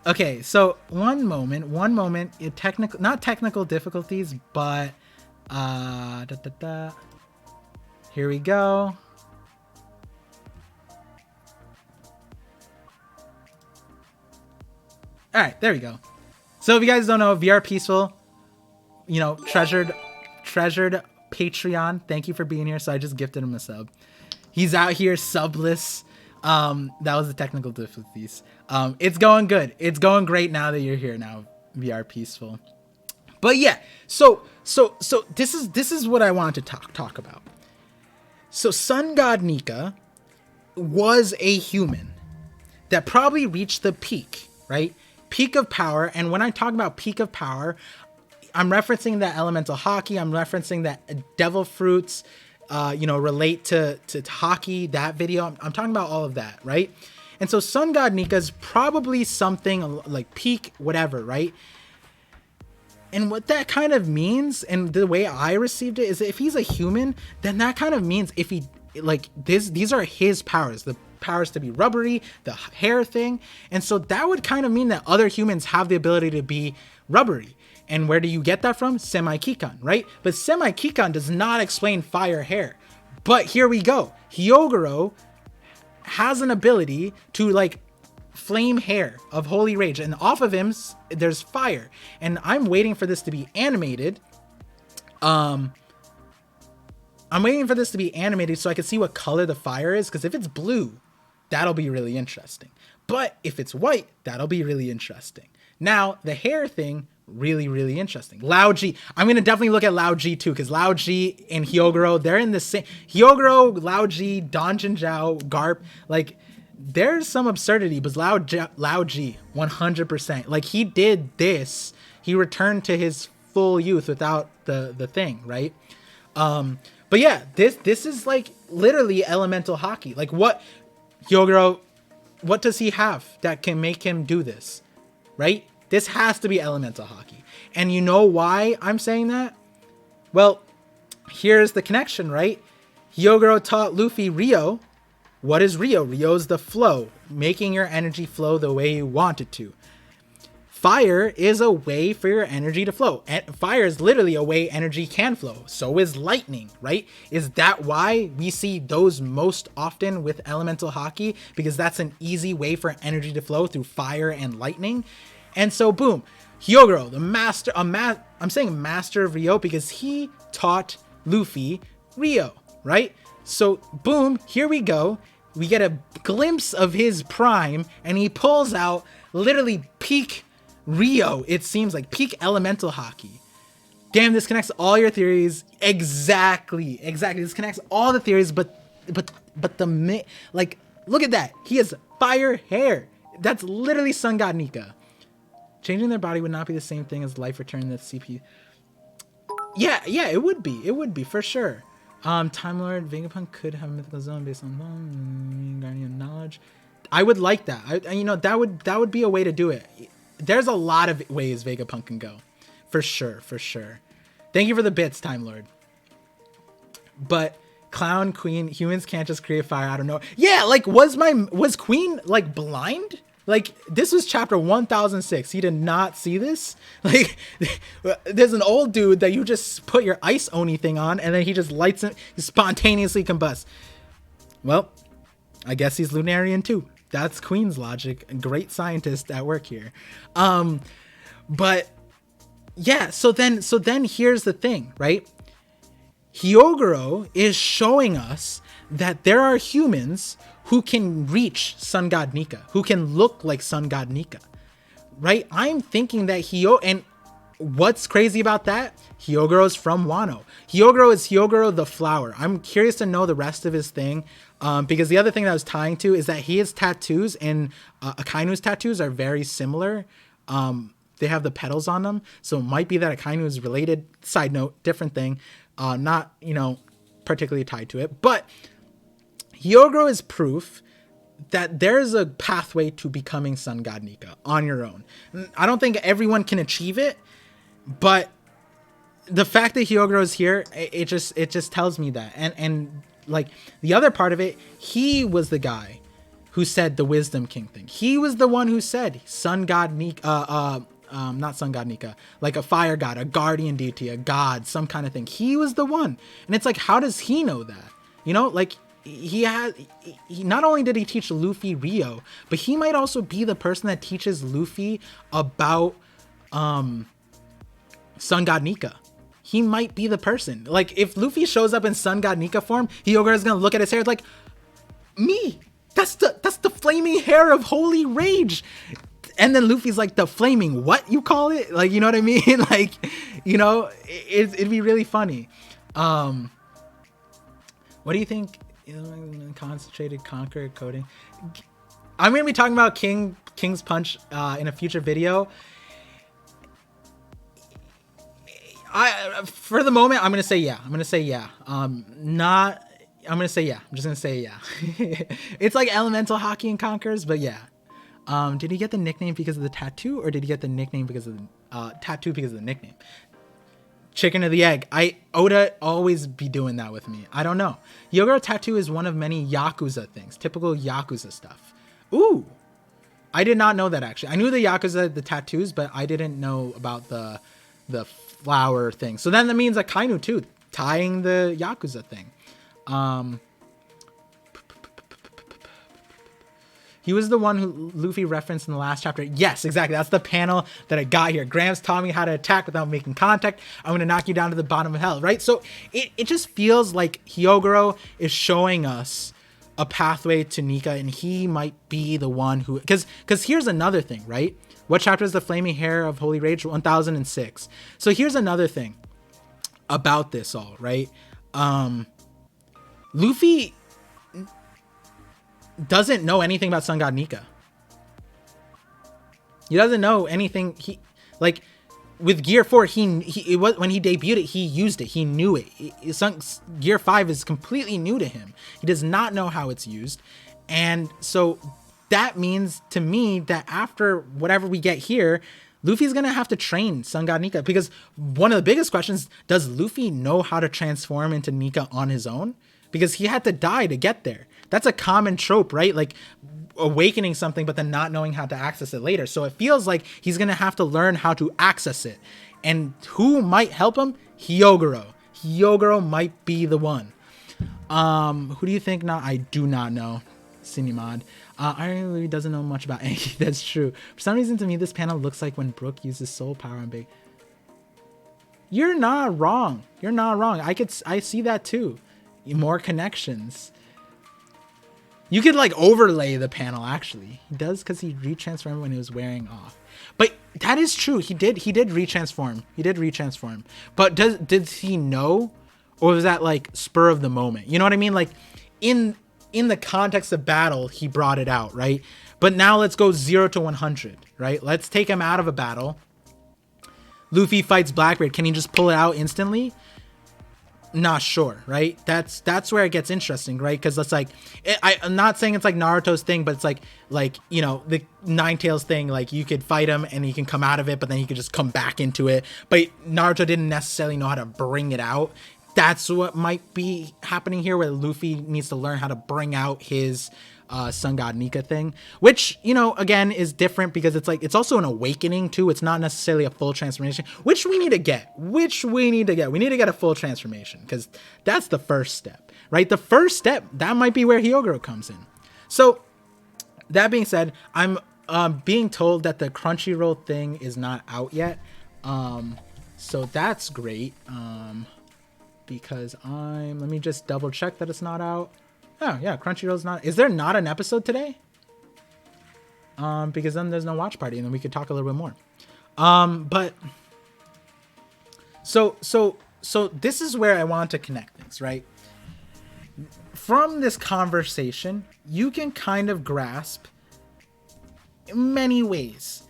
Okay, so one moment. Not technical difficulties, but here we go. All right, there we go. So if you guys don't know, VR Peaceful, you know, treasured Patreon. Thank you for being here. So I just gifted him a sub. He's out here subless. That was the technical difficulties. It's going good. It's going great now that you're here now, VR Peaceful. But yeah, so this is what I wanted to talk about. So Sun God Nika was a human that probably reached the peak, right? Peak of power. And when I talk about peak of power, I'm referencing that elemental Haki. I'm referencing that devil fruits, relate to Haki, that video. I'm talking about all of that, right? And so Sun God Nika is probably something like peak, whatever, right? And what that kind of means, and the way I received it, is that if he's a human, then that kind of means if he, like, these are his powers, the powers to be rubbery, the hair thing. And so that would kind of mean that other humans have the ability to be rubbery. And where do you get that from? Semi-Kikan, right? But Semi-Kikan does not explain fire hair. But here we go. Hiyogero has an ability to, like, flame hair of holy rage, and off of him there's fire. And I'm waiting for this to be animated. I'm waiting for this to be animated so I can see what color the fire is, because if it's blue, that'll be really interesting. But if it's white, that'll be really interesting. Now, the hair thing, really, really interesting. Lao G. I'm going to definitely look at Lao G too, because Lao G and Hiyogero, they're in the same. Hiyogero, Lao G, Don Jinjiao, Garp, like, there's some absurdity, but Lao G, 100%. Like, he did this. He returned to his full youth without the thing, right? But yeah, this is like literally elemental Haki. Like, what Hiyogero, what does he have that can make him do this, right? This has to be elemental Haki. And you know why I'm saying that? Well, here's the connection, right? Hiyogero taught Luffy Rio. What is Rio? Rio is the flow, making your energy flow the way you want it to. Fire is a way for your energy to flow. And fire is literally a way energy can flow. So is lightning, right? Is that why we see those most often with elemental Haki? Because that's an easy way for energy to flow through fire and lightning. And so boom, Hiyogero, the master, I'm saying master of Rio because he taught Luffy Rio, right? So boom, here we go. We get a glimpse of his prime, and he pulls out literally peak Rio. It seems like peak elemental Haki. Damn, this connects all your theories. Exactly. This connects all the theories, but like, look at that. He has fire hair. That's literally Sun God Nika. Changing their body would not be the same thing as life return the CP. Yeah, it would be. It would be for sure. Time Lord Vegapunk could have a mythical zone based on guardian knowledge. I would like that. That would be a way to do it. There's a lot of ways Vegapunk can go, for sure. Thank you for the bits, Time Lord. But Clown Queen, humans can't just create fire out of nowhere. Yeah, like was Queen like blind? Like, this was chapter 1006. He did not see this. Like, there's an old dude that you just put your ice oni thing on, and then he just lights it, he spontaneously combusts. Well, I guess he's Lunarian too. That's Queen's logic. Great scientist at work here. But yeah, so then here's the thing, right? Hiyogero is showing us that there are humans who can reach Sun God Nika, who can look like Sun God Nika, right? I'm thinking that and what's crazy about that? Hyogero's from Wano. Hiyogero is Hiyogero the flower. I'm curious to know the rest of his thing, because the other thing that I was tying to is that his tattoos and Akainu's tattoos are very similar. They have the petals on them, so it might be that Akainu is related. Side note, different thing, not, particularly tied to it, but Hiyogero is proof that there's a pathway to becoming Sun God Nika on your own. I don't think everyone can achieve it, but the fact that Hiyogero is here, it just tells me that. And like the other part of it, he was the guy who said the Wisdom King thing. He was the one who said Sun God Nika, not Sun God Nika, like a fire god, a guardian deity, a god, some kind of thing. He was the one. And it's like, how does he know that? Like, he not only did he teach Luffy Rio, but he might also be the person that teaches Luffy about Sun God Nika. He might be the person. Like, if Luffy shows up in Sun God Nika form, Hiyogero is gonna look at his hair like, me, that's the flaming hair of holy rage. And then Luffy's like, the flaming what you call it? Like, you know what I mean? Like, you know, it'd be really funny. What do you think? Concentrated conquer coding. I'm gonna be talking about King's Punch in a future video. For the moment, I'm gonna say yeah. I'm just gonna say yeah. It's like elemental Haki and Conquers, but yeah. Did he get the nickname because of the tattoo, or did he get the nickname because of the tattoo because of the nickname? Chicken or the egg? Oda always be doing that with me. I don't know. Hiyogero tattoo is one of many Yakuza things, typical Yakuza stuff. Ooh, I did not know that actually. I knew the Yakuza, the tattoos, but I didn't know about the flower thing. So then that means like Kainu too, tying the Yakuza thing. He was the one who Luffy referenced in the last chapter. Yes, exactly. That's the panel that I got here. Gramps taught me how to attack without making contact. I'm going to knock you down to the bottom of hell, right? So it just feels like Hiyogero is showing us a pathway to Nika, and he might be the one who... Because here's another thing, right? What chapter is the Flaming Hair of Holy Rage? 1006. So here's another thing about this all, right? Luffy doesn't know anything about Sun God Nika. He doesn't know anything. He, like, with Gear 4, it was when he debuted it, he used it. He knew it. Gear 5 is completely new to him. He does not know how it's used. And so that means to me that after whatever we get here, Luffy's going to have to train Sun God Nika, because one of the biggest questions, does Luffy know how to transform into Nika on his own? Because he had to die to get there. That's a common trope, right? Like awakening something, but then not knowing how to access it later. So it feels like he's going to have to learn how to access it. And who might help him? Hiyogero. Hiyogero might be the one. Who do you think? Now, I do not know. Cinemod. Iron really doesn't know much about Anki. That's true. For some reason, to me, this panel looks like when Brook uses soul power on Big. You're not wrong. You're not wrong. I see that too. More connections. You could like overlay the panel actually. He does, because he retransformed when he was wearing off. But that is true. He did retransform. He did retransform. But did he know? Or was that like spur of the moment? You know what I mean? Like in the context of battle, he brought it out, right? But now let's go 0 to 100, right? Let's take him out of a battle. Luffy fights Blackbeard. Can he just pull it out instantly? Not sure, right? That's where it gets interesting, right? Because it's like, I'm not saying it's like Naruto's thing, but it's like you know, the Nine Tails thing. Like you could fight him and he can come out of it, but then he could just come back into it. But Naruto didn't necessarily know how to bring it out. That's what might be happening here, where Luffy needs to learn how to bring out his Sun God Nika thing, which, you know, again is different because it's like it's also an awakening too. It's not necessarily a full transformation, which we need to get. We need to get a full transformation, because that's the first step, right? The first step, that might be where Hiyogero comes in. So that being said, I'm being told that the Crunchyroll thing is not out yet, so that's great. Because let me just double check that it's not out. Oh yeah, Crunchyroll's not. Is there not an episode today? Because then there's no watch party, and then we could talk a little bit more. But so this is where I want to connect things, right? From this conversation, you can kind of grasp in many ways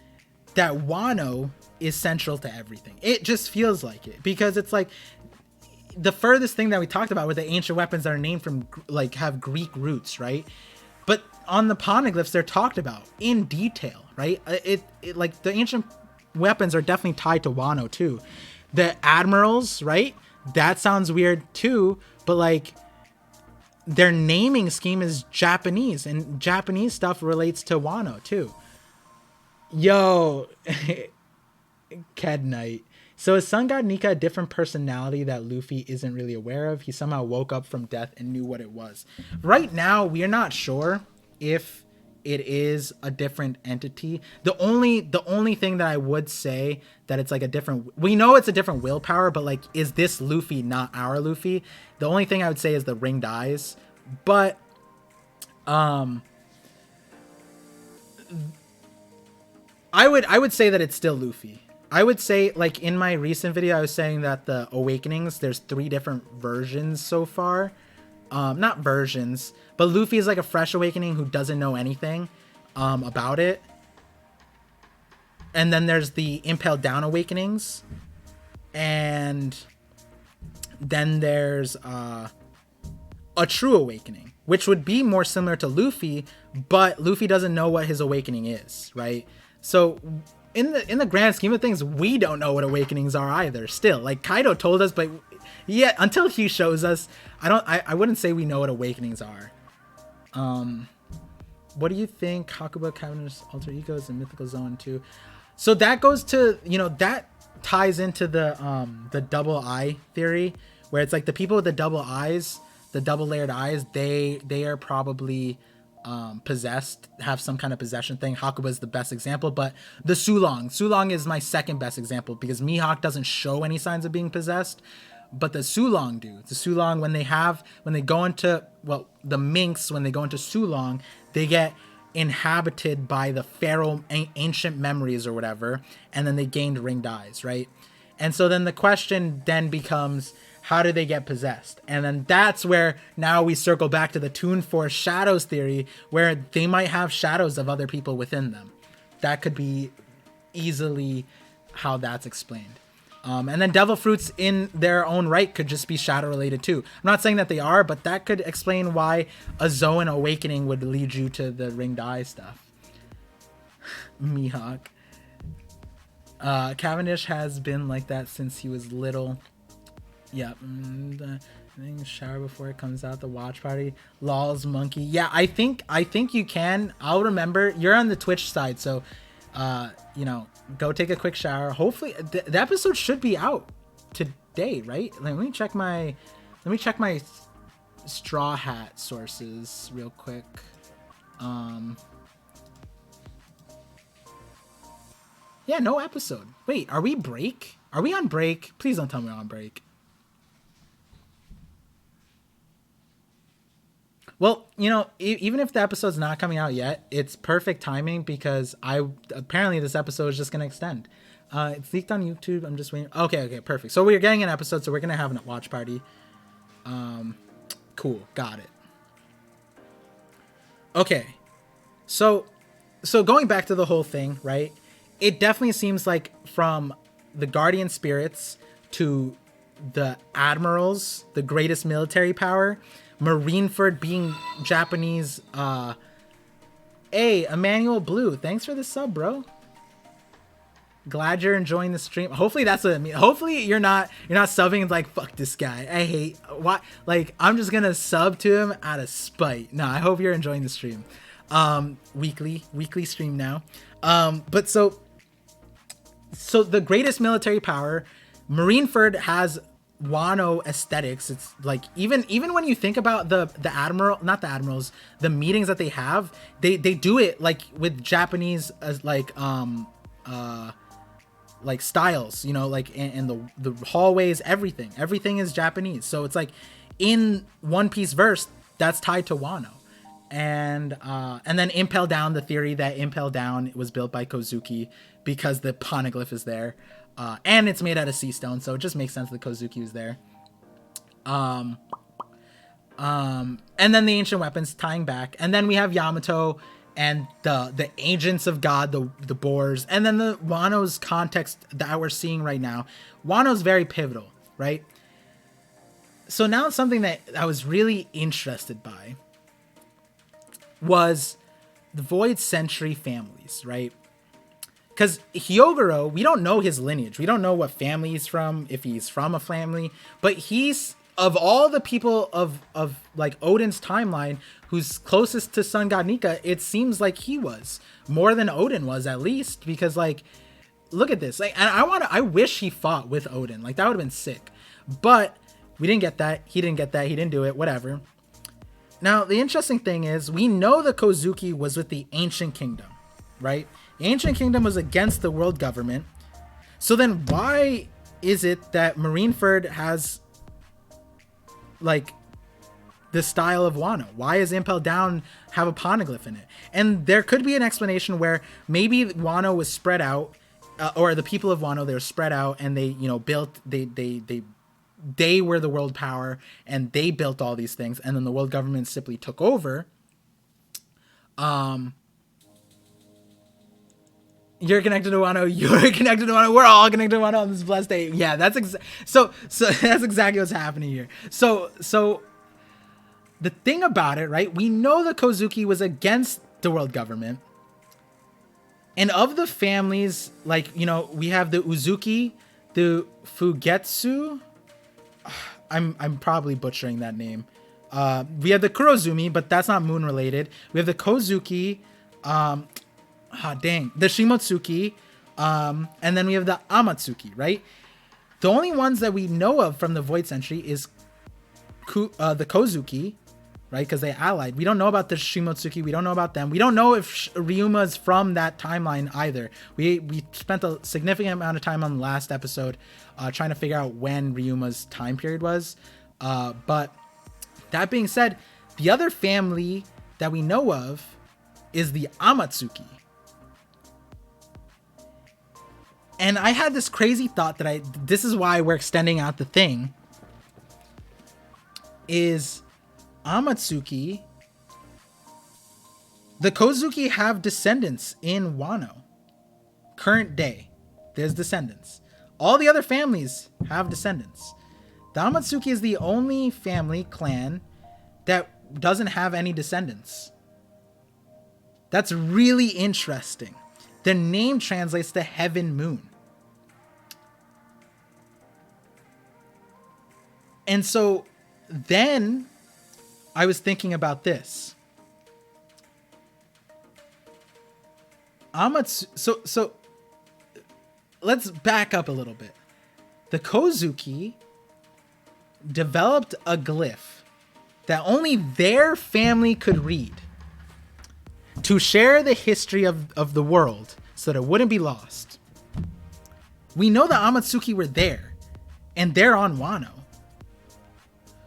that Wano is central to everything. It just feels like it, because it's like the furthest thing that we talked about with the ancient weapons that are named from, like, have Greek roots, right? But on the poneglyphs, they're talked about in detail, right? It like the ancient weapons are definitely tied to Wano too. The admirals, right? That sounds weird too, but like their naming scheme is Japanese, and Japanese stuff relates to Wano too. Yo, Ked Knight. So is Sun God Nika a different personality that Luffy isn't really aware of? He somehow woke up from death and knew what it was. Right now, we are not sure if it is a different entity. The only thing that I would say that it's like a different, we know it's a different willpower, but like, is this Luffy not our Luffy? The only thing I would say is the ringed eyes, but I would say that it's still Luffy. I would say, like in my recent video, I was saying that the awakenings, there's 3 different versions so far. Not versions, but Luffy is like a fresh awakening who doesn't know anything about it. And then there's the impaled down awakenings. And then there's a true awakening, which would be more similar to Luffy, but Luffy doesn't know what his awakening is, right? So in the grand scheme of things, we don't know what awakenings are either still. Like Kaido told us, but yeah, until he shows us, I wouldn't say we know what awakenings are. What do you think Hakuba Cavendish alter egos and Mythical Zoan 2? So that goes to, you know, that ties into the double eye theory, where it's like the people with the double eyes, the double layered eyes, they are probably possessed, have some kind of possession thing. Hakuba is the best example, but the Sulong is my second best example because Mihawk doesn't show any signs of being possessed, but the Sulong do. The Sulong, when they go into, well, the minks, when they go into Sulong, they get inhabited by the pharaoh ancient memories or whatever, and then they gained ringed eyes, right? And so then the question then becomes, how do they get possessed? And then that's where now we circle back to the Toon Force shadows theory, where they might have shadows of other people within them. That could be easily how that's explained. And then devil fruits in their own right could just be shadow related too. I'm not saying that they are, but that could explain why a Zoan awakening would lead you to the ringed eye stuff. Mihawk. Cavendish has been like that since he was little. Yeah, the shower before it comes out. The watch party, lols monkey. Yeah, I think you can. I'll remember. You're on the Twitch side, so you know, go take a quick shower. Hopefully, the episode should be out today, right? Let me check my Straw Hat sources real quick. Yeah, no episode. Wait, are we break? Are we on break? Please don't tell me we're on break. Well, you know, even if the episode's not coming out yet, it's perfect timing because apparently this episode is just going to extend. It's leaked on YouTube. I'm just waiting. Okay, perfect. So we're getting an episode, so we're going to have a watch party. Cool. Got it. Okay. So going back to the whole thing, right? It definitely seems like from the Guardian Spirits to the Admirals, the greatest military power, Marineford being Japanese. Hey, Emmanuel Blue, thanks for the sub, bro. Glad you're enjoying the stream. Hopefully that's what I mean. Hopefully you're not subbing and like, fuck this guy. I hate what, like, I'm just gonna sub to him out of spite. No, I hope you're enjoying the stream. Weekly stream now. But so the greatest military power, Marineford has Wano aesthetics. It's like even when you think about the admiral, not the admirals, the meetings that they have, they do it like with Japanese like styles, you know, like in the hallways, everything is Japanese. So it's like in One Piece verse that's tied to Wano. And then Impel Down, the theory that Impel Down was built by Kozuki because the poneglyph is there. And it's made out of sea stone, so it just makes sense that Kozuki was there. And then the ancient weapons tying back. And then we have Yamato and the agents of God, the boars. And then the Wano's context that we're seeing right now. Wano's very pivotal, right? So now something that I was really interested by was the Void Century families, right? Because Hiyogero, we don't know his lineage. We don't know what family he's from, if he's from a family. But he's, of all the people of like Odin's timeline, who's closest to Sun God Nika, it seems like he was. More than Odin was, at least. Because like look at this. Like, and I wish he fought with Odin. Like, that would have been sick. But we didn't get that. He didn't get that. He didn't do it. Whatever. Now, the interesting thing is, we know the Kozuki was with the Ancient Kingdom, right? The Ancient Kingdom was against the world government. So then why is it that Marineford has, like, the style of Wano? Why does Impel Down have a poneglyph in it? And there could be an explanation where maybe Wano was spread out, or the people of Wano, they were spread out, and they, you know, built, they were the world power, and they built all these things, and then the world government simply took over. You're connected to Wano. You're connected to Wano. We're all connected to Wano on this blessed day. Yeah, that's so that's exactly what's happening here. So the thing about it, right? We know the Kozuki was against the world government, and of the families, like, you know, we have the Uzuki, the Fugetsu. I'm probably butchering that name. We have the Kurozumi, but that's not moon related. We have the Kozuki, the Shimotsuki, and then we have the Amatsuki, right? The only ones that we know of from the Void Century is the Kozuki, right? Because they allied. We don't know about the Shimotsuki. We don't know about them. We don't know if Ryuma is from that timeline either. We spent a significant amount of time on the last episode trying to figure out when Ryuma's time period was. But that being said, the other family that we know of is the Amatsuki. And I had this crazy thought that this is why we're extending out the thing, is Amatsuki, the Kozuki have descendants in Wano. Current day, there's descendants. All the other families have descendants. The Amatsuki is the only family clan that doesn't have any descendants. That's really interesting. The name translates to Heaven Moon. And so then I was thinking about this. So let's back up a little bit. The Kozuki developed a glyph that only their family could read to share the history of the world so that it wouldn't be lost. We know the Amatsuki were there, and they're on Wano.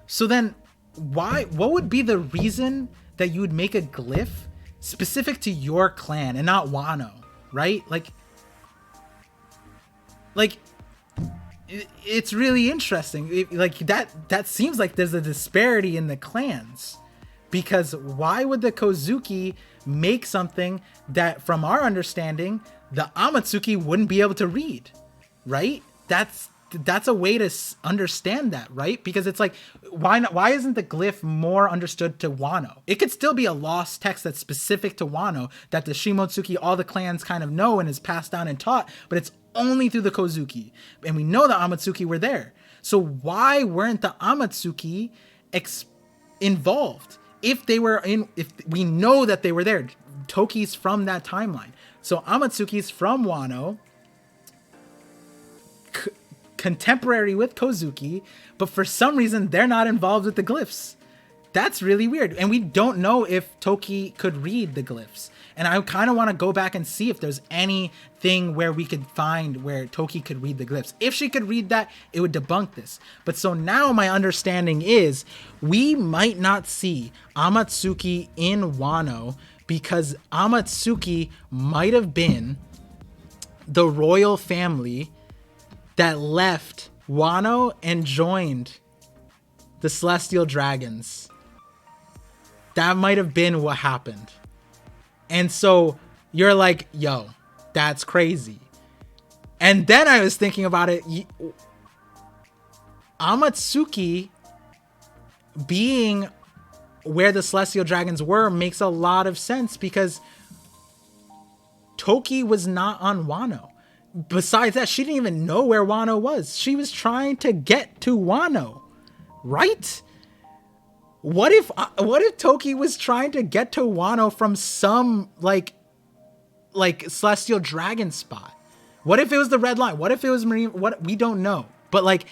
So then what would be the reason that you would make a glyph specific to your clan and not Wano, right? Like it's really interesting. That seems like there's a disparity in the clans, because why would the Kozuki make something that, from our understanding, the Amatsuki wouldn't be able to read, right? That's a way to understand that, right? Because it's like, why isn't the glyph more understood to Wano? It could still be a lost text that's specific to Wano, that the Shimotsuki, all the clans kind of know and is passed down and taught, but it's only through the Kozuki. And we know the Amatsuki were there. So why weren't the Amatsuki involved? If we know that they were there, Toki's from that timeline. So Amatsuki's from Wano, contemporary with Kozuki, but for some reason they're not involved with the glyphs. That's really weird. And we don't know if Toki could read the glyphs. And I kind of want to go back and see if there's anything where we could find where Toki could read the glyphs. If she could read that, it would debunk this. But so now my understanding is we might not see Amatsuki in Wano, because Amatsuki might have been the royal family that left Wano and joined the Celestial Dragons. That might have been what happened. And so you're like, yo, that's crazy. And then I was thinking about it. Amatsuki being where the Celestial Dragons were makes a lot of sense, because Toki was not on Wano. Besides that, she didn't even know where Wano was. She was trying to get to Wano, right? What if Toki was trying to get to Wano from some like Celestial Dragon spot? What if it was the red line? What if it was marine? What, we don't know. But like,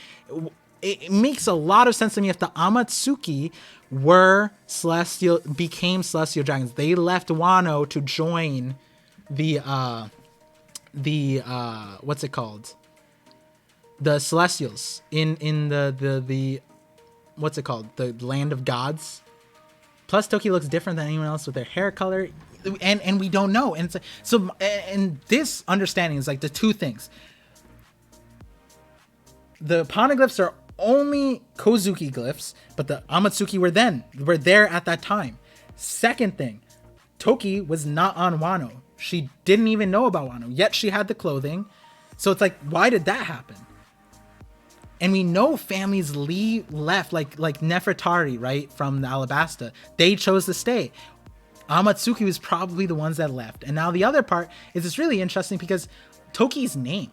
it makes a lot of sense to me if the Amatsuki became celestial dragons. They left Wano to join the what's it called? The Celestials in the what's it called? The land of gods. Plus Toki looks different than anyone else with their hair color. And we don't know. And so and this understanding is like the two things. The poneglyphs are only Kozuki glyphs, but the Amatsuki were there at that time. Second thing, Toki was not on Wano. She didn't even know about Wano, yet she had the clothing. So it's like, why did that happen? And we know families left, like Nefertari, right, from the Alabasta. They chose to stay. Amatsuki was probably the ones that left. And now the other part is it's really interesting because Toki's name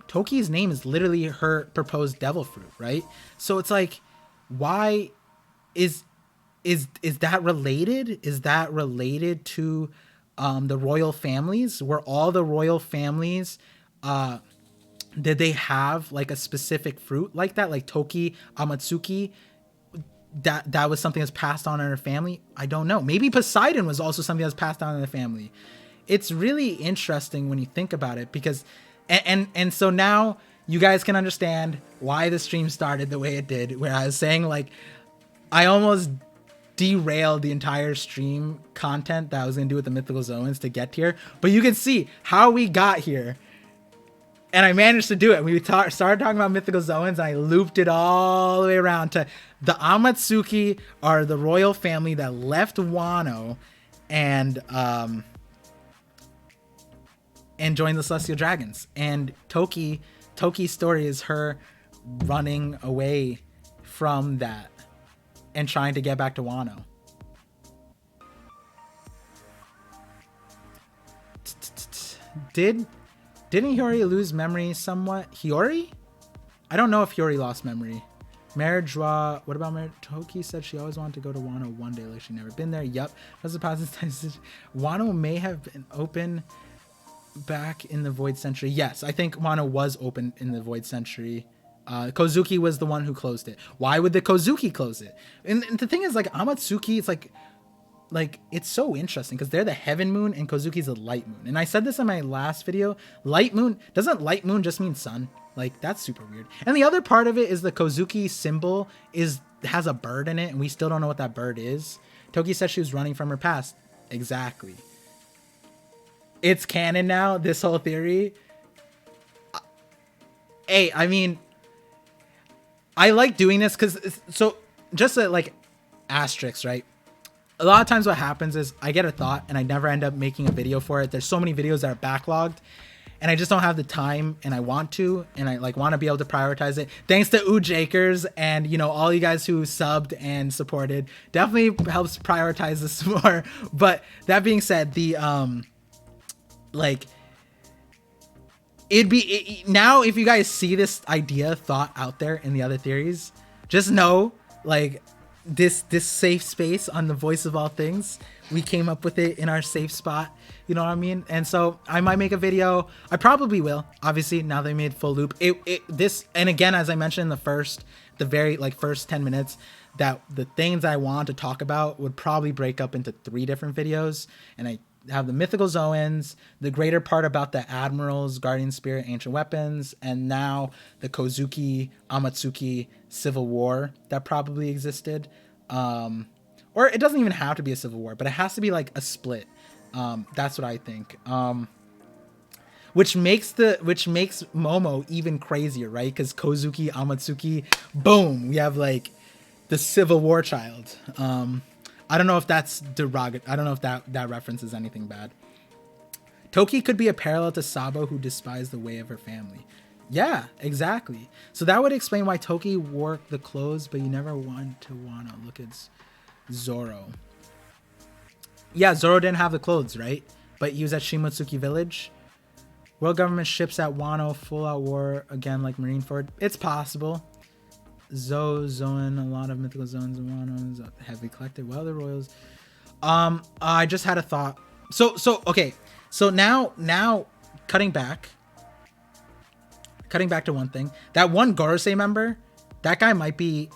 is literally her proposed devil fruit, right? So it's like, why is that related? Is that related to the royal families? Were all the royal families, did they have like a specific fruit like that? Like Toki, Amatsuki, that was something that's passed on in her family? I don't know. Maybe Poseidon was also something that's passed on in the family. It's really interesting when you think about it because, and so now you guys can understand why the stream started the way it did, where I was saying like, I almost derailed the entire stream content that I was going to do with the Mythical Zoans to get here, but you can see how we got here. And I managed to do it. We started talking about Mythical Zoans, and I looped it all the way around to the Amatsuki are the royal family that left Wano and joined the Celestial Dragons. And Toki's story is her running away from that and trying to get back to Wano. Didn't Hiyori lose memory somewhat? Hiyori? I don't know if Hiyori lost memory. Marriage, what about marriage? Toki said she always wanted to go to Wano one day, like she never been there. Yup. That's a positive. Wano may have been open back in the Void Century. Yes, I think Wano was open in the Void Century. Kozuki was the one who closed it. Why would the Kozuki close it? And the thing is, like, Amatsuki, it's like it's so interesting because they're the heaven moon and Kozuki's the light moon. And I said this in my last video, light moon, doesn't light moon just mean sun? Like, that's super weird. And the other part of it is the Kozuki symbol has a bird in it, and we still don't know what that bird is. Toki said she was running from her past. Exactly. It's canon now, this whole theory. Hey, I mean, I like doing this because, so just a, like, asterisk, right? A lot of times what happens is I get a thought and I never end up making a video for it. There's so many videos that are backlogged and I just don't have the time, and I want to, and I like want to be able to prioritize it. Thanks to Jakers and, you know, all you guys who subbed and supported. Definitely helps prioritize this more. But that being said, the like now if you guys see this thought out there in the other theories, just know, like, this safe space on the Voice of All Things, we came up with it in our safe spot, you know what I mean? And so I might make a video. I probably will, obviously, now they made full loop. This, and again, as I mentioned in the very first 10 minutes, that the things I want to talk about would probably break up into 3 different videos. And I have the Mythical Zoans, the greater part about the Admirals, Guardian Spirit, Ancient Weapons, and now the Kozuki, Amatsuki Civil War that probably existed. Or it doesn't even have to be a civil war, but it has to be like a split. That's what I think. Which makes Momo even crazier, right? Because Kozuki, Amatsuki, boom, we have like the Civil War child. I don't know if that's derogatory. I don't know if that reference is anything bad. Toki could be a parallel to Sabo, who despised the way of her family. Yeah, exactly. So that would explain why Toki wore the clothes, but you never wanted to Wano. Look at Zoro. Yeah, Zoro didn't have the clothes, right? But he was at Shimotsuki Village. World government ships at Wano, full out war again like Marineford. It's possible. Zoan, a lot of mythical zones in Wano heavily collected. Well, the royals. I just had a thought. So okay. So now cutting back. cutting back to one thing. That one Gorosei member, that guy might be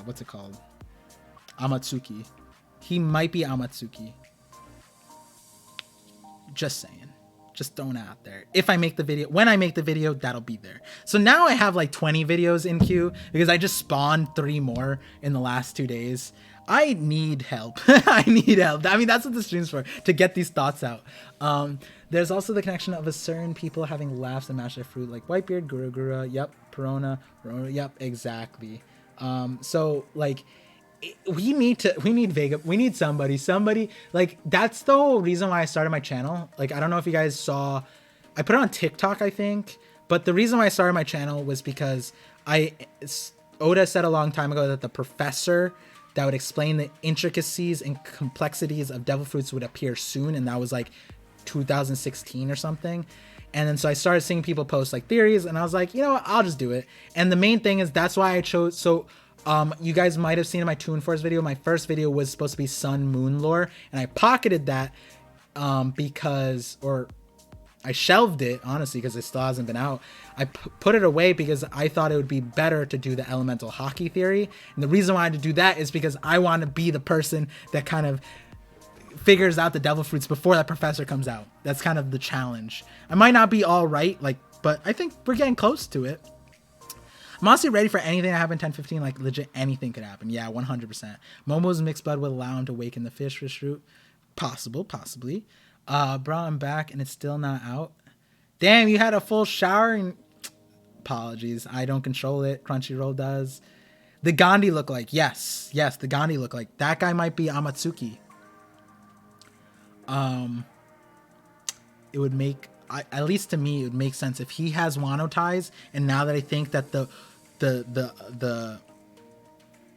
what's it called? Amatsuki. He might be Amatsuki. Just saying. Just throwing it out there. If I make the video, when I make the video, that'll be there. So now I have like 20 videos in queue because I just spawned 3 more in the last 2 days. I need help. I need help. I mean, that's what the stream's for, to get these thoughts out. There's also the connection of a certain people having laughs and mashed their fruit, like Whitebeard, Gura Gura, yep, Perona, yep, exactly. So like, we need Vega, we need somebody, like, that's the whole reason why I started my channel. Like, I don't know if you guys saw, I put it on TikTok, I think, but the reason why I started my channel was because Oda said a long time ago that the professor that would explain the intricacies and complexities of devil fruits would appear soon, and that was like 2016 or something. And then so I started seeing people post like theories, and I was like, you know what, I'll just do it. And the main thing is, that's why I chose, so you guys might have seen in my Toon Force video, my first video was supposed to be Sun Moon lore, and I pocketed that because, or I shelved it, honestly, because it still hasn't been out. I put it away because I thought it would be better to do the elemental Haki theory. And the reason why I had to do that is because I want to be the person that kind of figures out the devil fruits before that professor comes out. That's kind of the challenge. I might not be all right, like, but I think we're getting close to it. I'm honestly ready for anything that happened 10-15, like legit anything could happen. Yeah, 100%. Momo's mixed blood would allow him to awaken the fish root. Possibly. Bro, I'm back and it's still not out. Damn, you had a full shower and apologies. I don't control it. Crunchyroll does. The Gandhi look like, yes, the Gandhi look like. That guy might be Amatsuki. It would make, at least to me, it would make sense if he has Wano ties. And now that I think that the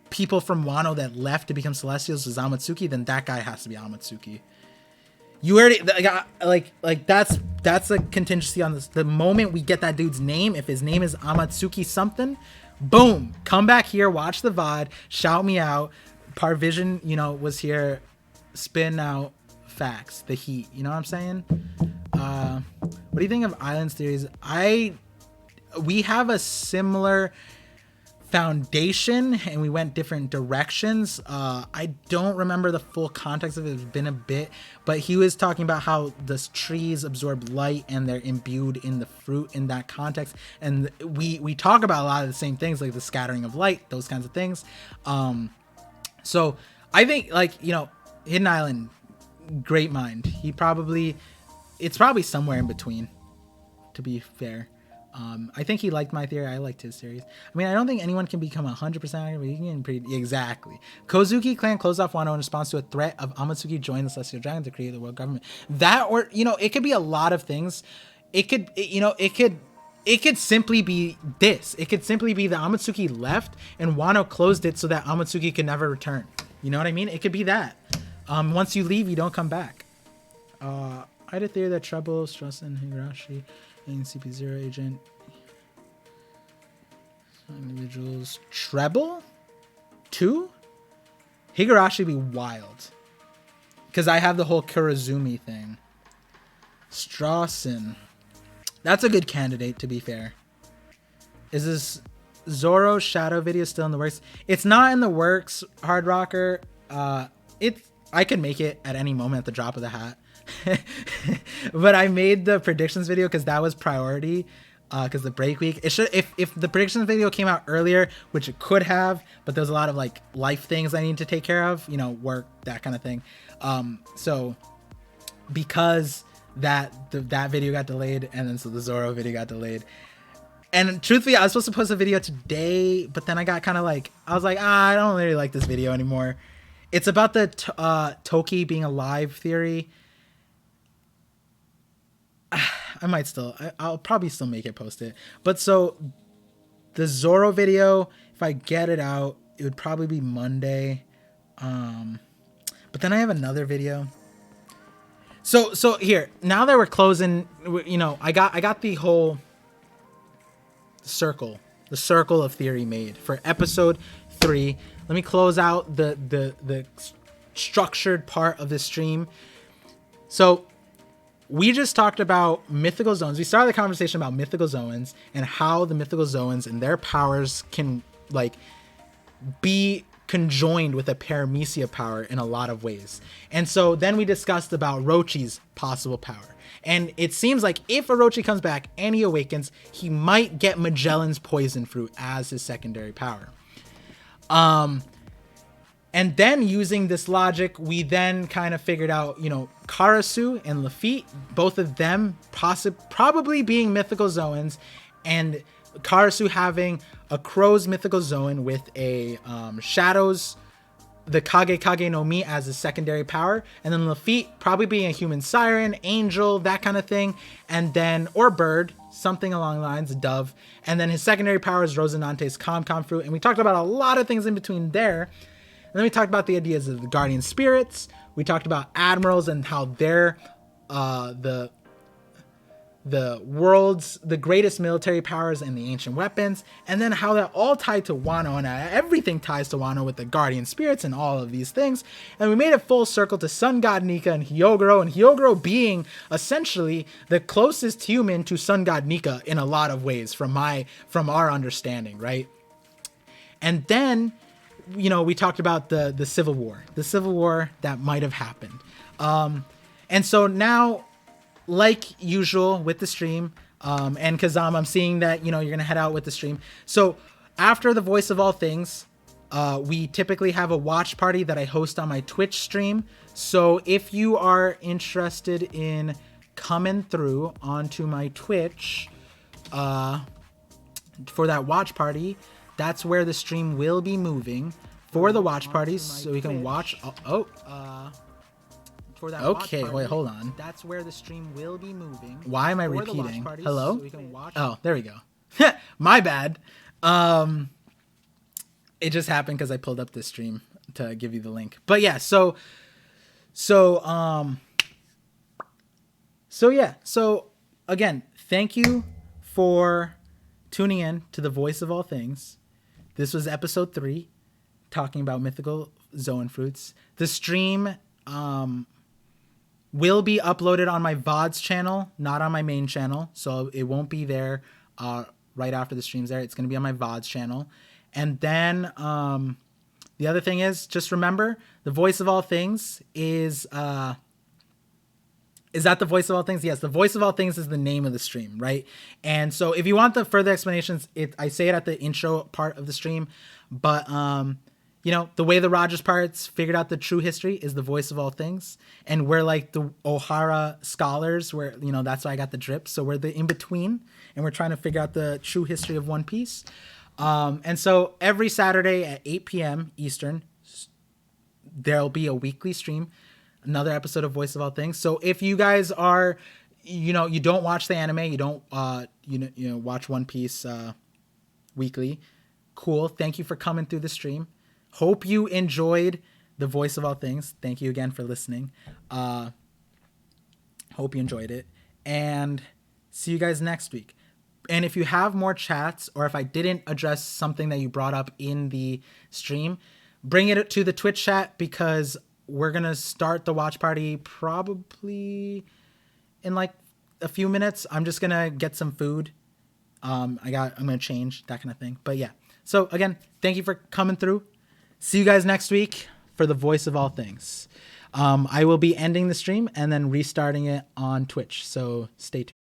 people from Wano that left to become Celestials is Amatsuki, then that guy has to be Amatsuki. You already, like that's a contingency on this. The moment we get that dude's name, if his name is Amatsuki something, boom, come back here, watch the VOD, shout me out. Parvision, you know, was here, spin out facts, the heat, you know what I'm saying? What do you think of Islands theories? We have a similar foundation and we went different directions. I don't remember the full context of it. It's been a bit, but he was talking about how the trees absorb light and they're imbued in the fruit in that context. And we talk about a lot of the same things, like the scattering of light, those kinds of things. So I think, like, you know, Hidden Island, great mind. It's probably somewhere in between, to be fair. I think he liked my theory. I liked his theories. I mean, I don't think anyone can become 100% accurate, but you can pretty exactly. Kozuki clan closed off Wano in response to a threat of Amatsuki joining the Celestial Dragon to create the world government. That, or, you know, it could be a lot of things. It could simply be this. It could simply be that Amatsuki left and Wano closed it so that Amatsuki could never return. You know what I mean? It could be that. Once you leave, you don't come back. I had a theory that Treble, Struss, and Higurashi and CP0 agent individuals. Treble 2 Higurashi be wild because I have the whole Kurazumi thing. Strawson, that's a good candidate, to be fair. Is this Zoro Shadow video still in the works? It's not in the works, Hard Rocker. I could make it at any moment at the drop of the hat. But I made the predictions video because that was priority, because the break week, it should, if the predictions video came out earlier, which it could have, but there's a lot of like life things I need to take care of, you know, work, that kind of thing. So because that video got delayed, and then so the Zoro video got delayed, and truthfully I was supposed to post a video today, but then I got kind of like, I was like, I don't really like this video anymore. It's about the Toki being alive theory. I'll probably still make it, post it. But so the Zoro video, if I get it out, it would probably be Monday. But then I have another video. So here, now that we're closing, you know, I got the whole circle of theory made for episode 3. Let me close out the structured part of the stream. So we just talked about Mythical Zoans. We started the conversation about Mythical Zoans and how the Mythical Zoans and their powers can like be conjoined with a Paramecia power in a lot of ways. And so then we discussed about Orochi's possible power. And it seems like if Orochi comes back and he awakens, he might get Magellan's poison fruit as his secondary power. And then using this logic, we then kind of figured out, you know, Karasu and Lafitte, both of them probably being Mythical Zoans, and Karasu having a Crow's Mythical Zoan with a Shadows, the Kage no Mi as a secondary power, and then Lafitte probably being a human siren, angel, that kind of thing, and then, or bird, something along the lines, a dove, and then his secondary power is Rosinante's Com fruit, and we talked about a lot of things in between there. And then we talked about the ideas of the guardian spirits. We talked about admirals and how they're the world's the greatest military powers and the ancient weapons, and then how that all tied to Wano, and everything ties to Wano with the guardian spirits and all of these things. And we made it full circle to Sun God Nika and Hiyogero being essentially the closest human to Sun God Nika in a lot of ways from our understanding, right? And then, you know, we talked about the civil war that might have happened. And so now, like usual with the stream, and Kazam, I'm seeing that, you know, you're going to head out with the stream. So after the Voice of All Things, we typically have a watch party that I host on my Twitch stream. So if you are interested in coming through onto my Twitch, for that watch party, that's where the stream will be moving for the watch parties, so we can watch. For that okay, wait, hold on. That's where the stream will be moving. Why am I repeating? Hello? So we can watch. Oh, there we go. My bad. It just happened because I pulled up this stream to give you the link. But yeah, so again, thank you for tuning in to the Voice of All Things. This was episode 3, talking about Mythical Zoan fruits. The stream will be uploaded on my VODs channel, not on my main channel. So it won't be there right after the stream's there. It's going to be on my VODs channel. And then the other thing is, just remember, the Voice of All Things is that the Voice of All Things? Yes, the Voice of All Things is the name of the stream, right? And so if you want the further explanations, I say it at the intro part of the stream, but you know, the way the Rogers Pirates figured out the true history is the Voice of All Things, and we're like the Ohara scholars, where, you know, that's why I got the drip. So we're the in between, and we're trying to figure out the true history of One Piece. And so every Saturday at 8 p.m. Eastern, there'll be a weekly stream, another episode of Voice of All Things. So if you guys are, you know, you don't watch the anime, you don't watch One Piece weekly, cool. Thank you for coming through the stream. Hope you enjoyed the Voice of All Things. Thank you again for listening. Hope you enjoyed it, and see you guys next week. And if you have more chats, or if I didn't address something that you brought up in the stream, bring it to the Twitch chat, because we're going to start the watch party probably in like a few minutes. I'm just going to get some food. I'm going to change, that kind of thing. But yeah. So again, thank you for coming through. See you guys next week for the Voice of All Things. I will be ending the stream and then restarting it on Twitch. So stay tuned.